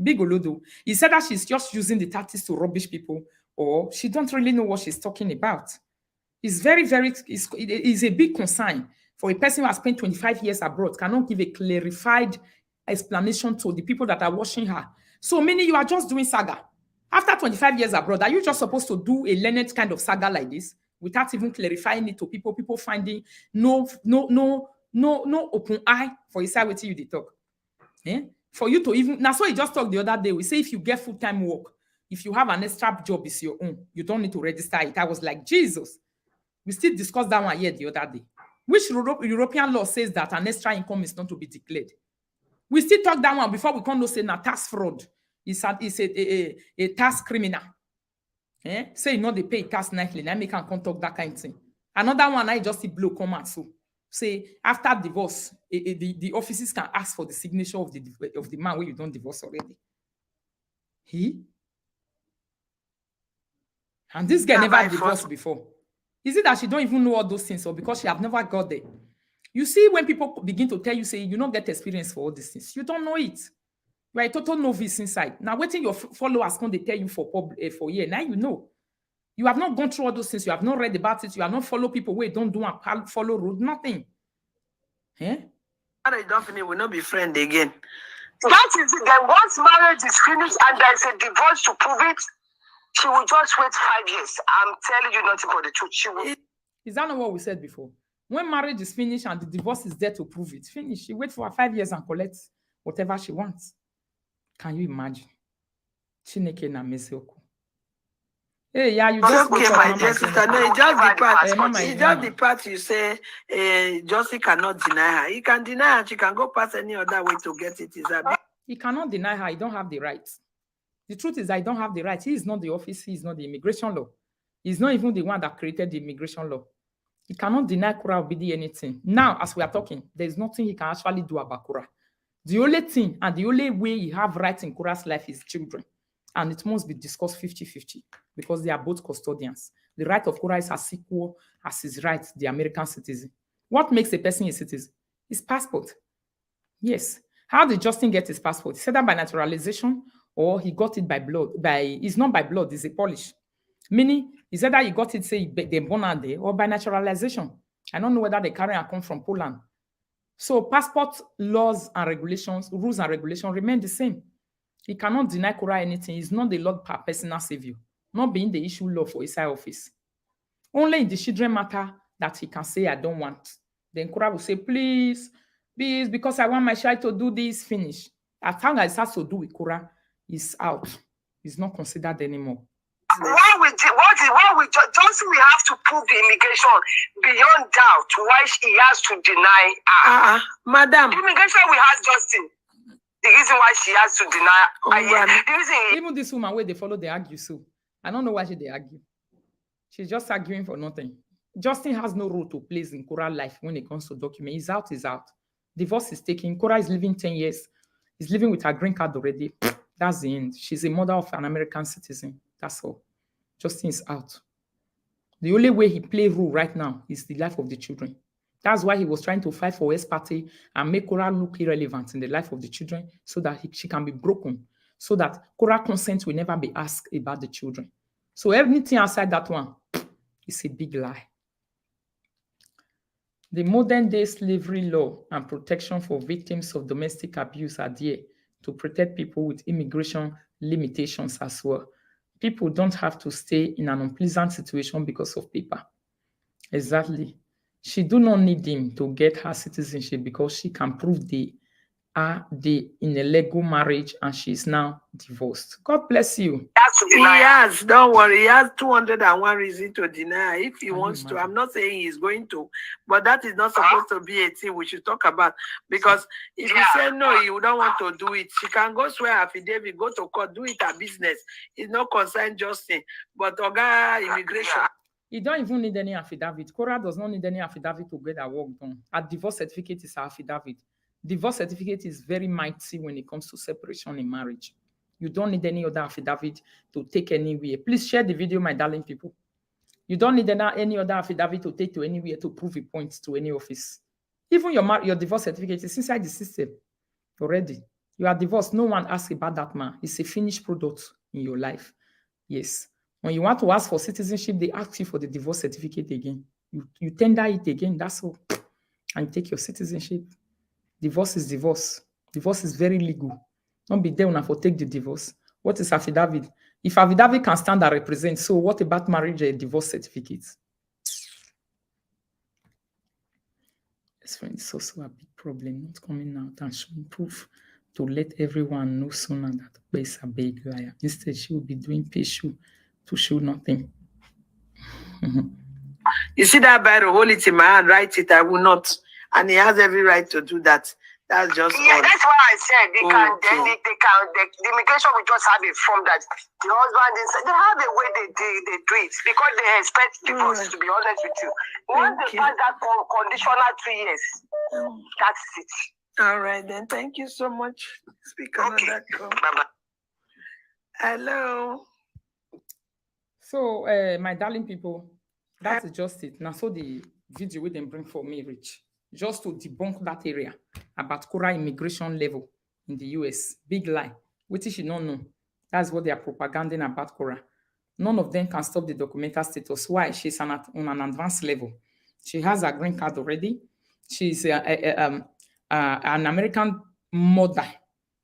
Big Olodo. He said that she's just using the tactics to rubbish people, or she don't really know what she's talking about. It's it's a big concern for a person who has spent 25 years abroad, cannot give a clarified explanation to the people that are watching her. So many, you are just doing saga. After 25 years abroad, are you just supposed to do a learned kind of saga like this without even clarifying it to people? People finding no open eye for inside what you they talk. For you to even now, so you just talked the other day. We say if you get full-time work, if you have an extra job, it's your own. You don't need to register it. I was like, Jesus. We still discussed that one here the other day. Which European law says that an extra income is not to be declared? We still talk that one before we can't say na tax fraud. It's a tax criminal. Say you know they pay tax nightly. Now make can talk that kind of thing. Another one I just see blow come out. So say after divorce, the offices can ask for the signature of the man where you don't divorce already. And this guy never divorced before. Is it that she don't even know all those things, or because she have never got there? You see, when people begin to tell you, say, you don't get experience for all these things, you don't know it. You are a total novice inside. Now, waiting your followers come, they tell you for a year. Now you know. You have not gone through all those things. You have not read about it. You have not followed people where you don't do and follow road. Nothing. Marriage don't finish, will not be friend again. That is it. Then once marriage is finished and there's a divorce to prove it, she will just wait 5 years. I'm telling you nothing but the truth. She will. Is that not what we said before? When marriage is finished and the divorce is there to prove it, finish. She waits for 5 years and collects whatever she wants. Can you imagine? Chineke na mezioko. Hey, yeah, you just okay, my dear sister. No, it's just the part you say Josie cannot deny her. He can deny her. She can go past any other way to get it. He cannot deny her. He don't have the right. The truth is, I don't have the right. He is not the office. He is not the immigration law. He's not even the one that created the immigration law. He cannot deny Korra Obidi anything. Now, as we are talking, there's nothing he can actually do about Korra. The only thing and the only way he have rights in Korra's life is children. And it must be discussed 50-50 because they are both custodians. The right of Korra is as equal as his right, the American citizen. What makes a person a citizen? His passport. Yes. How did Justin get his passport? He said that by naturalization, or he got it by blood. It's not by blood, it's a Polish. Meaning, he said that he got it, say, they born out there, or by naturalization. I don't know whether they carry and come from Poland. So passport laws and regulations, rules and regulations remain the same. He cannot deny Korra anything. He's not the Lord per personal savior, not being the issue law for his office. Only in the children matter that he can say, I don't want. Then Korra will say, please, because I want my child to do this, finish. As long as it has to do with Korra, he's out. He's not considered anymore. Johnson will have to prove the immigration beyond doubt why he has to deny her. Madam. The immigration will have Justin. The reason why she has to deny even this woman where they follow, they argue so. I don't know why they argue. She's just arguing for nothing. Justin has no role to play in Korra's life when it comes to document. He's out, he's out. Divorce is taken. Korra is living 10 years. He's living with her green card already. That's the end. She's a mother of an American citizen. That's all. Justin is out. The only way he plays role right now is the life of the children. That's why he was trying to fight for ex parte and make Korra look irrelevant in the life of the children so that she can be broken, so that Korra consent will never be asked about the children. So everything outside that one is a big lie. The modern day slavery law and protection for victims of domestic abuse are there to protect people with immigration limitations as well. People don't have to stay in an unpleasant situation because of paper. Exactly. She do not need him to get her citizenship because she can prove they are in a legal marriage and she is now divorced. God bless you. He has, don't worry, he has 201 reasons to deny if he Can you wants to. imagine? I'm not saying he's going to, but that is not supposed to be a thing we should talk about. Because if you say no, you don't want to do it, she can go swear affidavit, go to court, do it a business. It's not concerned Justin, but Oga immigration. You don't even need any affidavit. Korra does not need any affidavit to get her work done. A divorce certificate is her affidavit. Divorce certificate is very mighty when it comes to separation in marriage. You don't need any other affidavit to take anywhere. Please share the video, my darling people. You don't need any other affidavit to take to anywhere to prove a point to any office. Even your divorce certificate is inside the system already. You are divorced. No one asks about that man. It's a finished product in your life. Yes. When you want to ask for citizenship, they ask you for the divorce certificate again. You tender it again. That's all. And you take your citizenship. Divorce is divorce. Divorce is very legal. Don't be there when I for take the divorce. What is affidavit? If affidavit can stand and represent, so what about marriage and divorce certificates? This friend is also a big problem, not coming out and showing proof to let everyone know sooner that Oba is a big liar. Instead, she will be doing show to show nothing. You see that Bible, hold it in my hand, write it, I will not. And he has every right to do that. That's just Yeah, that's why I said they can. Then the immigration will just have a form that the husband is. They have a way they do it because they expect divorce. To be honest with you, once they pass that conditional 3 years, that's it. All right then. Thank you so much. Speak another call. Bye-bye. Hello. So, my darling people, that is just it. Now, so the video we then bring for me, Rich, just to debunk that area about Korra immigration level in the US. Big lie. What she don't know? That's what they are propaganding about Korra. None of them can stop the documented status. Why? She's on an advanced level. She has a green card already. She's an American mother,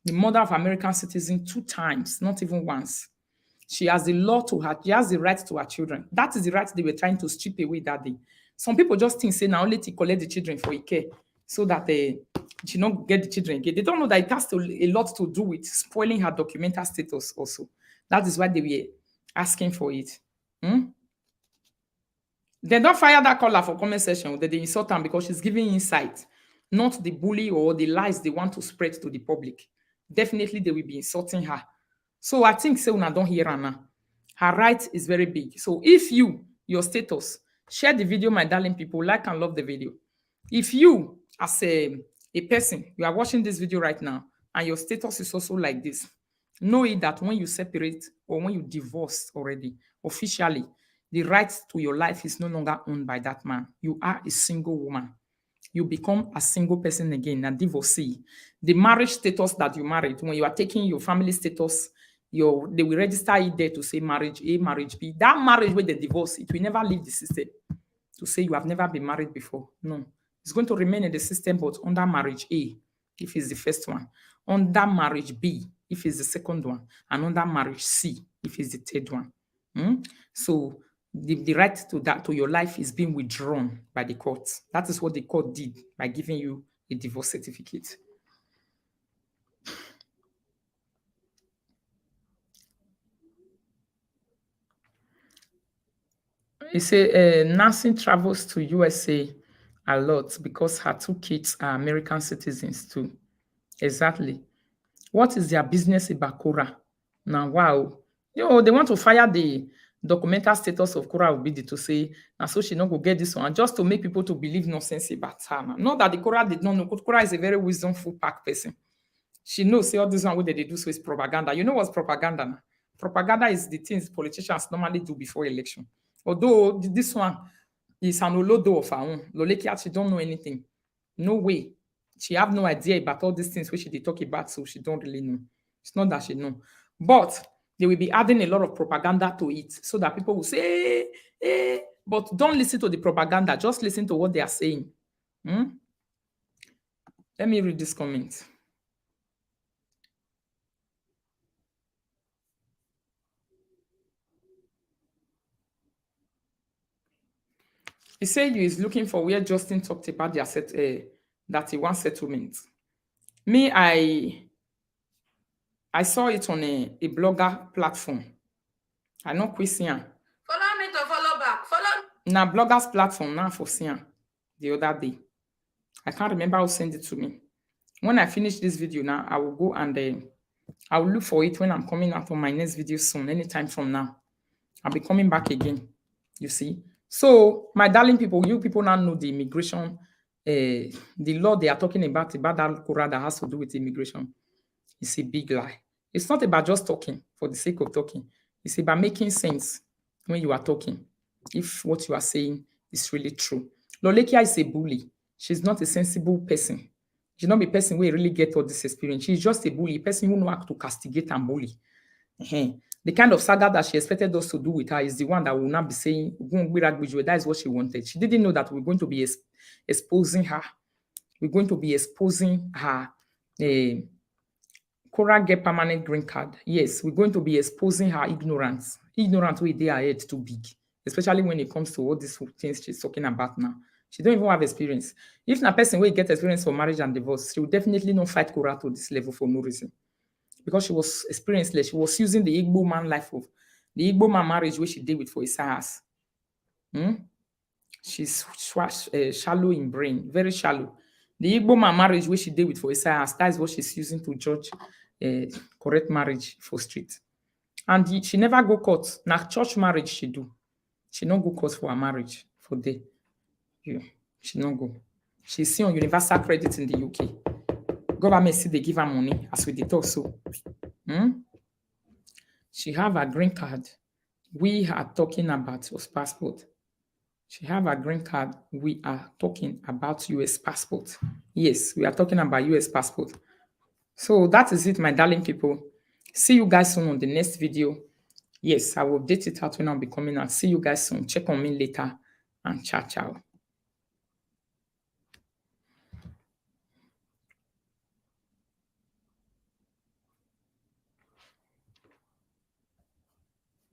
the mother of American citizen 2 times, not even once. She has the law to her, she has the right to her children. That is the right they were trying to strip away that day. Some people just think, say, now only to collect the children for care so that she don't get the children again. They don't know that it has a lot to do with spoiling her documented status also. That is why they were asking for it. They don't fire that caller for comment section. They insult her because she's giving insight, not the bully or the lies they want to spread to the public. Definitely, they will be insulting her. So I think say una don't hear her now. Her right is very big. So if your status, share the video, my darling people, like and love the video. If you, as a person, you are watching this video right now, and your status is also like this, know it that when you separate or when you divorce already, officially, the right to your life is no longer owned by that man. You are a single woman. You become a single person again, a divorcee. The marriage status that you married, when you are taking your family status, they will register it there to say marriage A, marriage B. That marriage with the divorce, it will never leave the system to say you have never been married before. No. It's going to remain in the system, but under marriage A, if it's the first one, under marriage B, if it's the second one, and under marriage C, if it's the third one. So the right to your life is being withdrawn by the court. That is what the court did by giving you a divorce certificate. He said Nancy travels to USA a lot because her 2 kids are American citizens too. Exactly. What is their business about Korra? Now, wow. They want to fire the documented status of Korra Obidi to say, now so she not go get this one, just to make people to believe nonsense about her. Not that the Korra did not know. Korra is a very wisdomful pack person. She knows, say all this one, what they do so is propaganda. You know what's propaganda now? Propaganda is the things politicians normally do before election. Although this one, is an olodo of her own. Lolekia, she don't know anything. No way. She have no idea about all these things which she talk about, so she don't really know. It's not that she know. But they will be adding a lot of propaganda to it so that people will say, but don't listen to the propaganda. Just listen to what they are saying. Let me read this comment. He said he is looking for where Justin talked about their that he wants settlement. Me, I saw it on a blogger platform. I know Christian. Follow me to follow back. Follow. Now bloggers platform now for Sian the other day. I can't remember who sent it to me. When I finish this video now, I will go and I will look for it when I'm coming out on my next video soon, anytime from now. I'll be coming back again. You see? So, my darling people, you people now know the immigration, the law they are talking about that Korra that has to do with immigration. It's a big lie. It's not about just talking for the sake of talking. It's about making sense when you are talking. If what you are saying is really true. Lolekia is a bully. She's not a sensible person. She's not a person who really get all this experience. She's just a bully, a person who know how to castigate and bully. The kind of saga that she expected us to do with her is the one that will not be saying, that is what she wanted. She didn't know that we're going to be exposing her. We're going to be exposing her. Korra get permanent green card. Yes, we're going to be exposing her ignorance. Ignorance way they are head too big, especially when it comes to all these things she's talking about now. She don't even have experience. If a person will get experience for marriage and divorce, she will definitely not fight Korra to this level for no reason. Because she was experienceless. She was using the Igbo man life of the Igbo man marriage where she did with for Isaias. She's shallow in brain, very shallow. The Igbo man marriage where she did with for Isaias, that is what she's using to judge correct marriage for street. And she never go court. Now church marriage she do. She don't go court for her marriage for day. Yeah, she don't go. She's seen on universal credit in the UK. Government see they give her money as we did talk so. She have a green card. We are talking about US passport. She have a green card. We are talking about US passport. Yes, we are talking about US passport. So that is it, my darling people. See you guys soon on the next video. Yes, I will update it out when I'll be coming out. See you guys soon. Check on me later and ciao, ciao.